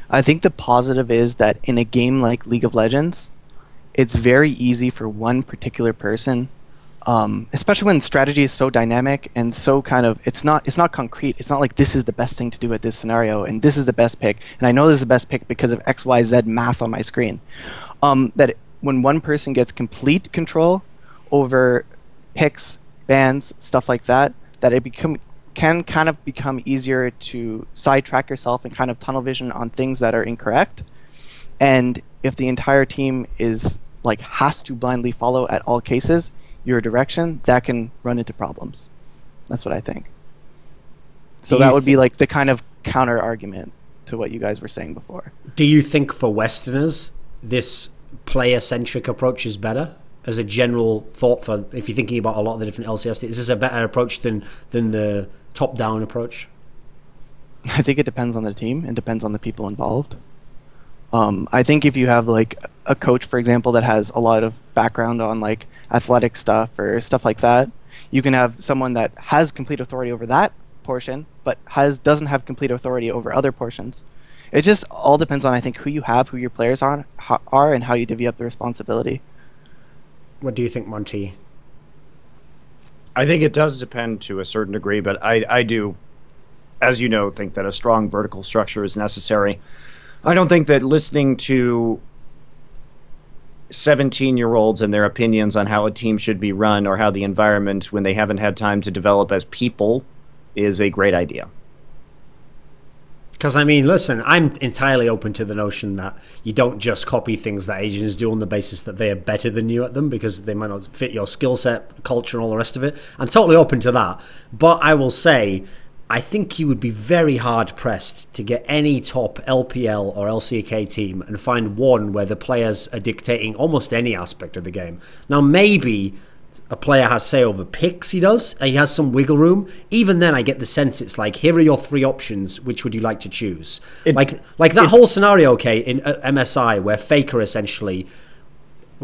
I think the positive is that in a game like League of Legends, it's very easy for one particular person, especially when strategy is so dynamic and so kind of, it's not concrete. It's not like this is the best thing to do at this scenario and this is the best pick and I know this is the best pick because of XYZ math on my screen. When one person gets complete control over picks, bans, stuff like that, that it can kind of become easier to sidetrack yourself and kind of tunnel vision on things that are incorrect. And if the entire team is like has to blindly follow at all cases your direction, that can run into problems. That's what I think. So that would be like the kind of counter argument to what you guys were saying before. Do you think for Westerners this player-centric approach is better? As a general thought, for if you're thinking about a lot of the different LCS, is this a better approach than the top-down approach? I think it depends on the team and depends on the people involved. I think if you have like a coach, for example, that has a lot of background on like athletic stuff or stuff like that, you can have someone that has complete authority over that portion, but doesn't have complete authority over other portions. It just all depends on, I think, who you have, who your players are, and how you divvy up the responsibility. What do you think, Monty? I think it does depend to a certain degree, but I do, as you know, think that a strong vertical structure is necessary. I don't think that listening to 17-year-olds and their opinions on how a team should be run or how the environment, when they haven't had time to develop as people, is a great idea. Because, I mean, listen, I'm entirely open to the notion that you don't just copy things that Asians do on the basis that they are better than you at them because they might not fit your skill set, culture, and all the rest of it. I'm totally open to that. But I will say, I think you would be very hard-pressed to get any top LPL or LCK team and find one where the players are dictating almost any aspect of the game. Now, maybe a player has say over picks, he has some wiggle room. Even then I get the sense it's like, here are your 3 options, which would you like to choose? Like that whole scenario, okay, in MSI where Faker essentially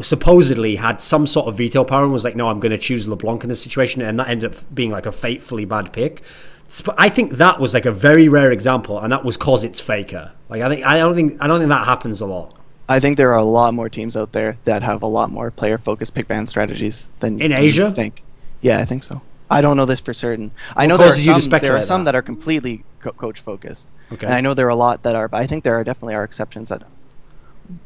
supposedly had some sort of veto power and was like, no, I'm going to choose LeBlanc in this situation, and that ended up being like a fatefully bad pick. I think that was like a very rare example, and that was cause it's Faker. Like I don't think that happens a lot. I think there are a lot more teams out there that have a lot more player-focused pick ban strategies than in Asia. You think. Yeah, I think so. I don't know this for certain. I know there are some that are completely coach-focused. Okay. And I know there are a lot that are, but I think there definitely are exceptions that.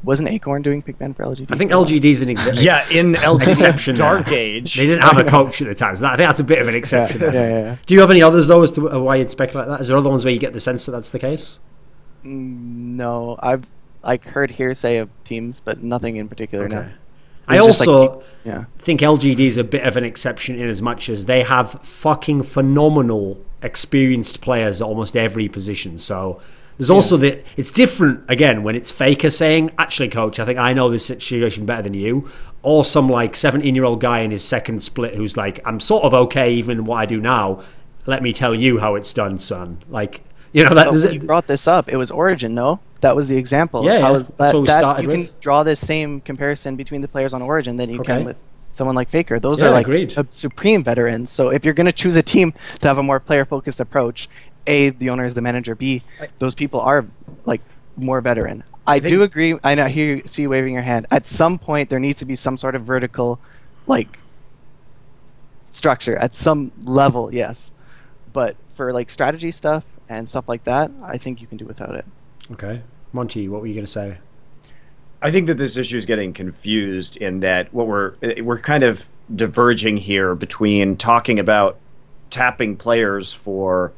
Wasn't Acorn doing pick ban for LGD? I think LGD's an exception. Yeah, in LGD's dark age. They didn't have a coach at the time, so I think that's a bit of an exception. Yeah. Do you have any others, though, as to why you'd speculate that? Is there other ones where you get the sense that that's the case? No, I've heard hearsay of teams, but nothing in particular. Okay. No. I also think LGD is a bit of an exception in as much as they have fucking phenomenal experienced players at almost every position. So there's also it's different again when it's Faker saying, actually, coach, I think I know this situation better than you, or some like 17-year-old guy in his second split who's like, I'm sort of okay even in what I do now. Let me tell you how it's done, son. Like, you know, you brought this up. It was Origin, no? That was the example. Yeah, that's what we started with. You can draw this same comparison between the players on Origin than you can with someone like Faker. Those are like supreme veterans. So if you're going to choose a team to have a more player-focused approach, A, the owner is the manager. B, those people are like more veteran. I do agree. I see you waving your hand. At some point, there needs to be some sort of vertical, like, structure at some level. Yes, but for like strategy stuff and stuff like that, I think you can do without it. Okay. Monty, what were you going to say? I think that this issue is getting confused in that what we're kind of diverging here between talking about tapping players for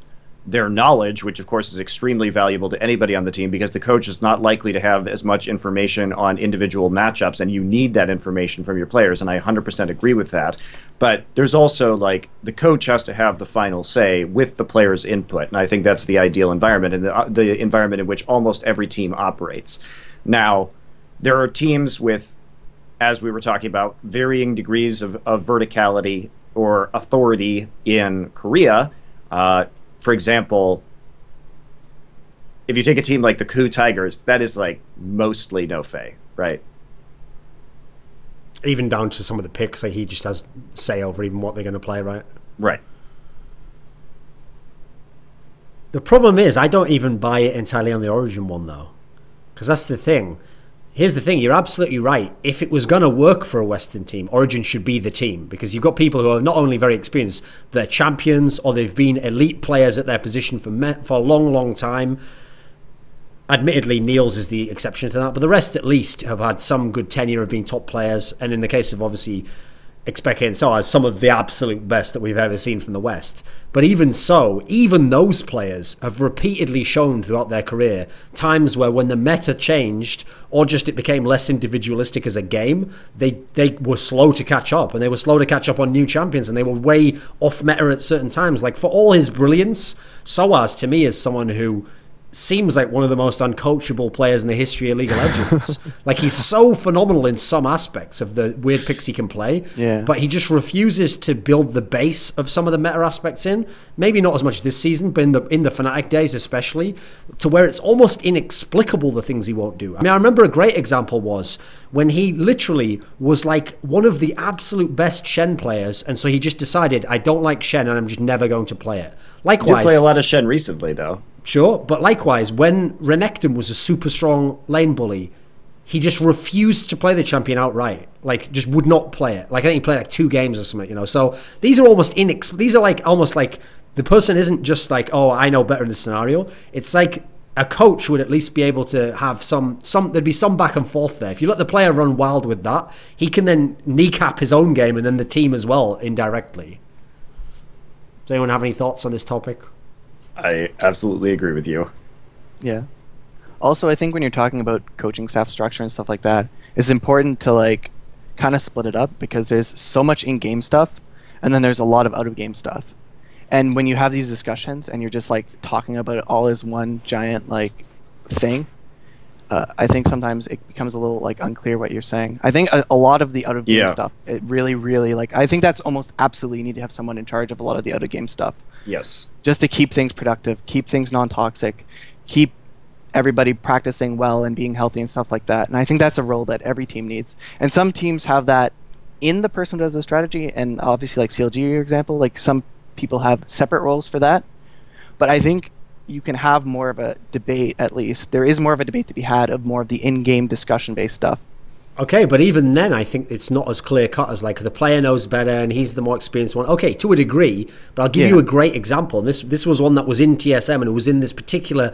their knowledge, which of course is extremely valuable to anybody on the team because the coach is not likely to have as much information on individual matchups, and you need that information from your players, and I 100% agree with that. But there's also like the coach has to have the final say with the players' input, and I think that's the ideal environment and the environment in which almost every team operates. Now, there are teams with, as we were talking about, varying degrees of verticality or authority in Korea. For example, if you take a team like the Ku Tigers, that is like mostly no Faye, right? Even down to some of the picks, like he just has say over even what they're going to play, right? Right. The problem is I don't even buy it entirely on the Origin one, though. Because that's the thing. Here's the thing, you're absolutely right. If it was going to work for a Western team, Origin should be the team. Because you've got people who are not only very experienced, they're champions, or they've been elite players at their position for a long, long time. Admittedly, Niels is the exception to that, but the rest at least have had some good tenure of being top players. And in the case of, obviously, Expeke and Soaz, some of the absolute best that we've ever seen from the West. But even so, even those players have repeatedly shown throughout their career times where when the meta changed or just it became less individualistic as a game, they were slow to catch up, and they were slow to catch up on new champions, and they were way off meta at certain times. Like, for all his brilliance, Soaz to me is someone who seems like one of the most uncoachable players in the history of League of Legends. Like, he's so phenomenal in some aspects of the weird picks he can play, but he just refuses to build the base of some of the meta aspects in. Maybe not as much this season, but in the Fnatic days especially, to where it's almost inexplicable the things he won't do. I mean, I remember a great example was when he literally was like one of the absolute best Shen players, and so he just decided, I don't like Shen and I'm just never going to play it. Likewise, you did play a lot of Shen recently, though. Sure, but likewise, when Renekton was a super strong lane bully, he just refused to play the champion outright. Like, just would not play it. Like, I think he played like 2 games or something, you know. So these are almost these are like almost like the person isn't just like, oh, I know better in this scenario. It's like a coach would at least be able to have some there'd be some back and forth there. If you let the player run wild with that, he can then kneecap his own game and then the team as well indirectly. Does anyone have any thoughts on this topic? I absolutely agree with you. Yeah. Also, I think when you're talking about coaching staff structure and stuff like that, it's important to like kind of split it up because there's so much in-game stuff, and then there's a lot of out-of-game stuff. And when you have these discussions and you're just like talking about it all as one giant like thing, I think sometimes it becomes a little like unclear what you're saying. I think a lot of the out-of-game stuff, it really, really like I think that's almost absolutely you need to have someone in charge of a lot of the out-of-game stuff. Yes. Just to keep things productive, keep things non-toxic, keep everybody practicing well and being healthy and stuff like that. And I think that's a role that every team needs. And some teams have that in the person who does the strategy, and obviously like CLG, for example, like some people have separate roles for that. But I think you can have more of a debate, at least. There is more of a debate to be had of more of the in-game discussion-based stuff. Okay, but even then, I think it's not as clear-cut as like the player knows better and he's the more experienced one. Okay, to a degree, but I'll give you a great example. And this was one that was in TSM and it was in this particular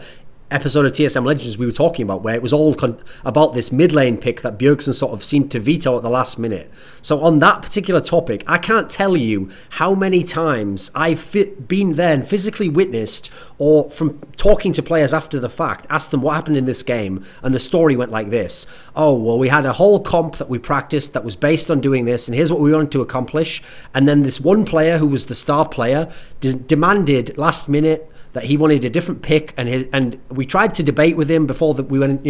episode of TSM Legends we were talking about, where it was all about this mid lane pick that Bjergsen sort of seemed to veto at the last minute. So on that particular topic, I can't tell you how many times I've been there and physically witnessed, or from talking to players after the fact, asked them what happened in this game, and the story went like this. Oh, well, we had a whole comp that we practiced that was based on doing this, and here's what we wanted to accomplish. And then this one player who was the star player demanded last minute that he wanted a different pick, and we tried to debate with him before we went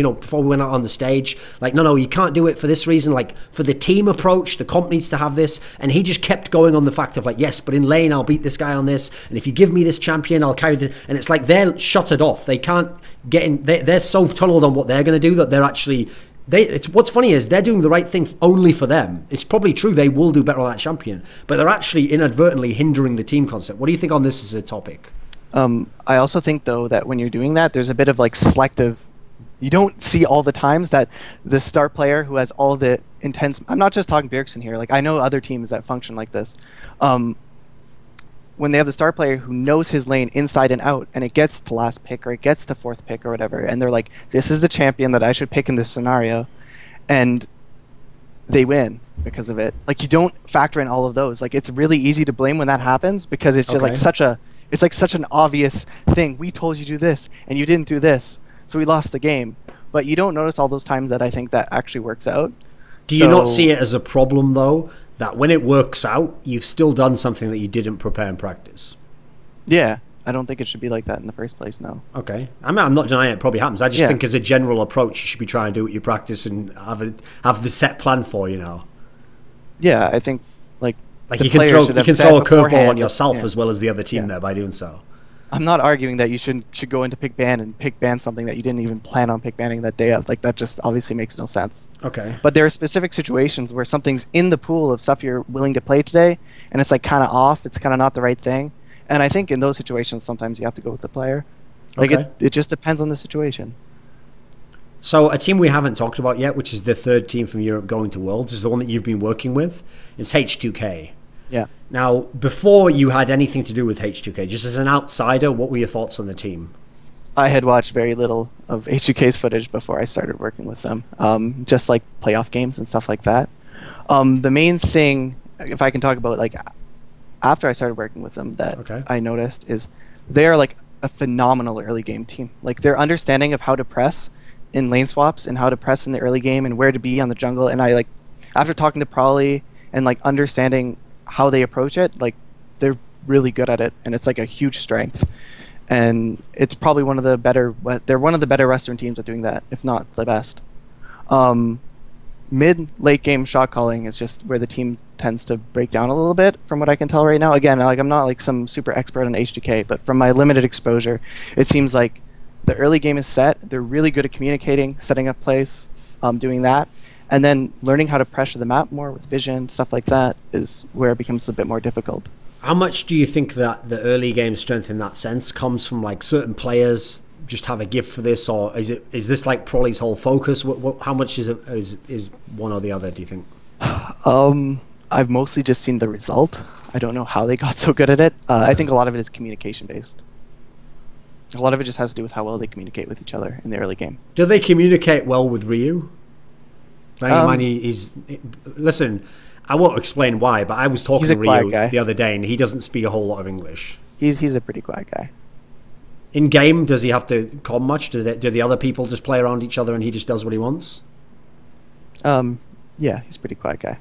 out on the stage. Like, no, you can't do it for this reason. Like, for the team approach, the comp needs to have this. And he just kept going on the fact of like, yes, but in lane I'll beat this guy on this, and if you give me this champion, I'll carry the. And it's like they're shuttered off. They can't get in. They're so tunneled on what they're going to do that they're actually. What's funny is they're doing the right thing only for them. It's probably true they will do better on that champion, but they're actually inadvertently hindering the team concept. What do you think on this as a topic? I also think, though, that when you're doing that, there's a bit of like selective. You don't see all the times that the star player who has all the intense. I'm not just talking Bjergsen here. Like, I know other teams that function like this. When they have the star player who knows his lane inside and out, and it gets to last pick or it gets to fourth pick or whatever, and they're like, "This is the champion that I should pick in this scenario," and they win because of it. Like, you don't factor in all of those. Like, it's really easy to blame when that happens because it's just like such a. It's like such an obvious thing. We told you to do this, and you didn't do this, so we lost the game. But you don't notice all those times that I think that actually works out. Do you not see it as a problem, though, that when it works out, you've still done something that you didn't prepare and practice? Yeah, I don't think it should be like that in the first place, no. Okay. I'm not denying it probably happens. I just think as a general approach, you should be trying to do what you practice and have the set plan for, you know. Yeah, I think, like you can throw a curveball on yourself as well as the other team there by doing so. I'm not arguing that you should go into pick ban and pick ban something that you didn't even plan on pick banning that day of. Like, that just obviously makes no sense. Okay. But there are specific situations where something's in the pool of stuff you're willing to play today, and it's like kind of off. It's kind of not the right thing. And I think in those situations, sometimes you have to go with the player. Like, it just depends on the situation. So a team we haven't talked about yet, which is the third team from Europe going to Worlds, is the one that you've been working with. It's H2K. Yeah. Now, before you had anything to do with H2K, just as an outsider, what were your thoughts on the team? I had watched very little of H2K's footage before I started working with them, just like playoff games and stuff like that. The main thing, if I can talk about like after I started working with them, that I noticed is they're like a phenomenal early game team. Like, their understanding of how to press in lane swaps and how to press in the early game and where to be on the jungle, and I like after talking to Prolly and like understanding how they approach it, like, they're really good at it, and it's like a huge strength. And it's probably one of the better. They're one of the better Western teams at doing that, if not the best. Late game shot calling is just where the team tends to break down a little bit, from what I can tell right now. Again, like, I'm not like some super expert on H2K, but from my limited exposure, it seems like the early game is set. They're really good at communicating, setting up plays, doing that. And then learning how to pressure the map more with vision, stuff like that, is where it becomes a bit more difficult. How much do you think that the early game strength in that sense comes from like certain players just have a gift for this, or is this like Prolly's whole focus? How much is one or the other, do you think? I've mostly just seen the result. I don't know how they got so good at it. I think a lot of it is communication based. A lot of it just has to do with how well they communicate with each other in the early game. Do they communicate well with Ryu? Listen, I won't explain why, but I was talking to Ryu the other day, and he doesn't speak a whole lot of English. He's a pretty quiet guy. In game, does he have to com much? Do the other people just play around each other and he just does what he wants? Yeah, he's a pretty quiet guy.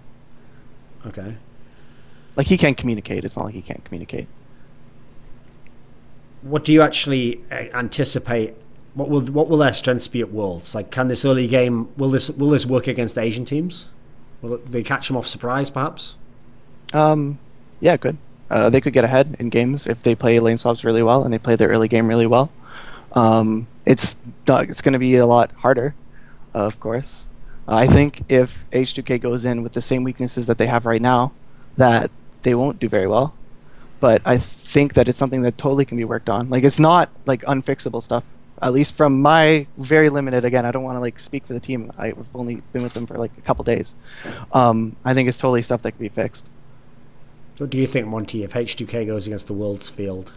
Okay. Like, he can communicate. It's not like he can't communicate. What do you actually anticipate? What will their strengths be at Worlds? Like, can this early game will this work against Asian teams? Will they catch them off surprise, perhaps? Yeah, it could. They could get ahead in games if they play lane swaps really well and they play their early game really well. It's going to be a lot harder, of course. I think if H2K goes in with the same weaknesses that they have right now, that they won't do very well. But I think that it's something that totally can be worked on. Like, it's not like unfixable stuff. At least from my very limited, again, I don't want to like speak for the team. I've only been with them for like a couple days. I think it's totally stuff that can be fixed. What do you think, Monty, if H2K goes against the World's field?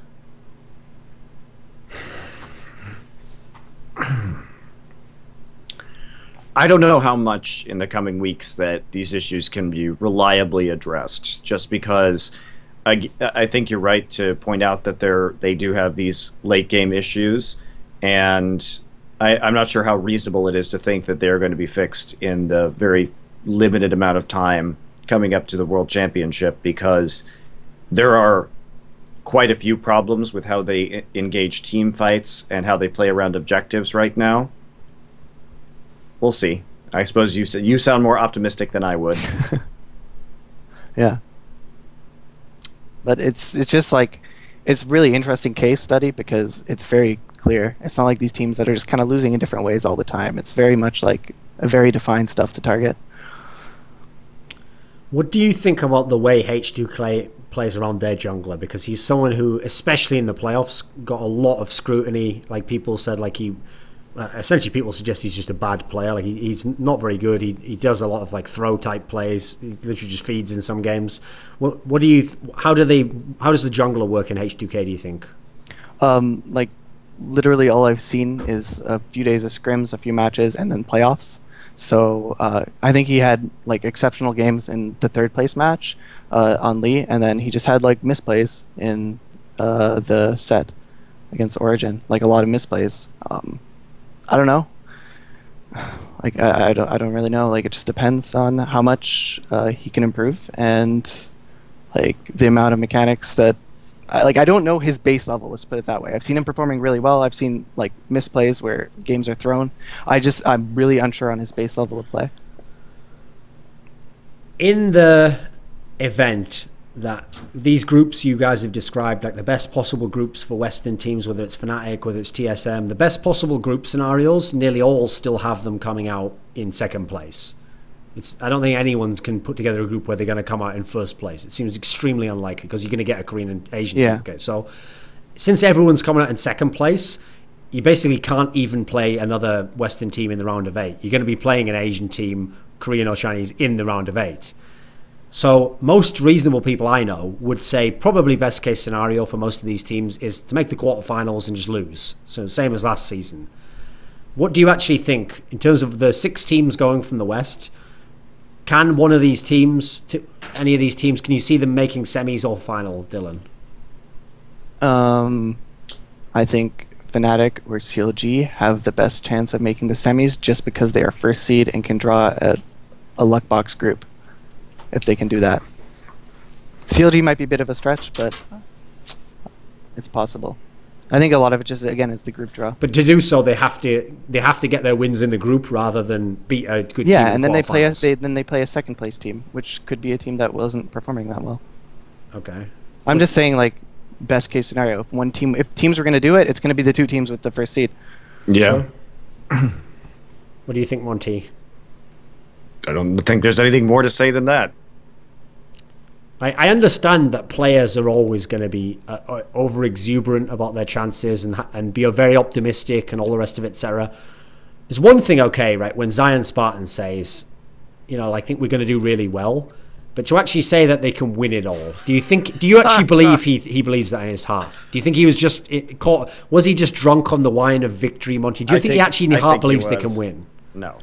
I don't know how much in the coming weeks that these issues can be reliably addressed, just because I think you're right to point out that they do have these late game issues, and I'm not sure how reasonable it is to think that they're going to be fixed in the very limited amount of time coming up to the World Championship, because there are quite a few problems with how they engage team fights and how they play around objectives right now. We'll see. I suppose you sound more optimistic than I would. Yeah. But it's just like, it's really interesting case study because it's very clear. It's not like these teams that are just kind of losing in different ways all the time. It's very much like a very defined stuff to target. What do you think about the way H2K plays around their jungler? Because he's someone who, especially in the playoffs, got a lot of scrutiny. Like, people said, like, essentially people suggest he's just a bad player. Like, he's not very good. He does a lot of like throw type plays. He literally just feeds in some games. What do you? How does the jungler work in H2K? Do you think? Like, literally all I've seen is a few days of scrims, a few matches, and then playoffs. So I think he had like exceptional games in the third place match on Lee, and then he just had like misplays in the set against Origin, like a lot of misplays. I don't know. Like, I don't really know. Like, it just depends on how much he can improve and like the amount of mechanics that I don't know his base level, let's put it that way. I've seen him performing really well. I've seen like misplays where games are thrown. I'm really unsure on his base level of play. In the event that these groups you guys have described, like the best possible groups for Western teams, whether it's Fnatic, whether it's TSM, the best possible group scenarios, nearly all still have them coming out in second place. I don't think anyone can put together a group where they're going to come out in first place. It seems extremely unlikely because you're going to get a Korean and Asian team. Okay, so since everyone's coming out in second place, you basically can't even play another Western team in the round of 8. You're going to be playing an Asian team, Korean or Chinese, in the round of 8. So most reasonable people I know would say probably best case scenario for most of these teams is to make the quarterfinals and just lose. So same as last season. What do you actually think in terms of the 6 teams going from the West? Can one of these teams, any of these teams, can you see them making semis or final, Dylan? I think Fnatic or CLG have the best chance of making the semis just because they are first seed and can draw a luck box group. If they can do that. CLG might be a bit of a stretch, but it's possible. I think a lot of it just, again, is the group draw. But to do so, they have to get their wins in the group rather than beat a good team. Yeah, and then they play a second place team, which could be a team that wasn't performing that well. Okay. I'm just saying, like, best case scenario. If teams were going to do it, it's going to be the 2 teams with the first seed. Yeah. What do you think, Monty? I don't think there's anything more to say than that. I understand that players are always going to be over exuberant about their chances and be very optimistic and all the rest of it, etc. There's one thing, okay, right, when Zion Spartan says, I think we're going to do really well, but to actually say that they can win it all, do you actually believe he believes that in his heart? Do you think he was just was he just drunk on the wine of victory, Monty? Do you think he actually in his heart believes they can win? No.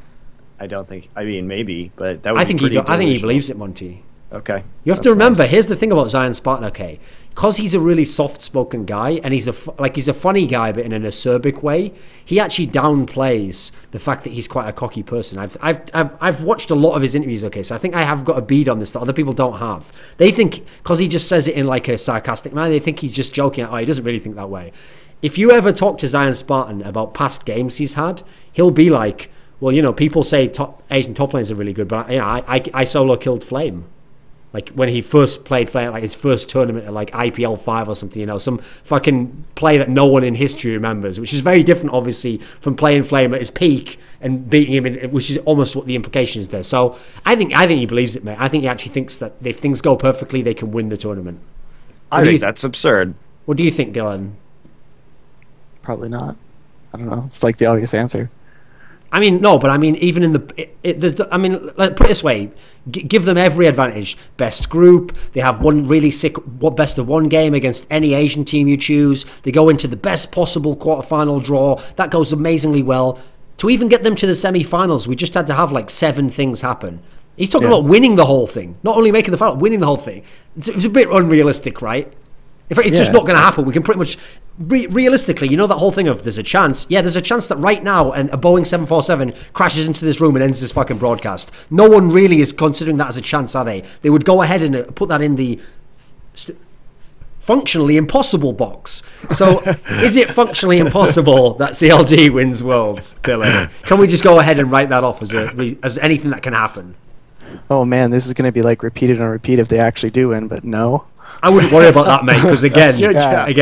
I don't think. I mean, maybe, but that would. I think he believes it, Monty. Okay. You have to remember, here's the thing about Zion Spartan, okay? Because he's a really soft-spoken guy, and he's a funny guy, but in an acerbic way, he actually downplays the fact that he's quite a cocky person. I've watched a lot of his interviews, okay, so I think I have got a bead on this that other people don't have. They think, because he just says it in like a sarcastic manner, they think he's just joking. Oh, he doesn't really think that way. If you ever talk to Zion Spartan about past games he's had, he'll be like, well, you know, people say Asian top lanes are really good, but you know, I solo killed Flame. Like when he first played Flame, like his first tournament at like IPL 5 or something, you know, some fucking play that no one in history remembers, which is very different, obviously, from playing Flame at his peak and beating him, which is almost what the implication is there. So I think he believes it, mate. I think he actually thinks that if things go perfectly, they can win the tournament. I think that's absurd. What do you think, Dylan? Probably not. I don't know. It's like the obvious answer. I mean, no, but I mean, even in I mean, put it this way, give them every advantage. Best group, they have one really sick best of one game against any Asian team you choose. They go into the best possible quarterfinal draw. That goes amazingly well. To even get them to the semi-finals, we just had to have like 7 things happen. He's talking about winning the whole thing, not only making the final, winning the whole thing. It's a bit unrealistic, right? In fact, it's just not going to happen. We can pretty much, realistically, you know that whole thing of there's a chance. Yeah, there's a chance that right now a Boeing 747 crashes into this room and ends this fucking broadcast. No one really is considering that as a chance, are they? They would go ahead and put that in the functionally impossible box. So is it functionally impossible that CLG wins Worlds, Dylan? Can we just go ahead and write that off as anything that can happen? Oh man, this is going to be like repeated and repeat if they actually do win, but no. I wouldn't worry about that, mate, because again,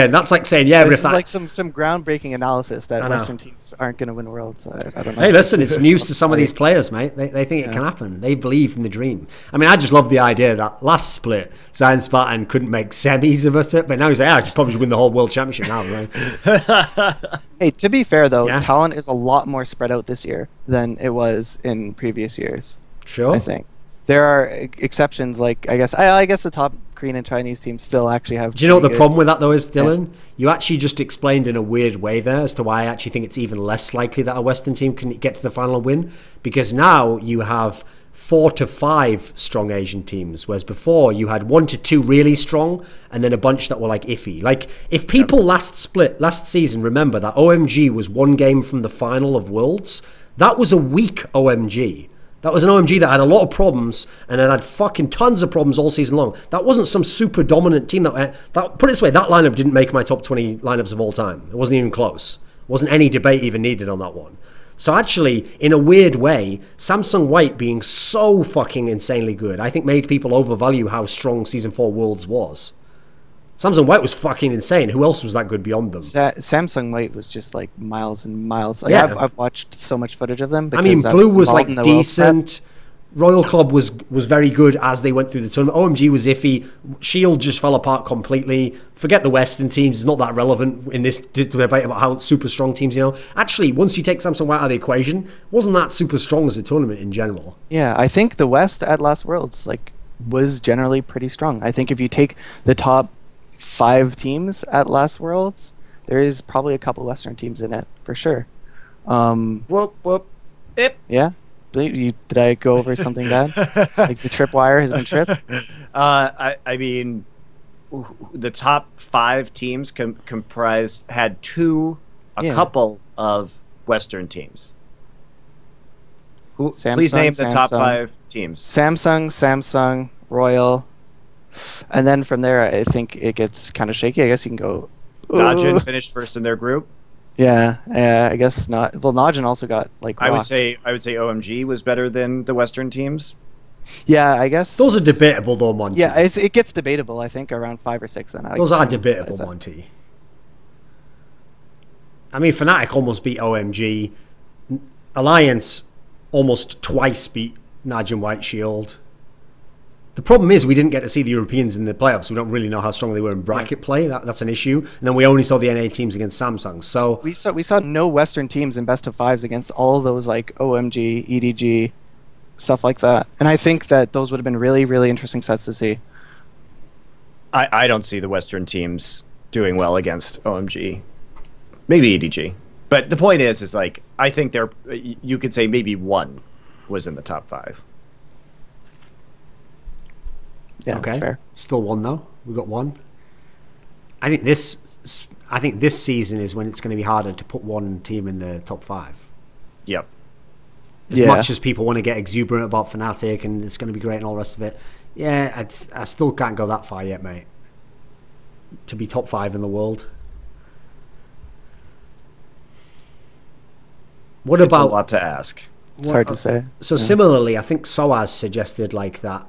that's like saying, yeah, but if that... like some groundbreaking analysis that Western teams aren't going to win Worlds. I don't know. Hey, listen, it's news to some of these players, mate. They think it can happen. They believe in the dream. I mean, I just love the idea that last split, Zion Spartan couldn't make semis of it, but now he's like, I should probably win the whole World Championship now, right? Hey, to be fair, though, talent is a lot more spread out this year than it was in previous years. Sure. I think. There are exceptions, like, I guess the top Korean and Chinese teams still actually have... Do you know what the problem with that, though, is, Dylan? Yeah. You actually just explained in a weird way there as to why I actually think it's even less likely that a Western team can get to the final and win. Because now you have 4 to 5 strong Asian teams, whereas before you had 1 to 2 really strong and then a bunch that were like iffy. Like, if people last season remember that OMG was 1 game from the final of Worlds, that was a weak OMG. That was an OMG that had a lot of problems and it had fucking tons of problems all season long. That wasn't some super dominant team. Put it this way, that lineup didn't make my top 20 lineups of all time. It wasn't even close. Wasn't any debate even needed on that one. So actually, in a weird way, Samsung White being so fucking insanely good, I think made people overvalue how strong Season 4 Worlds was. Samsung White was fucking insane. Who else was that good beyond them? Samsung White was just like miles and miles. Like, yeah. I've watched so much footage of them. I mean, Blue was like decent. Royal Club was very good as they went through the tournament. OMG was iffy. Shield just fell apart completely. Forget the Western teams. It's not that relevant in this debate about how super strong teams, you know. Actually, once you take Samsung White out of the equation, it wasn't that super strong as a tournament in general. Yeah, I think the West at last Worlds was generally pretty strong. I think if you take the top 5 teams at last Worlds, there is probably a couple Western teams in it for sure. Whoop whoop. Ip. Yeah. Did I go over something bad? Like the tripwire has been tripped? I mean, the top 5 teams had a couple of Western teams. Please name the top 5 teams. Samsung, Royal. And then from there, I think it gets kind of shaky. I guess you can go... Najin finished first in their group. Yeah, I guess not. Well, Najin also got like... I would say OMG was better than the Western teams. Yeah, I guess... Those are debatable though, Monty. Yeah, it gets debatable, I think, around 5 or 6 then. Those are debatable, Monty. I mean, Fnatic almost beat OMG. Alliance almost twice beat Najin White Shield. The problem is we didn't get to see the Europeans in the playoffs. We don't really know how strong they were in bracket play. That's an issue. And then we only saw the NA teams against Samsung. So we saw no Western teams in best of 5s against all those like OMG, EDG, stuff like that. And I think that those would have been really, really interesting sets to see. I don't see the Western teams doing well against OMG. Maybe EDG. But the point is like I think you could say maybe one was in the top 5. Yeah, that's fair. Still one though. We got one. I think this season is when it's going to be harder to put one team in the top 5. Yep. As much as people want to get exuberant about Fnatic and it's going to be great and all the rest of it, yeah, I still can't go that far yet, mate. To be top 5 in the world. What It's about a lot to ask. It's hard to say. So similarly, I think Soaz suggested like that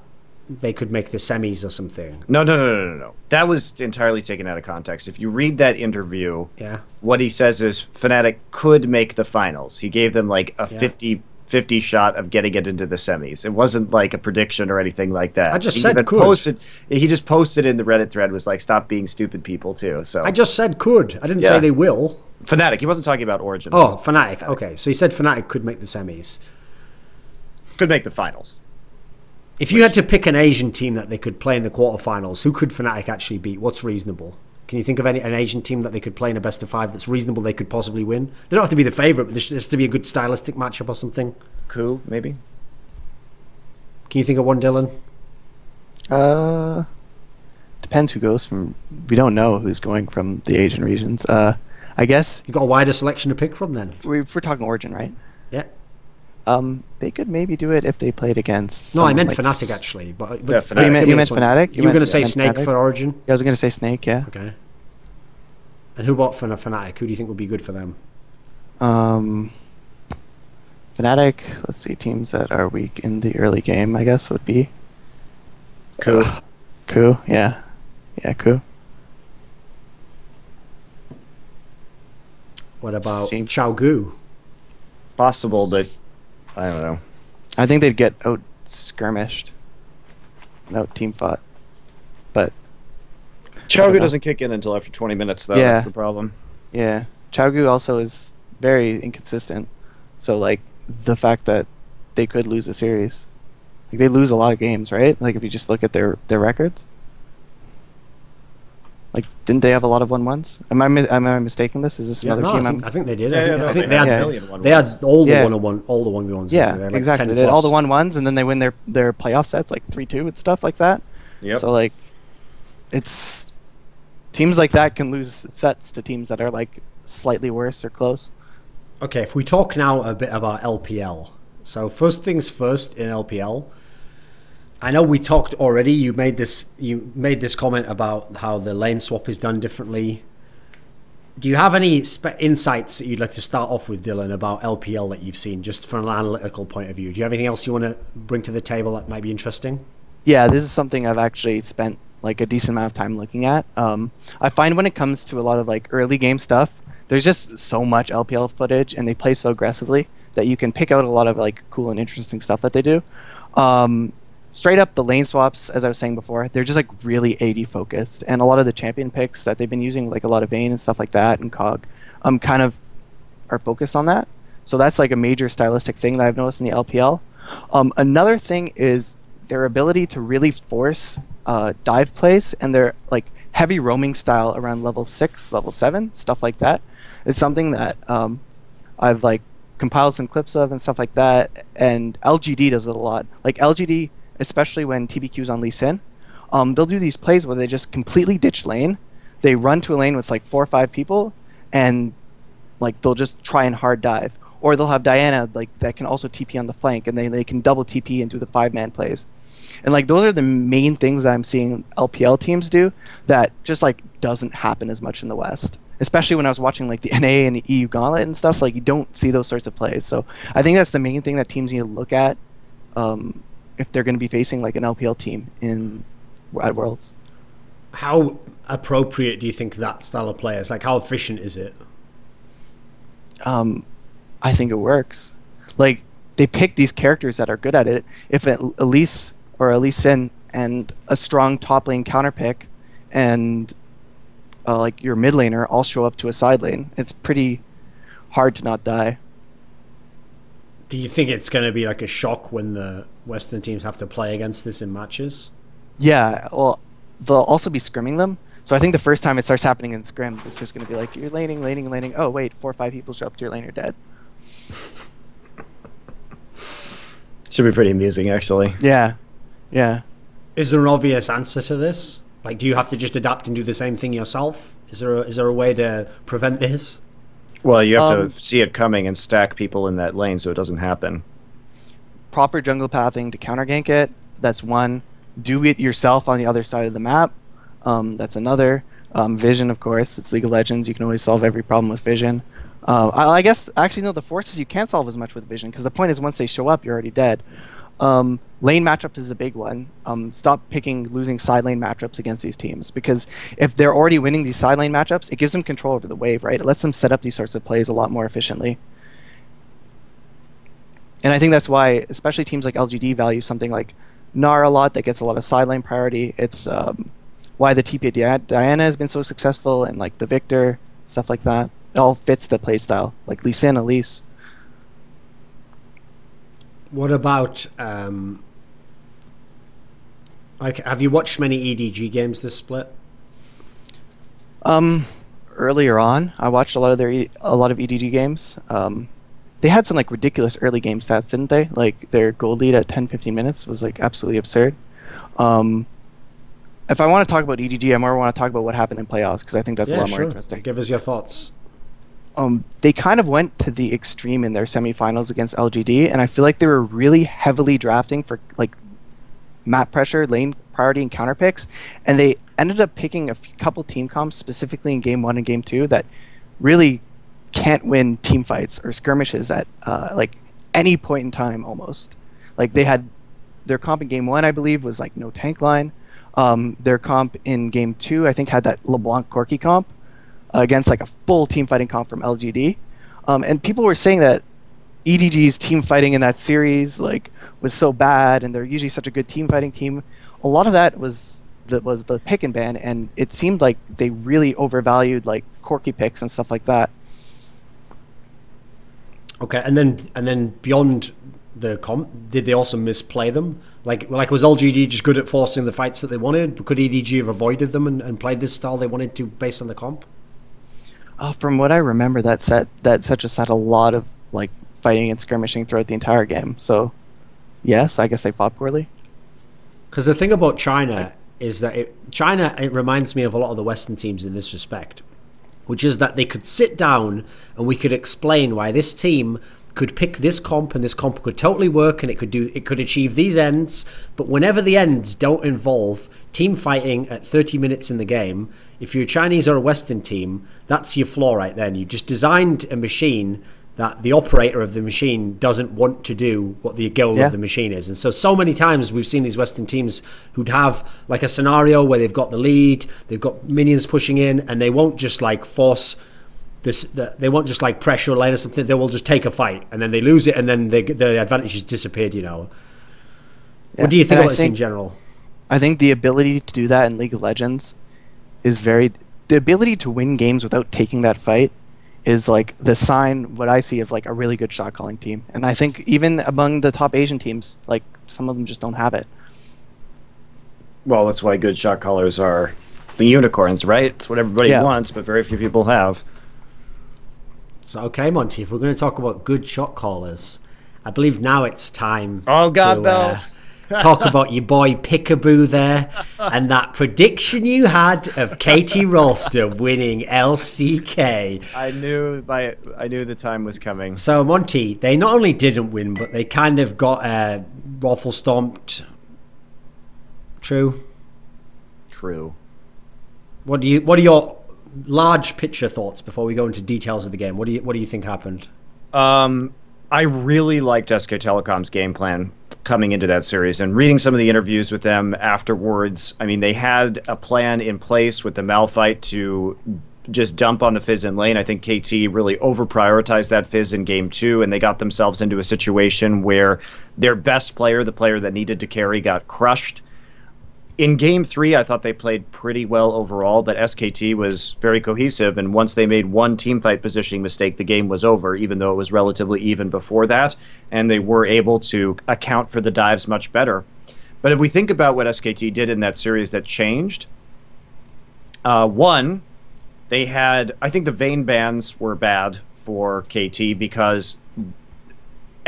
they could make the semis or something. No. That was entirely taken out of context. If you read that interview, what he says is Fnatic could make the finals. He gave them like a 50-50 shot of getting it into the semis. It wasn't like a prediction or anything like that. I just said could. He just posted in the Reddit thread, was like, stop being stupid, people, too. So I just said could. I didn't say they will. Fnatic. He wasn't talking about Origin. Oh, Fnatic. Okay, so he said Fnatic could make the semis. Could make the finals. If you had to pick an Asian team that they could play in the quarterfinals, who could Fnatic actually beat? What's reasonable? Can you think of an Asian team that they could play in a best of 5 that's reasonable they could possibly win? They don't have to be the favourite, but there has to be a good stylistic matchup or something. Cool, maybe. Can you think of one, Dylan? Depends who goes from. We don't know who's going from the Asian regions. I guess You've got a wider selection to pick from then. we're talking Origin, right? Yeah. They could maybe do it if they played against. No, I meant like Fnatic actually. But Fnatic. Oh, you meant Fnatic? You were going to say meant Snake Fnatic? for Origin? Yeah, I was going to say Snake. Yeah. Okay. And who bought for Fnatic? Who do you think would be good for them? Fnatic. Let's see, teams that are weak in the early game, I guess, would be Cool. Ku. Yeah, Ku. What about Seems- Chao Gu? Possible, but I don't know. I think they'd get out skirmished, out team fought. But Chogu doesn't kick in until after 20 minutes, though. Yeah. That's the problem. yeah, Chaogu also is very inconsistent. So like the fact that they could lose a series, like they lose a lot of games, right? Like if you just look at their records. Like, didn't they have a lot of 1-1s? Am I mistaken? This is this Yeah, another no, team? I think they did. Yeah, I think they they had had a million 1-1s. they had all the Yeah. 1-on-1, all the 1v1s. Yeah, They had, like, exactly. 10 They had all the plus. 1-1s, and then they win their playoff sets like 3-2 and stuff like that. Yep. So like, it's teams like that can lose sets to teams that are like slightly worse or close. Okay, if we talk now a bit about LPL. So first things first in LPL. I know we talked already. You made this comment about how the lane swap is done differently. Do you have any insights that you'd like to start off with, Dylan, about LPL that you've seen, just from an analytical point of view? Do you have anything else you want to bring to the table that might be interesting? Yeah, this is something I've actually spent like a decent amount of time looking at. I find when it comes to a lot of like early game stuff, there's just so much LPL footage, and they play so aggressively that you can pick out a lot of like cool and interesting stuff that they do. Straight up, the lane swaps, as I was saying before, they're just like really AD focused, and a lot of the champion picks that they've been using, like a lot of Vayne and stuff like that, and Cog, kind of are focused on that. So that's like a major stylistic thing that I've noticed in the LPL. Another thing is their ability to really force dive plays and their like heavy roaming style around level 6, level 7, stuff like that. It's something that I've like compiled some clips of and stuff like that, and LGD does it a lot. Like LGD, especially when TBQ's on Lee Sin, they'll do these plays where they just completely ditch lane. They run to a lane with like 4 or 5 people, and like they'll just try and hard dive. Or they'll have Diana like that can also TP on the flank, and they can double TP and do the 5-man plays. And like those are the main things that I'm seeing LPL teams do that just like doesn't happen as much in the West. Especially when I was watching like the NA and the EU Gauntlet and stuff, like you don't see those sorts of plays. So I think that's the main thing that teams need to look at if they're going to be facing like an LPL team at Worlds. How appropriate do you think that style of play is? Like, how efficient is it? I think it works. Like, they pick these characters that are good at it. If Elise or Elise Sin and a strong top lane counter pick and like your mid laner all show up to a side lane, it's pretty hard to not die. Do you think it's going to be like a shock when the Western teams have to play against this in matches? Yeah, well, they'll also be scrimming them. So I think the first time it starts happening in scrims, it's just going to be like, you're laning. Oh, wait, 4 or 5 people show up to your lane, you're dead. Should be pretty amusing, actually. Yeah. Is there an obvious answer to this? Like, do you have to just adapt and do the same thing yourself? Is there a way to prevent this? Well, you have to see it coming and stack people in that lane so it doesn't happen. Proper jungle pathing to counter gank it. That's one. Do it yourself on the other side of the map. That's another. Vision, of course. It's League of Legends. You can always solve every problem with vision. I guess, actually, no, the forces you can't solve as much with vision, because the point is once they show up, you're already dead. Lane matchups is a big one. Stop picking losing side lane matchups against these teams, because if they're already winning these side lane matchups, it gives them control over the wave, right? It lets them set up these sorts of plays a lot more efficiently. And I think that's why, especially teams like LGD value something like Gnar a lot that gets a lot of side lane priority. It's why the TP Diana has been so successful, and like the Victor, stuff like that. It all fits the playstyle, like Lee Sin, Elise. What about like, have you watched many EDG games this split? Earlier on, I watched a lot of EDG games. They had some like ridiculous early game stats, didn't they? Like their gold lead at 10-15 minutes was like absolutely absurd. If I want to talk about EDG, I more want to talk about what happened in playoffs, because I think that's a lot more interesting. Give us your thoughts. They kind of went to the extreme in their semifinals against LGD, and I feel like they were really heavily drafting for like map pressure, lane priority, and counter picks, and they ended up picking a couple team comps specifically in game 1 and game 2 that really can't win team fights or skirmishes at like any point in time almost. Like they had their comp in game 1, I believe, was like no tank line. Their comp in game 2, I think, had that LeBlanc Corki comp against like a full team fighting comp from LGD. And people were saying that EDG's team fighting in that series like was so bad, and they're usually such a good team fighting team. A lot of that was the pick and ban, and it seemed like they really overvalued like Corki picks and stuff like that. Okay, and then beyond the comp, did they also misplay them? Like was LGD just good at forcing the fights that they wanted? Could EDG have avoided them and played this style they wanted to based on the comp? From what I remember, that set just had a lot of like fighting and skirmishing throughout the entire game. So, yes, I guess they fought poorly. Because the thing about China is that it reminds me of a lot of the Western teams in this respect, which is that they could sit down and we could explain why this team could pick this comp and this comp could totally work and it could achieve these ends, but whenever the ends don't involve team fighting at 30 minutes in the game, if you're a Chinese or a Western team, that's your flaw right then. You just designed a machine that the operator of the machine doesn't want to do what the goal of the machine is. And so many times we've seen these Western teams who'd have like a scenario where they've got the lead, they've got minions pushing in, and they won't just like force this, they won't just like pressure a lane or something. They will just take a fight and then they lose it, and then the advantage has disappeared, you know. Yeah. What do you think about this in general? I think the ability to do that in League of Legends is the ability to win games without taking that fight is like the sign, what I see, of like a really good shot calling team. And I think even among the top Asian teams, like some of them just don't have it. Well, that's why good shot callers are the unicorns, right? It's what everybody wants, but very few people have. So, okay, Monty, if we're going to talk about good shot callers, I believe now it's time to talk about your boy Peekaboo there and that prediction you had of Katie Rolster winning LCK. I knew the time was coming. So, Monty, they not only didn't win, but they kind of got raffle stomped. True? True. What are your large picture thoughts before we go into details of the game? What do you think happened? I really liked SK Telecom's game plan coming into that series, and reading some of the interviews with them afterwards. I mean, they had a plan in place with the Malphite to just dump on the Fizz in lane. I think KT really over-prioritized that Fizz in game 2, and they got themselves into a situation where their best player, the player that needed to carry, got crushed. In game 3, I thought they played pretty well overall, but SKT was very cohesive, and once they made one teamfight positioning mistake, the game was over, even though it was relatively even before that, and they were able to account for the dives much better. But if we think about what SKT did in that series that changed, one, they had, I think the Vayne bans were bad for KT because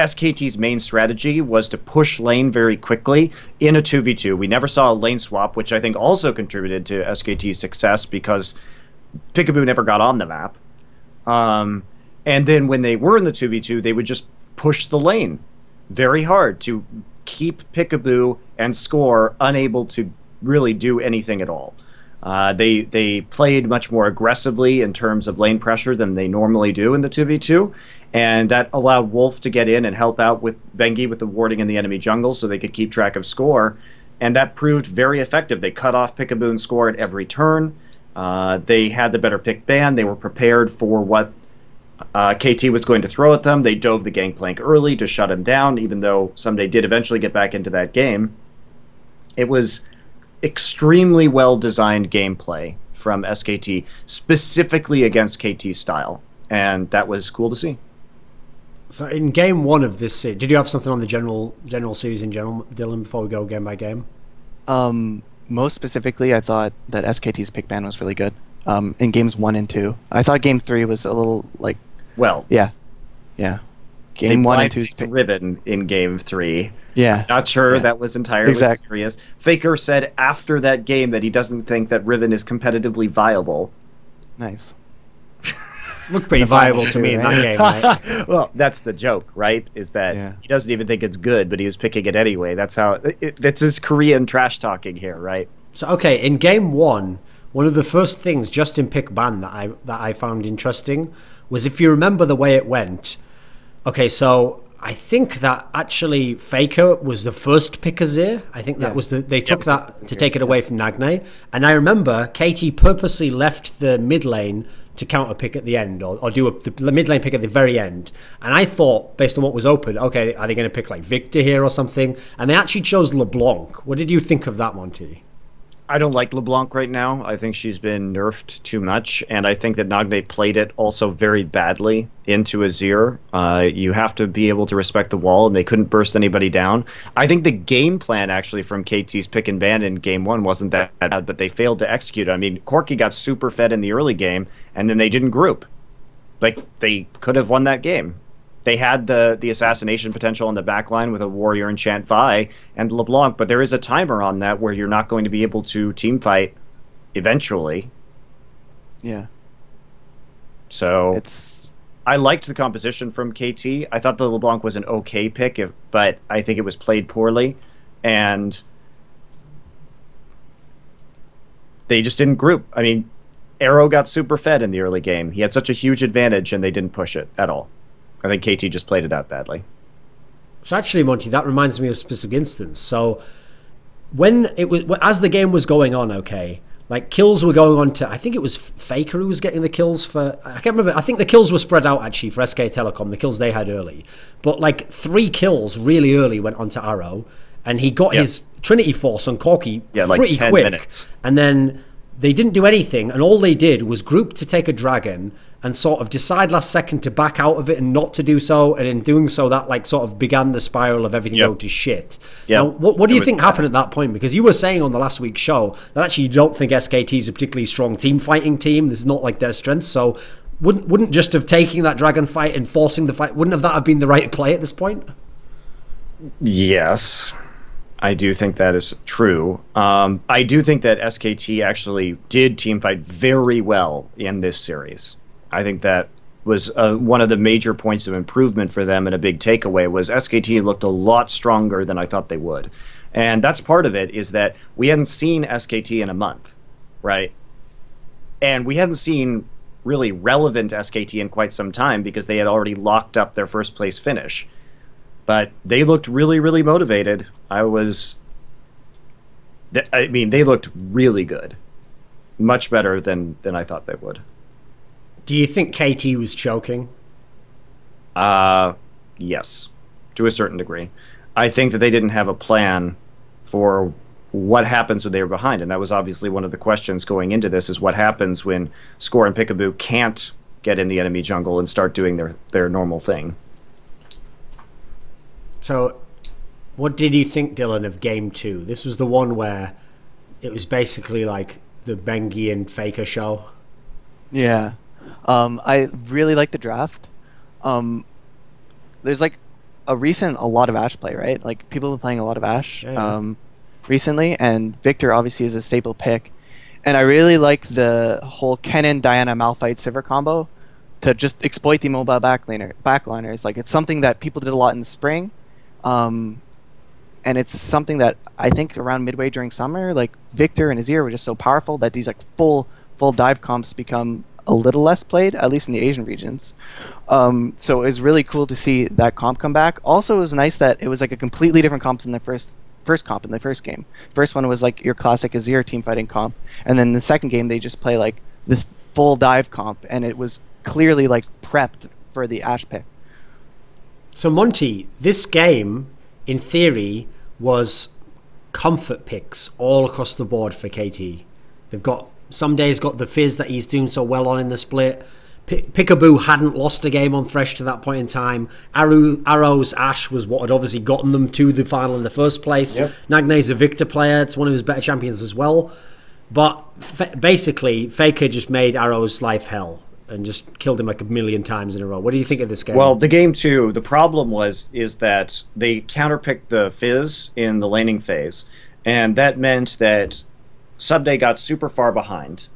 SKT's main strategy was to push lane very quickly in a 2v2. We never saw a lane swap, which I think also contributed to SKT's success because Peekaboo never got on the map. And then when they were in the 2v2, they would just push the lane very hard to keep Peekaboo and Score unable to really do anything at all. They played much more aggressively in terms of lane pressure than they normally do in the 2v2, and that allowed Wolf to get in and help out with Bengi with the warding in the enemy jungle so they could keep track of Score, and that proved very effective. They cut off Peekaboo and Score at every turn. They had the better pick ban. They were prepared for what KT was going to throw at them. They dove the gangplank early to shut him down, even though Someday did eventually get back into that game. It was extremely well-designed gameplay from SKT, specifically against KT's style, and that was cool to see. So in game one of this series, did you have something on the general series in general, Dylan, before we go game by game? Most specifically, I thought that SKT's pick ban was really good in games 1 and 2. I thought game 3 was a little like... Well... Yeah. Game 1 and 2... Riven in game 3. Yeah. Not sure that was entirely serious. Faker said after that game that he doesn't think that Riven is competitively viable. Nice. Looked pretty viable to me in that game, right? Well, that's the joke, right? Is that he doesn't even think it's good, but he was picking it anyway. That's how... That's his Korean trash talking here, right? So, okay, in game 1, one of the first things just in pick ban that I found interesting was, if you remember the way it went... Okay, so I think that actually Faker was the first pick Azir. I think that was they took that to take it away from Nagne. And I remember KT purposely left the mid lane to counter pick at the end, or do the mid lane pick at the very end. And I thought, based on what was open, okay, are they going to pick like Victor here or something? And they actually chose LeBlanc. What did you think of that, Monty? I don't like LeBlanc right now. I think she's been nerfed too much, and I think that Nagne played it also very badly into Azir. You have to be able to respect the wall, and they couldn't burst anybody down. I think the game plan, actually, from KT's pick and ban in game 1 wasn't that bad, but they failed to execute it. I mean, Corki got super fed in the early game, and then they didn't group. Like, they could have won that game. They had the assassination potential on the back line with a Warrior Enchant Vi and LeBlanc, but there is a timer on that where you're not going to be able to team fight eventually. Yeah. So I liked the composition from KT. I thought the LeBlanc was an okay pick, but I think it was played poorly, and they just didn't group. I mean, Arrow got super fed in the early game. He had such a huge advantage, and they didn't push it at all. I think KT just played it out badly. So actually, Monty, that reminds me of a specific instance. So when it was, as the game was going on, okay, like kills were going on to, I think it was Faker who was getting the kills for, I can't remember, I think the kills were spread out actually for SK Telecom, the kills they had early. But like 3 kills really early went onto Arrow, and he got his Trinity Force on Corki pretty 10 quick. minutes. And then they didn't do anything, and all they did was group to take a dragon and sort of decide last second to back out of it and not to do so, and in doing so that like sort of began the spiral of everything going to shit. Now, what do you think happened at that point? Because you were saying on the last week's show that actually you don't think SKT is a particularly strong team fighting team. This is not like their strength, so wouldn't just have taking that dragon fight and forcing the fight, wouldn't that have been the right play at this point? Yes, I do think that is true. I do think that SKT actually did team fight very well in this series. I think that was one of the major points of improvement for them, and a big takeaway was SKT looked a lot stronger than I thought they would. And that's part of it, is that we hadn't seen SKT in a month, right? And we hadn't seen really relevant SKT in quite some time because they had already locked up their first place finish. But they looked really, really motivated. I mean, they looked really good. Much better than I thought they would. Do you think KT was choking? Yes, to a certain degree. I think that they didn't have a plan for what happens when they were behind, and that was obviously one of the questions going into this, is what happens when Score and Peekaboo can't get in the enemy jungle and start doing their normal thing. So, what did you think, Dylan, of game 2? This was the one where it was basically like the Bengi and Faker show. Yeah. I really like the draft. There's like a lot of Ashe play, right? Like people have been playing a lot of Ashe Yeah. recently, and Victor obviously is a staple pick. And I really like the whole Kennen, Diana, Malphite, Sivir combo to just exploit the mobile backliners. Like it's something that people did a lot in the spring, and it's something that I think around midway during summer, like Victor and Azir were just so powerful that these like full dive comps become a little less played, at least in the Asian regions. So it was really cool to see that comp come back. Also, it was nice that it was like a completely different comp than the first comp in the first game. First one was like your classic Azir team fighting comp, and then the second game they just play like this full dive comp, and it was clearly like prepped for the Ashe pick. So Monty, this game, in theory, was comfort picks all across the board for KT. They've got some days got the Fizz that he's doing so well on in the split. Peekaboo hadn't lost a game on Thresh to that point in time. Arrow's Ashe was what had obviously gotten them to the final in the first place. Yep. Nagne's a Victor player. It's one of his better champions as well. But basically, Faker just made Arrow's life hell and just killed him like a million times in a row. What do you think of this game? Well, the game two, the problem is that they counterpicked the Fizz in the laning phase, and that meant that Subday got super far behind,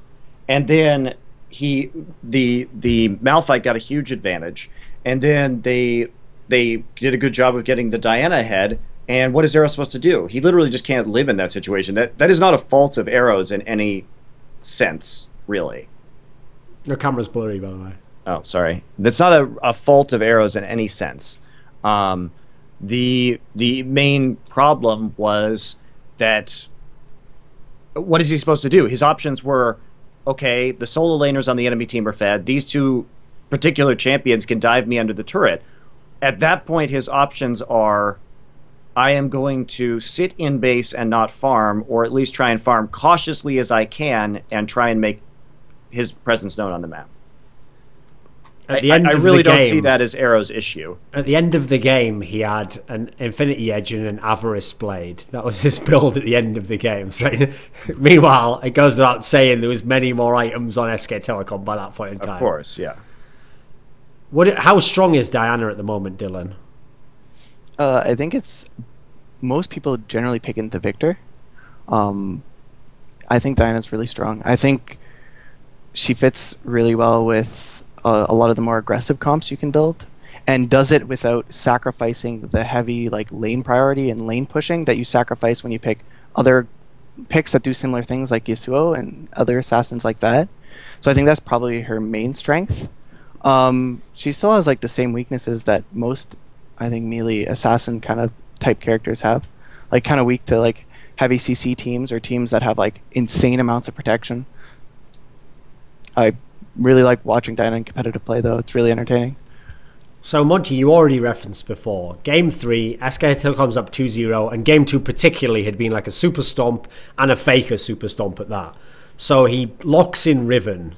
and then the Malphite got a huge advantage, and then they did a good job of getting the Diana ahead. And what is Arrow supposed to do? He literally just can't live in that situation. That is not a fault of Arrow's in any sense, really. Your camera's blurry, by the way. Oh, sorry. That's not a fault of Arrow's in any sense. The main problem was that what is he supposed to do? His options were, okay, the solo laners on the enemy team are fed. These two particular champions can dive me under the turret. At that point, his options are, I am going to sit in base and not farm, or at least try and farm cautiously as I can and try and make his presence known on the map. At the end I of really the don't game, see that as Arrow's issue. At the end of the game, he had an Infinity Edge and an Avarice Blade. That was his build at the end of the game. So, meanwhile, it goes without saying there was many more items on SK Telecom by that point in time. Of course, yeah. How strong is Diana at the moment, Dylan? I think it's most people generally pick into Victor. I think Diana's really strong. I think she fits really well with a lot of the more aggressive comps you can build, and does it without sacrificing the heavy like lane priority and lane pushing that you sacrifice when you pick other picks that do similar things like Yasuo and other assassins like that. So I think that's probably her main strength. She still has like the same weaknesses that most, I think, melee assassin kind of type characters have, like kind of weak to like heavy CC teams or teams that have like insane amounts of protection. I really like watching Diana in competitive play, though. It's really entertaining. So, Monty, you already referenced before. Game 3, SK Telecom's up 2-0, and Game 2 particularly had been like a super stomp and a faker super stomp at that. So he locks in Riven.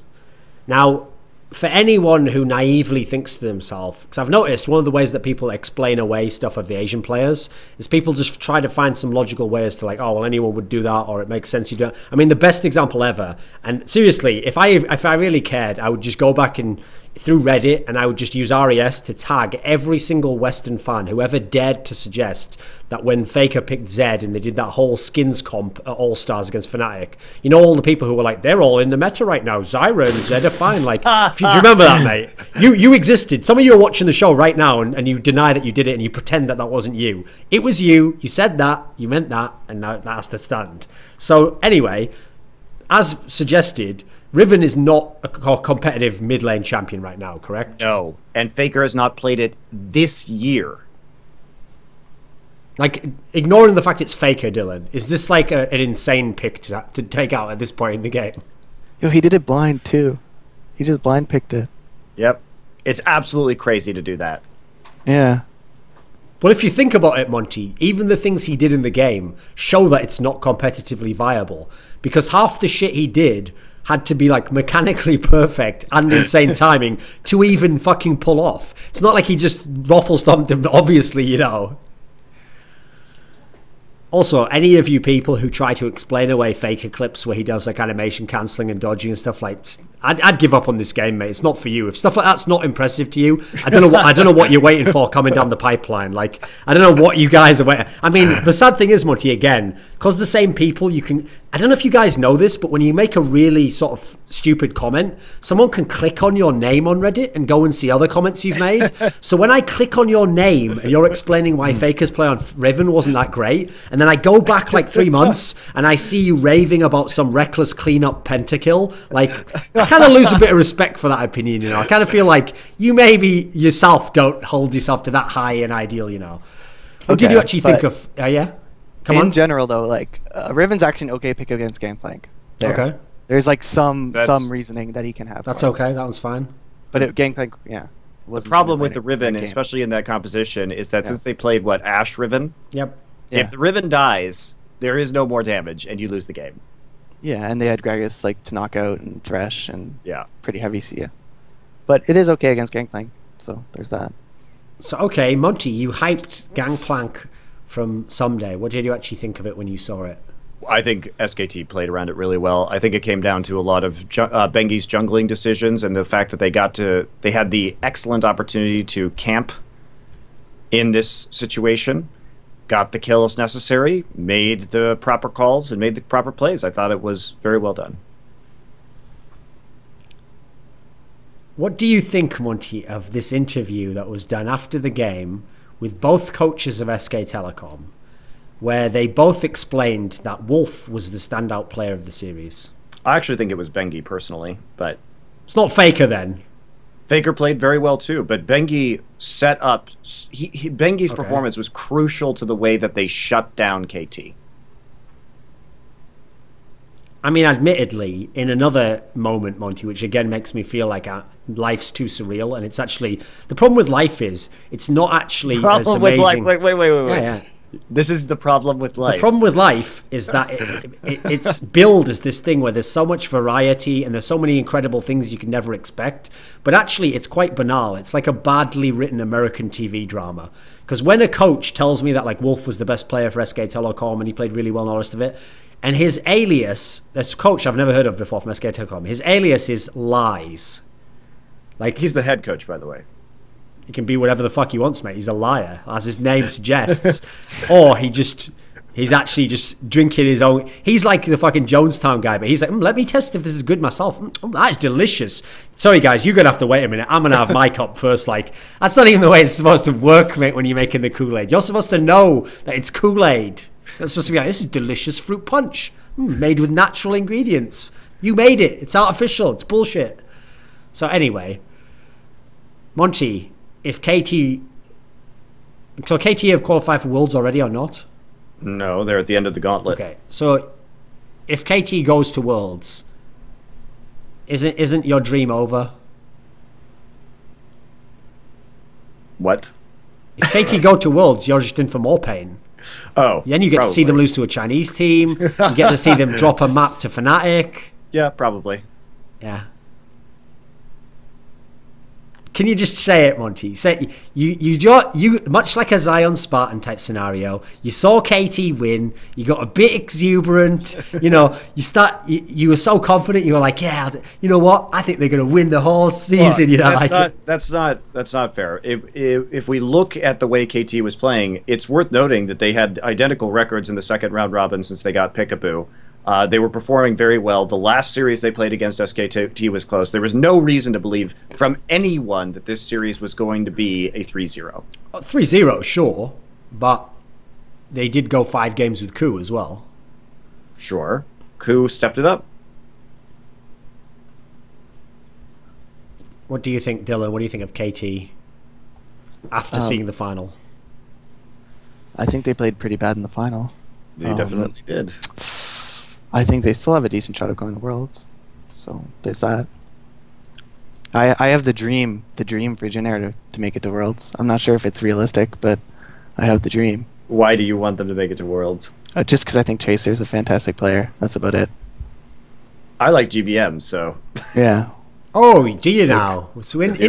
Now, for anyone who naively thinks to themselves, because I've noticed one of the ways that people explain away stuff of the Asian players is people just try to find some logical ways to like, oh, well, anyone would do that, or it makes sense you don't. I mean, the best example ever, and seriously, if I really cared, I would just go back and through Reddit, and I would just use RES to tag every single Western fan who ever dared to suggest that when Faker picked Zed and they did that whole skins comp at All Stars against Fnatic, you know, all the people who were like, they're all in the meta right now, Zyra and Zed are fine. Like, do you remember that, mate? You existed. Some of you are watching the show right now and you deny that you did it and you pretend that wasn't you. It was you. You said that. You meant that. And now that has to stand. So anyway, as suggested, Riven is not a competitive mid lane champion right now, correct? No, and Faker has not played it this year. Like, ignoring the fact it's Faker, Dylan, is this like an insane pick to take out at this point in the game? Yo, he did it blind too. He just blind picked it. Yep. It's absolutely crazy to do that. Yeah. Well, if you think about it, Monty, even the things he did in the game show that it's not competitively viable, because half the shit he did had to be like mechanically perfect and insane timing to even fucking pull off. It's not like he just raffle stomped him, obviously, you know. Also, any of you people who try to explain away Faker clips where he does like animation cancelling and dodging and stuff, like, I'd give up on this game, mate. It's not for you. If stuff like that's not impressive to you, I don't know what you're waiting for coming down the pipeline. Like, I don't know what you guys are waiting. I mean, the sad thing is, Monty, again, because the same people you can. I don't know if you guys know this, but when you make a really sort of stupid comment, someone can click on your name on Reddit and go and see other comments you've made. So when I click on your name and you're explaining why Faker's play on Riven wasn't that great, and then I go back like 3 months and I see you raving about some reckless cleanup pentakill, like, I kind of lose a bit of respect for that opinion, you know. I kind of feel like you maybe yourself don't hold yourself to that high an ideal, you know. What did you actually think of? Yeah? Come on. In general, though, like, Riven's actually an okay pick against Gangplank. Okay. There's like some reasoning that he can have. That's okay. That one's fine. But Gangplank, yeah. The problem with the Riven, especially in that composition, is that since they played, Ash Riven? Yep. If the Riven dies, there is no more damage, and you lose the game. Yeah, and they had Gragas like to knock out and Thresh and yeah, pretty heavy CA. But it is okay against Gangplank, so there's that. So, okay, Monty, you hyped Gangplank from Someday. What did you actually think of it when you saw it? I think SKT played around it really well. I think it came down to a lot of Bengi's jungling decisions and the fact that they had the excellent opportunity to camp in this situation, got the kills necessary, made the proper calls, and made the proper plays. I thought it was very well done. What do you think, Monty, of this interview that was done after the game with both coaches of SK Telecom, where they both explained that Wolf was the standout player of the series? I actually think it was Bengi personally, but it's not Faker then. Faker played very well too, but Bengi set up. Bengi's performance was crucial to the way that they shut down KT. I mean, admittedly, in another moment, Monty, which again makes me feel like life's too surreal, and it's actually the problem with life is it's not actually as amazing. Wait. Yeah. This is the problem with life. The problem with life is that it's billed as this thing where there's so much variety and there's so many incredible things you can never expect. But actually, it's quite banal. It's like a badly written American TV drama. Because when a coach tells me that like Wolf was the best player for SK Telecom and he played really well and all the rest of it, and his alias, this coach I've never heard of before from SK Telecom, his alias is Lies. Like, he's the head coach, by the way. He can be whatever the fuck he wants, mate. He's a liar, as his name suggests. Or he's actually just drinking his own. He's like the fucking Jonestown guy, but he's like, let me test if this is good myself. That's delicious. Sorry, guys, you're going to have to wait a minute. I'm going to have my cup first. Like, that's not even the way it's supposed to work, mate, when you're making the Kool-Aid. You're supposed to know that it's Kool-Aid. That's supposed to be like, this is delicious fruit punch. Made with natural ingredients. You made it. It's artificial. It's bullshit. So anyway, Monty, if KT... So KT have qualified for Worlds already or not? No, they're at the end of the gauntlet. Okay, so if KT goes to Worlds, isn't your dream over? What? If KT go to Worlds, you're just in for more pain. Oh, then you get to see them lose to a Chinese team. You get to see them drop a map to Fnatic. Yeah, probably. Yeah. Can you just say it, Monty? Say you much like a Zion Spartan type scenario. You saw KT win. You got a bit exuberant. You know, you were so confident. You were like, yeah, you know what? I think they're going to win the whole season. You know, that's not fair. If we look at the way KT was playing, it's worth noting that they had identical records in the second round robin since they got Peekaboo. They were performing very well. The last series they played against SKT was close. There was no reason to believe from anyone that this series was going to be a 3-0. 3-0, sure, but they did go 5 games with Ku as well. Sure. Ku stepped it up. What do you think, Dylan? What do you think of KT after seeing the final? I think they played pretty bad in the final. They definitely did. I think they still have a decent shot of going to Worlds, so there's that. I have the dream for Jin to make it to Worlds. I'm not sure if it's realistic, but I have the dream. Why do you want them to make it to Worlds? Just because I think Tracer's a fantastic player. That's about it. I like GBM, so... Yeah. Oh, do you now? So interesting.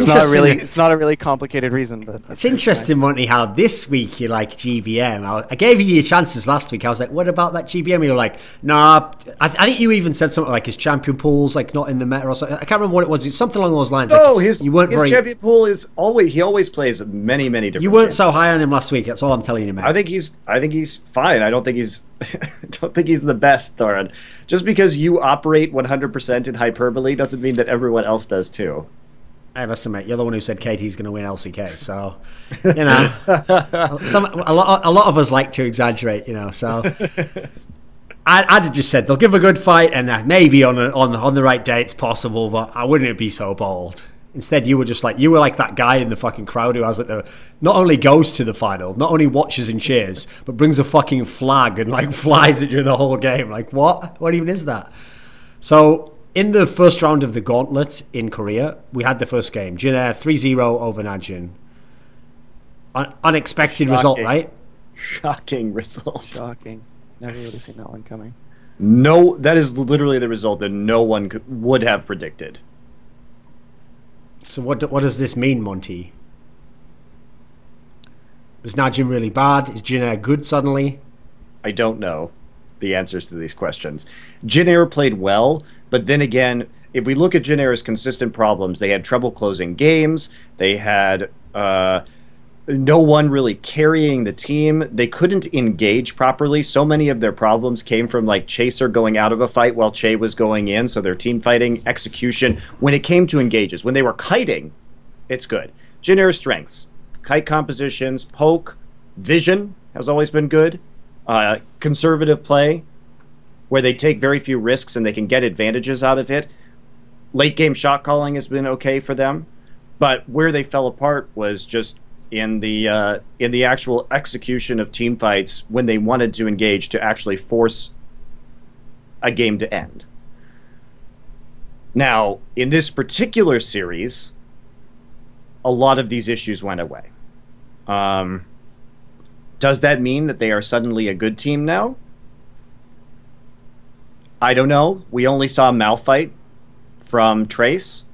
It's not a really complicated reason, but It's interesting, Monty, how this week you like GBM. I gave you your chances last week. I was like, what about that GBM? You're like, nah. I think you even said something like his champion pool's like not in the meta or something. I can't remember what it was. It's something along those lines. No, like, his champion pool is always plays many different. You weren't games. so high on him last week. That's all I'm telling you, mate. I think he's fine. I don't think he's the best, Thorin. Just because you operate 100% in hyperbole doesn't mean that everyone else does too. Hey, listen, mate. You're the one who said KT's going to win LCK, so you know, a lot of us like to exaggerate, you know. So I'd have just said they'll give a good fight, and maybe on the right day it's possible, but I wouldn't be so bold. Instead, you were like that guy in the fucking crowd who has like not only goes to the final, not only watches and cheers, but brings a fucking flag and like flies it during the whole game. Like what? What even is that? So in the first round of the gauntlet in Korea, we had the first game. Jin Air 3-0 over Najin. Unexpected result, right? Shocking result. Shocking. Never would have seen that one coming. No, that is literally the result that no one would have predicted. So what does this mean, Monty? Is Najin really bad? Is Jin Air good suddenly? I don't know the answers to these questions. Jin Air played well, but then again, if we look at Jin Air's consistent problems, they had trouble closing games. They had no one really carrying the team. They couldn't engage properly. So many of their problems came from like Chaser going out of a fight while Che was going in. So their team fighting, execution. When it came to engages, when they were kiting, it's good. Jin Air's strengths: kite compositions, poke, vision has always been good. Conservative play, where they take very few risks and they can get advantages out of it. Late game shot calling has been okay for them, but where they fell apart was just in the actual execution of team fights when they wanted to engage to actually force a game to end. Now, in this particular series, a lot of these issues went away. Does that mean that they are suddenly a good team now? I don't know. We only saw Malphite from Trace.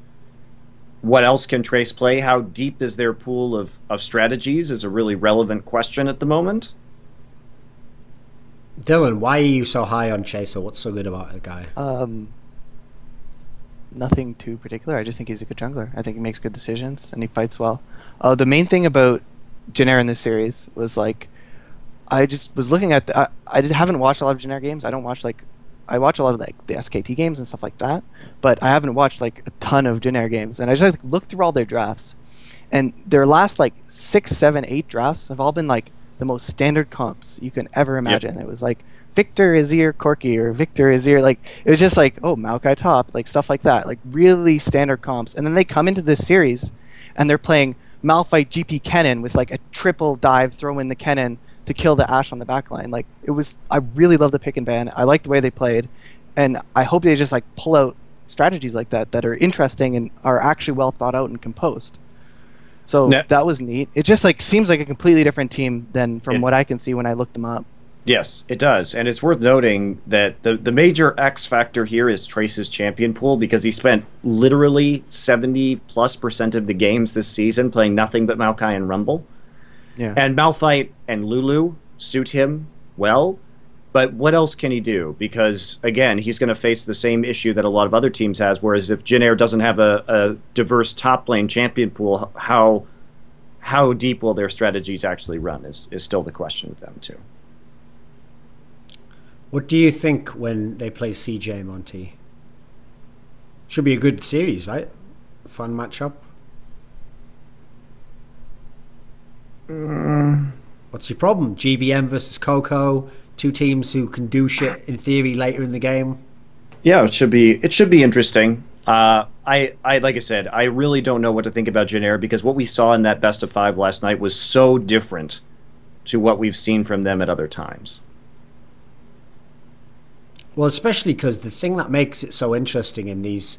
What else can Trace play? How deep is their pool of strategies is a really relevant question at the moment. Dylan, why are you so high on Chaser? What's so good about the guy? Nothing too particular. I just think he's a good jungler. I think he makes good decisions and he fights well. The main thing about Jin Air in this series was like, I just was looking at haven't watched a lot of Jin Air games. I watch a lot of like the SKT games and stuff like that, but I haven't watched like a ton of Jin Air games. And I just like looked through all their drafts, and their last like 6, 7, 8 drafts have all been like the most standard comps you can ever imagine. Yep. It was like Victor Azir Corki or Victor Azir, like it was just like, oh, Maokai top, like stuff like that, like really standard comps. And then they come into this series and they're playing Malphite GP Kennen with like a triple dive, throw in the Kennen to kill the Ashe on the back line. Like it was, I really love the pick and ban. I like the way they played, and I hope they just like pull out strategies like that that are interesting and are actually well thought out and composed. So that was neat. It just like seems like a completely different team than from what I can see when I look them up. Yes, it does. And it's worth noting that the major X factor here is Trace's champion pool, because he spent literally 70+% of the games this season playing nothing but Maokai and Rumble. Yeah. And Malphite and Lulu suit him well, but what else can he do? Because, again, he's going to face the same issue that a lot of other teams has, whereas if Jin Air doesn't have a diverse top lane champion pool, how deep will their strategies actually run is still the question with them, too. What do you think when they play CJ, Monty? Should be a good series, right? Fun matchup. What's your problem? GBM versus Coco, two teams who can do shit in theory later in the game. Yeah, it should be interesting. I like I said, I really don't know what to think about Jin Air, because what we saw in that best of 5 last night was so different to what we've seen from them at other times. Well, especially because the thing that makes it so interesting in these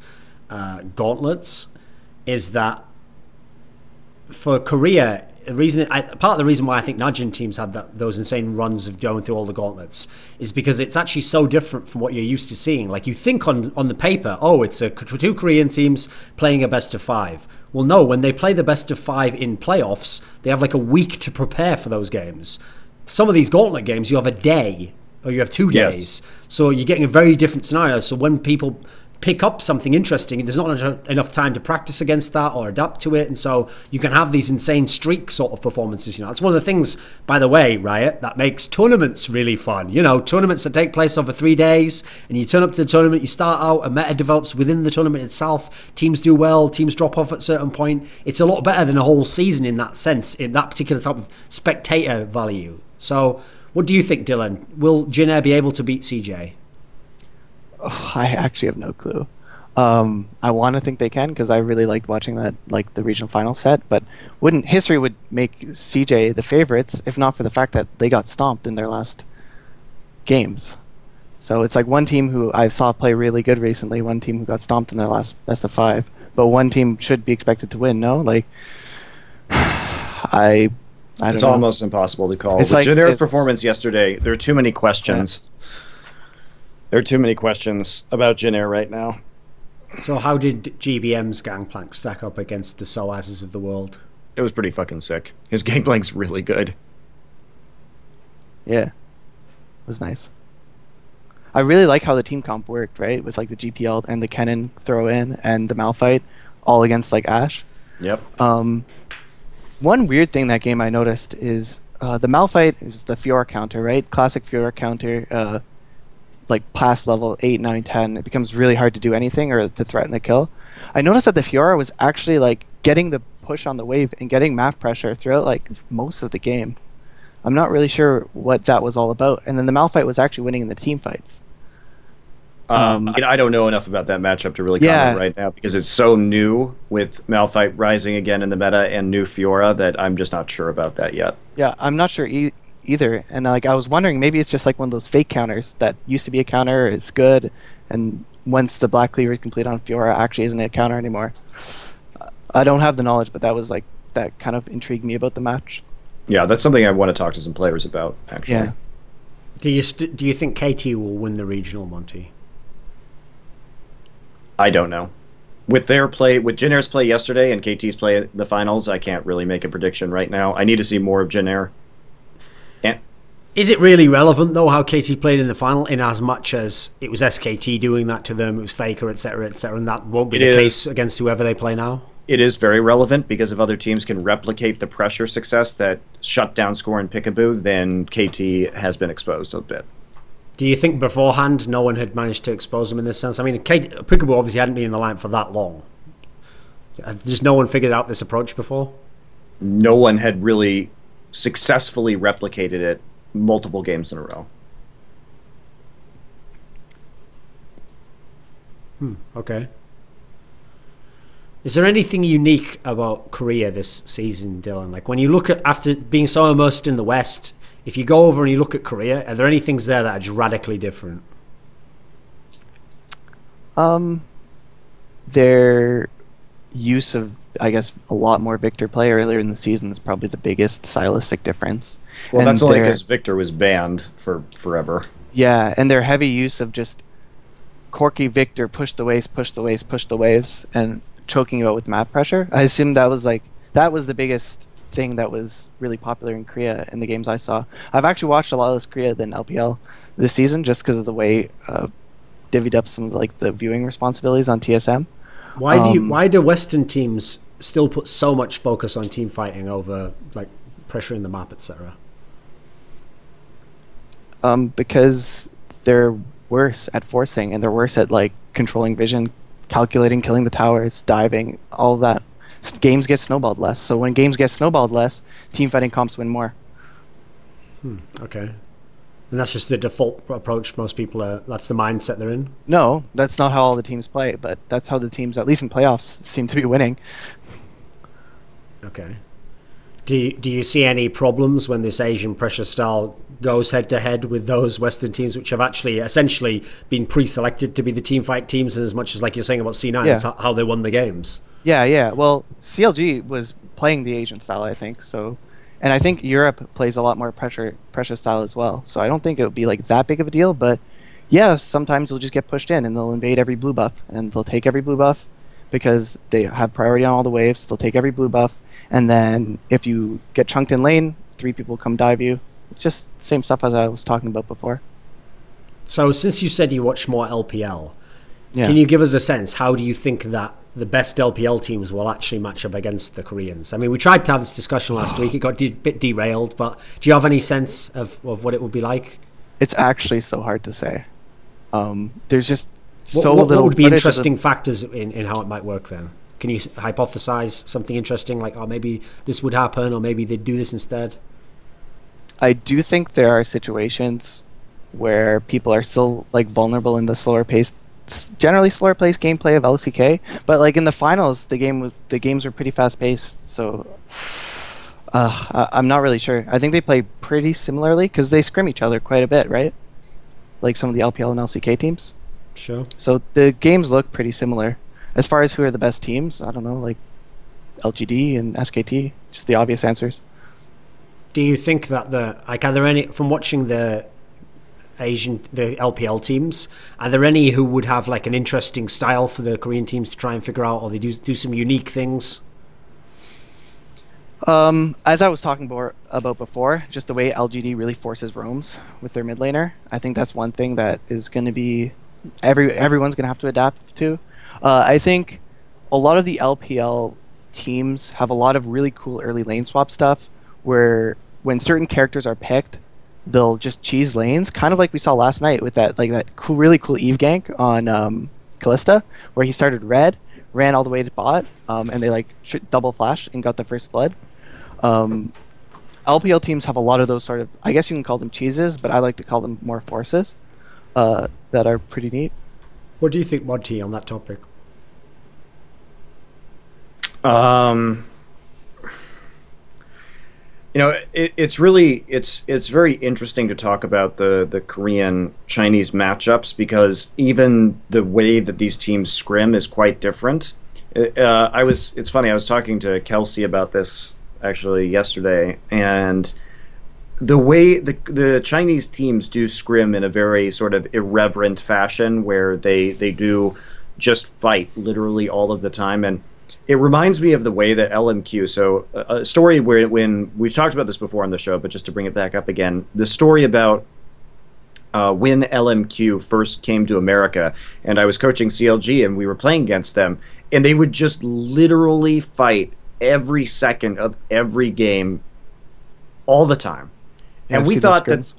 gauntlets is that for Korea, part of the reason why I think Najin teams had those insane runs of going through all the gauntlets is because it's actually so different from what you're used to seeing. Like, you think on the paper, oh, it's two Korean teams playing a best of 5. Well, no, when they play the best of 5 in playoffs, they have like a week to prepare for those games. Some of these gauntlet games, you have a day or you have 2 days. Yes. So you're getting a very different scenario. So when people pick up something interesting, there's not enough time to practice against that or adapt to it, and so you can have these insane streak sort of performances. That's one of the things, by the way, Riot, that makes tournaments really fun. Tournaments that take place over 3 days, and you turn up to the tournament, you start out, a meta develops within the tournament itself, teams do well, teams drop off at a certain point. It's a lot better than a whole season in that sense, in that particular type of spectator value. So what do you think, Dylan? Will Jin Air be able to beat CJ? Oh, I actually have no clue. I want to think they can because I really liked watching that, like the regional final set. But history would make CJ the favorites if not for the fact that they got stomped in their last games. So it's like one team who I saw play really good recently, one team who got stomped in their last best of 5, but one team should be expected to win. No, like I don't know. It's almost impossible to call. It's With like, Jin-Air's performance yesterday, there are too many questions. Yeah. There are too many questions about Jin Air right now. So how did GBM's Gangplank stack up against the Soazes of the world? It was pretty fucking sick. His Gangplank's really good. Yeah. It was nice. I really like how the team comp worked, right? With like the GPL and the Kennen throw in and the Malphite all against like Ashe. Yep. One weird thing that game I noticed is the Malphite is the Fiora counter, right? Classic Fiora counter, like past level 8, 9, 10, it becomes really hard to do anything or to threaten a kill. I noticed that the Fiora was actually like getting the push on the wave and getting map pressure throughout like most of the game. I'm not really sure what that was all about. And then the Malphite was actually winning in the team fights. I don't know enough about that matchup to really comment right now because it's so new with Malphite rising again in the meta and new Fiora that I'm just not sure about that yet. Yeah, I'm not sure either, and like I was wondering, maybe it's just like one of those fake counters that used to be a counter, is good, and once the Black Cleaver is complete on Fiora, actually isn't a counter anymore. I don't have the knowledge, but that was like that kind of intrigued me about the match. Yeah, that's something I want to talk to some players about. Actually, yeah. Do you think KT will win the regional, Monty? I don't know. With their play, with Jin Air's play yesterday and KT's play at the finals, I can't really make a prediction right now. I need to see more of Jin Air. Is it really relevant, though, how KT played in the final, in as much as it was SKT doing that to them, it was Faker, etc., and that won't be the case against whoever they play now? It is very relevant because if other teams can replicate the pressure success that shut down Score and Peekaboo, then KT has been exposed a bit. Do you think beforehand no one had managed to expose them in this sense? I mean, Peekaboo obviously hadn't been in the line for that long. Had just no one figured out this approach before? No one had really successfully replicated it multiple games in a row. Okay. Is there anything unique about Korea this season, Dylan? Like when you look at, after being so immersed in the West, if you go over and you look at Korea, are there any things there that are just radically different? Their use of, I guess, a lot more Victor play earlier in the season is probably the biggest stylistic difference. Well, and that's only because Victor was banned for forever. Yeah, and their heavy use of just Corky Victor, push the waves, and choking you out with map pressure. I assume that was the biggest thing that was really popular in Korea in the games I saw. I've actually watched a lot less Korea than LPL this season just because of the way divvied up some of like the viewing responsibilities on TSM. Why do Western teams still put so much focus on team fighting over like pressuring the map, etc.? Because they're worse at forcing and they're worse at like controlling vision, calculating, killing the towers, diving, all of that. Games get snowballed less. So when games get snowballed less, team fighting comps win more. Okay. And that's just the default approach most people are, that's the mindset they're in? No, that's not how all the teams play, but that's how the teams, at least in playoffs, seem to be winning. Okay. Do you see any problems when this Asian pressure style goes head-to-head with those Western teams which have actually essentially been pre-selected to be the team fight teams, and as much as like you're saying about C9, that's how they won the games? Yeah. Well, CLG was playing the Asian style, I think. So, and I think Europe plays a lot more pressure style as well. So I don't think it would be like that big of a deal. But yeah, sometimes they'll just get pushed in and they'll invade every blue buff and they'll take every blue buff because they have priority on all the waves. They'll take every blue buff, and then if you get chunked in lane, 3 people come dive you. It's just the same stuff as I was talking about before. So since you said you watch more LPL, Yeah. can you give us a sense? How do you think that the best LPL teams will actually match up against the Koreans? I mean, we tried to have this discussion last week. It got a bit derailed, but do you have any sense of what it would be like? It's actually so hard to say. There's just What little would be footage of interesting factors in how it might work then? Can you hypothesize something interesting, like, oh, maybe this would happen, or maybe they'd do this instead? I do think there are situations where people are still like vulnerable in the generally slower paced gameplay of LCK, but like in the finals, the games were pretty fast paced. So I'm not really sure. I think they play pretty similarly because they scrim each other quite a bit, right? Like some of the LPL and LCK teams. Sure. So the games look pretty similar. As far as who are the best teams, I don't know, like LGD and SKT, just the obvious answers. Do you think that are there any, from watching the LPL teams, are there any who would have like an interesting style for the Korean teams to try and figure out, or they do some unique things? As I was talking about before, just the way LGD really forces roams with their mid laner, I think that's one thing that is going to be everyone's going to have to adapt to. I think a lot of the LPL teams have a lot of really cool early lane swap stuff where when certain characters are picked, they'll just cheese lanes, kind of like we saw last night with that really cool Eve gank on Kalista, where he started red, ran all the way to bot, and they like double flash and got the first blood. LPL teams have a lot of those sort of, I guess you can call them cheeses, but I like to call them more forces that are pretty neat. What do you think, Monty, on that topic? You know, it's very interesting to talk about the Korean Chinese matchups because even the way that these teams scrim is quite different. It's funny, I was talking to Kelsey about this actually yesterday, and the way the Chinese teams do scrim in a very sort of irreverent fashion where they do just fight literally all of the time, and it reminds me of the way that LMQ, so a story when we've talked about this before on the show, but just to bring it back up again, the story about when LMQ first came to America, and I was coaching CLG and we were playing against them, and they would just literally fight every second of every game all the time. Yeah, and we thought that,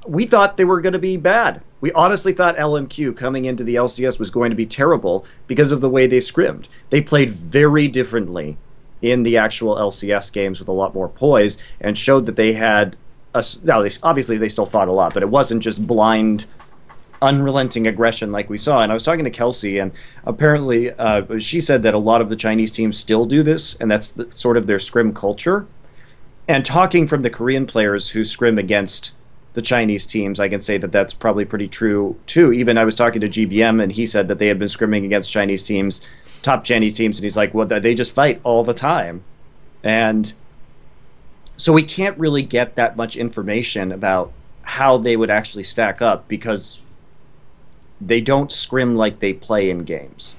we thought they were going to be bad. We honestly thought LMQ coming into the LCS was going to be terrible because of the way they scrimmed. They played very differently in the actual LCS games with a lot more poise and showed that they had obviously they still fought a lot, but it wasn't just blind, unrelenting aggression like we saw. And I was talking to Kelsey, and apparently she said that a lot of the Chinese teams still do this, and that's sort of their scrim culture. And talking from the Korean players who scrim against the Chinese teams, I can say that that's probably pretty true too. Even I was talking to GBM, and he said that they had been scrimming against Chinese teams, top Chinese teams, and he's like, well, they just fight all the time. And so we can't really get that much information about how they would actually stack up because they don't scrim like they play in games,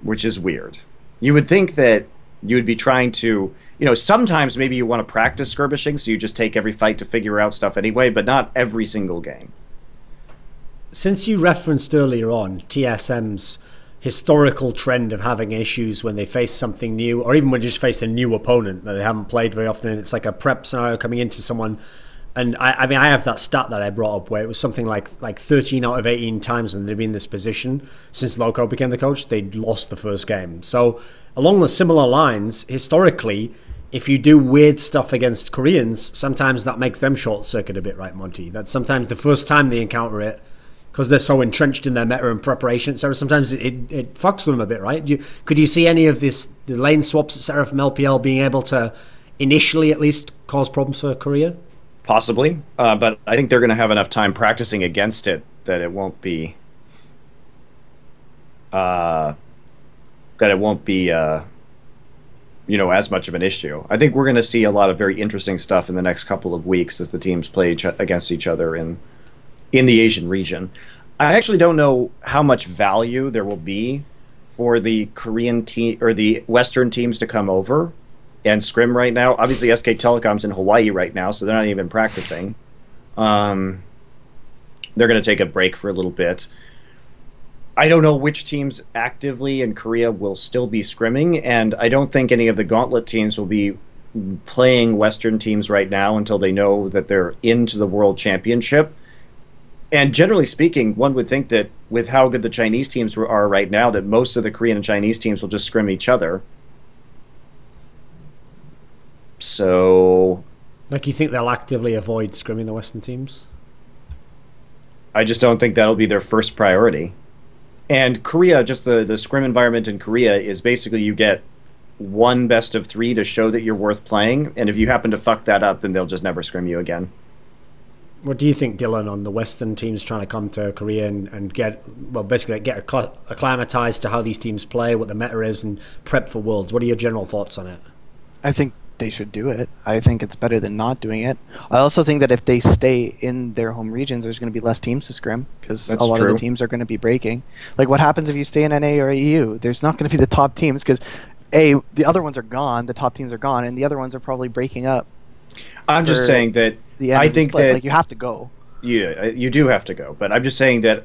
which is weird. You would think that you would be trying to, sometimes maybe you want to practice skirmishing, so you just take every fight to figure out stuff anyway, but not every single game. Since you referenced earlier on TSM's historical trend of having issues when they face something new, or even when they just face a new opponent that they haven't played very often, and it's like a prep scenario coming into someone. And I mean, I have that stat that I brought up where it was something like 13 out of 18 times when they've been in this position since Loco became the coach, they'd lost the first game. So along the similar lines, historically, if you do weird stuff against Koreans, sometimes that makes them short circuit a bit, right, Monty? That sometimes the first time they encounter it, because they're so entrenched in their meta and preparation, so sometimes it fucks them a bit, right? Could you see any of the lane swaps, etc., from LPL being able to initially at least cause problems for Korea? Possibly, but I think they're going to have enough time practicing against it that it won't be that it won't be as much of an issue. I think we're going to see a lot of very interesting stuff in the next couple of weeks as the teams play against each other in the Asian region. I actually don't know how much value there will be for the Korean team or the Western teams to come over and scrim right now. Obviously, SK Telecom's in Hawaii right now, so they're not even practicing. They're going to take a break for a little bit. I don't know which teams actively in Korea will still be scrimming, and I don't think any of the Gauntlet teams will be playing Western teams right now until they know that they're into the World Championship. And generally speaking, one would think that with how good the Chinese teams are right now, that most of the Korean and Chinese teams will just scrim each other. So... Like, you think they'll actively avoid scrimming the Western teams? I just don't think that'll be their first priority. And Korea, just the scrim environment in Korea is basically you get one best of 3 to show that you're worth playing, and if you happen to fuck that up, then they'll just never scrim you again. What do you think, Dylan, on the Western teams trying to come to Korea and get acclimatized to how these teams play, what the meta is, and prep for Worlds? What are your general thoughts on it? I think they should do it. I think it's better than not doing it. I also think that if they stay in their home regions, there's going to be less teams to scrim because a lot of the teams are going to be breaking. Like, what happens if you stay in NA or EU? There's not going to be the top teams because, the other ones are gone, the top teams are gone, and the other ones are probably breaking up. I'm just saying that I think that like, you have to go. Yeah, you do have to go. But I'm just saying that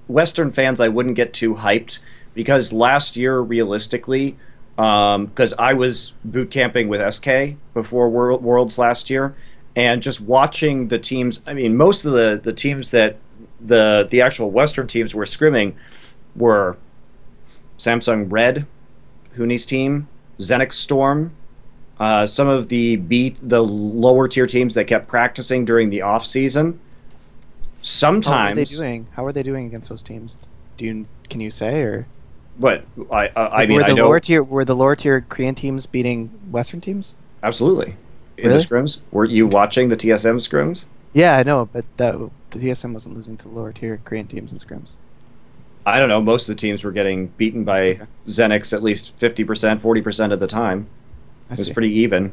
Western fans, I wouldn't get too hyped because last year, realistically, because I was boot camping with SK before Worlds last year, and just watching the teams. I mean, most of the teams that the actual Western teams were scrimming were Samsung Red, Huni's team, Zenix Storm, some of the lower tier teams that kept practicing during the off season. Sometimes. How are they doing? How are they doing against those teams? Can you say or? But I mean, were the lower tier Korean teams beating Western teams? Absolutely. In the scrims, were you watching the TSM scrims? Yeah, I know, but the TSM wasn't losing to the lower tier Korean teams in scrims. I don't know. Most of the teams were getting beaten by Zenix at least 50%, 40% of the time. It was pretty even.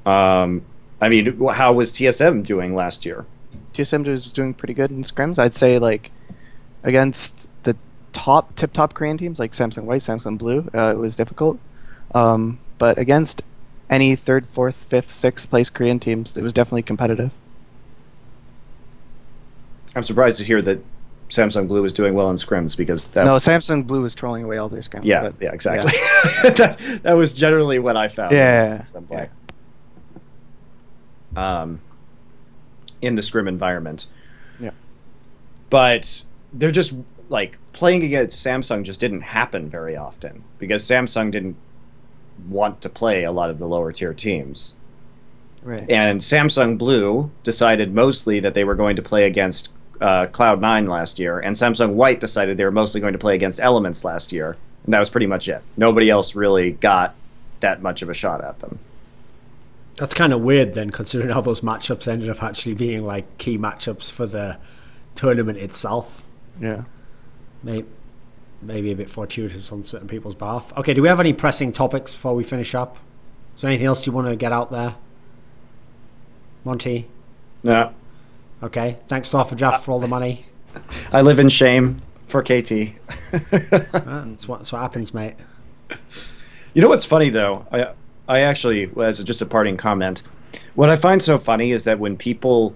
I mean, how was TSM doing last year? TSM was doing pretty good in scrims. I'd say, like, against the tip-top Korean teams, like Samsung White, Samsung Blue, it was difficult. But against any 3rd, 4th, 5th, 6th place Korean teams, it was definitely competitive. I'm surprised to hear that Samsung Blue was doing well in scrims because Samsung Blue was trolling away all their scrims. Yeah, exactly. Yeah. that was generally what I found. Yeah. In the scrim environment. Yeah. But they're just like playing against Samsung just didn't happen very often because Samsung didn't want to play a lot of the lower tier teams. Right. And Samsung Blue decided mostly that they were going to play against Cloud9 last year, and Samsung White decided they were mostly going to play against Elements last year, and that was pretty much it. Nobody else really got that much of a shot at them. That's kind of weird then, considering how those matchups ended up actually being like key matchups for the tournament itself. Yeah. Maybe a bit fortuitous on certain people's behalf. Okay, do we have any pressing topics before we finish up? Is there anything else you want to get out there? Monty? No. Okay, thanks to Offerdraft for all the money. I live in shame for KT. That's what happens, mate. You know what's funny, though? I actually, as just a parting comment, what I find so funny is that when people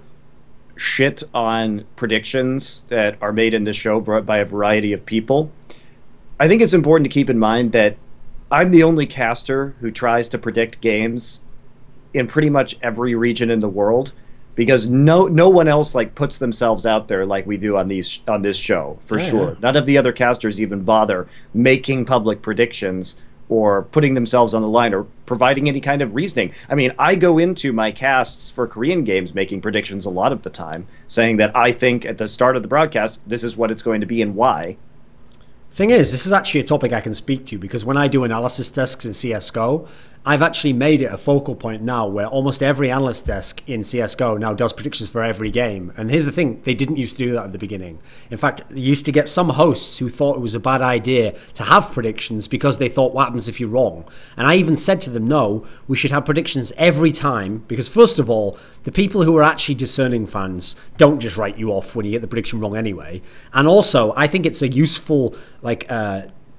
shit on predictions that are made in this show by a variety of people, I think it's important to keep in mind that I'm the only caster who tries to predict games in pretty much every region in the world, because no one else like puts themselves out there like we do on this show, for sure. None of the other casters even bother making public predictions or putting themselves on the line or providing any kind of reasoning. I mean, I go into my casts for Korean games making predictions a lot of the time, saying that I think at the start of the broadcast, this is what it's going to be and why. Thing is, this is actually a topic I can speak to, because when I do analysis desks in CSGO, I've actually made it a focal point now where almost every analyst desk in CSGO now does predictions for every game. And here's the thing, they didn't used to do that at the beginning. In fact, you used to get some hosts who thought it was a bad idea to have predictions because they thought, what happens if you're wrong? And I even said to them, no, we should have predictions every time, because first of all, the people who are actually discerning fans don't just write you off when you get the prediction wrong anyway. And also, I think it's a useful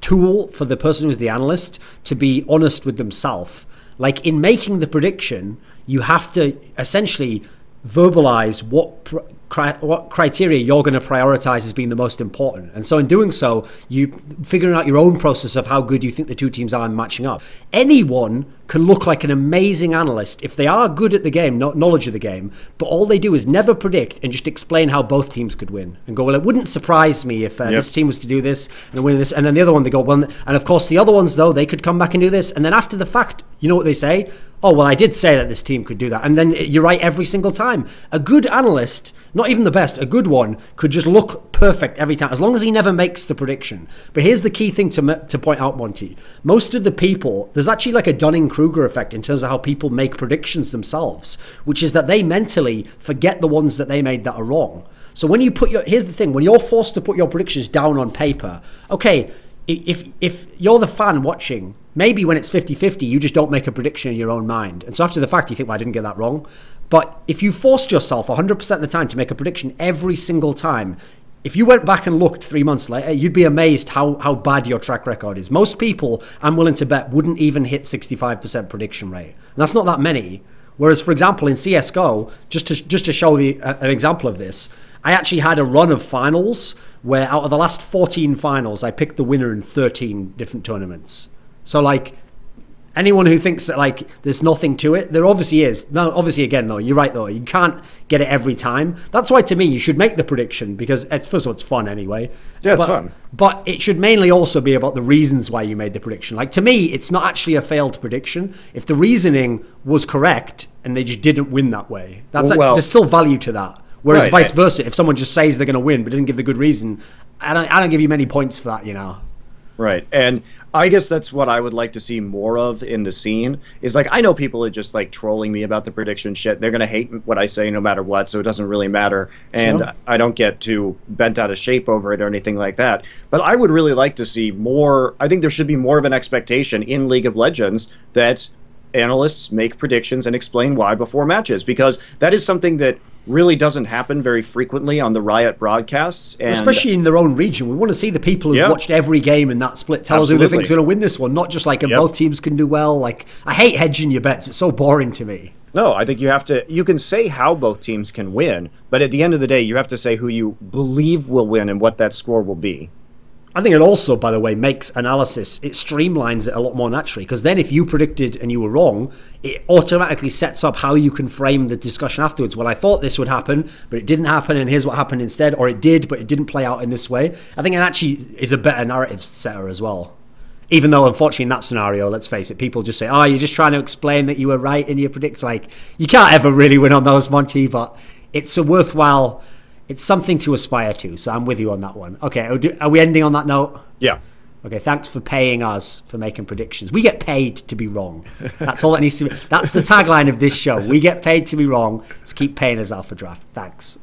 tool for the person who's the analyst to be honest with themselves. Like, in making the prediction, you have to essentially verbalize what criteria you're going to prioritize as being the most important. And so in doing so, you figuring out your own process of how good you think the two teams are in matching up. Anyone can look like an amazing analyst if they are good at the game, not knowledge of the game, but all they do is never predict and just explain how both teams could win and go, well, it wouldn't surprise me if this team was to do this and win this. And then the other one, they go, well, and of course the other ones, though, they could come back and do this. And then after the fact, you know what they say? Oh, well, I did say that this team could do that. And then you're right every single time. A good analyst, not even the best, a good one, could just look perfect every time, as long as he never makes the prediction. But here's the key thing to point out, Monty. Most of the people, there's actually like a Dunning-Kruger effect in terms of how people make predictions themselves, which is that they mentally forget the ones that they made that are wrong. So when you put here's the thing, when you're forced to put your predictions down on paper, okay, if you're the fan watching, maybe when it's 50-50, you just don't make a prediction in your own mind. And so after the fact, you think, well, I didn't get that wrong. But if you forced yourself 100% of the time to make a prediction every single time, if you went back and looked 3 months later, you'd be amazed how bad your track record is. Most people, I'm willing to bet, wouldn't even hit 65% prediction rate. And that's not that many. Whereas, for example, in CSGO, just to show an example of this, I actually had a run of finals where out of the last 14 finals, I picked the winner in 13 different tournaments. So, like, anyone who thinks that, like, there's nothing to it, there obviously is. No, obviously, again, though, you're right, though. You can't get it every time. That's why, to me, you should make the prediction because, first of all, it's fun anyway. Yeah, it's fun. But it should mainly also be about the reasons why you made the prediction. Like, to me, it's not actually a failed prediction. If the reasoning was correct and they just didn't win that way, there's still value to that. Whereas vice versa, if someone just says they're going to win but didn't give the good reason, I don't give you many points for that, you know. Right. And I guess that's what I would like to see more of in the scene is, like, I know people are just like trolling me about the prediction shit. They're going to hate what I say no matter what, so it doesn't really matter. And sure, I don't get too bent out of shape over it or anything like that. But I would really like to see more. I think there should be more of an expectation in League of Legends that analysts make predictions and explain why before matches, because that is something that really doesn't happen very frequently on the Riot broadcasts. And especially in their own region. We want to see the people who've watched every game in that split tell us who they think's going to win this one, not just like both teams can do well. Like, I hate hedging your bets. It's so boring to me. No, I think you can say how both teams can win, but at the end of the day, you have to say who you believe will win and what that score will be. I think it also, by the way, makes analysis, it streamlines it a lot more naturally, because then if you predicted and you were wrong, it automatically sets up how you can frame the discussion afterwards. Well, I thought this would happen, but it didn't happen, and here's what happened instead, or it did, but it didn't play out in this way. I think it actually is a better narrative setter as well. Even though, unfortunately, in that scenario, let's face it, people just say, oh, you're just trying to explain that you were right in your prediction. Like, you can't ever really win on those, Monty, but it's a worthwhile... It's something to aspire to, so I'm with you on that one. Okay, are we ending on that note? Yeah. Okay, thanks for paying us for making predictions. We get paid to be wrong. That's all that needs to be. That's the tagline of this show. We get paid to be wrong, so keep paying us, Alpha Draft. Thanks.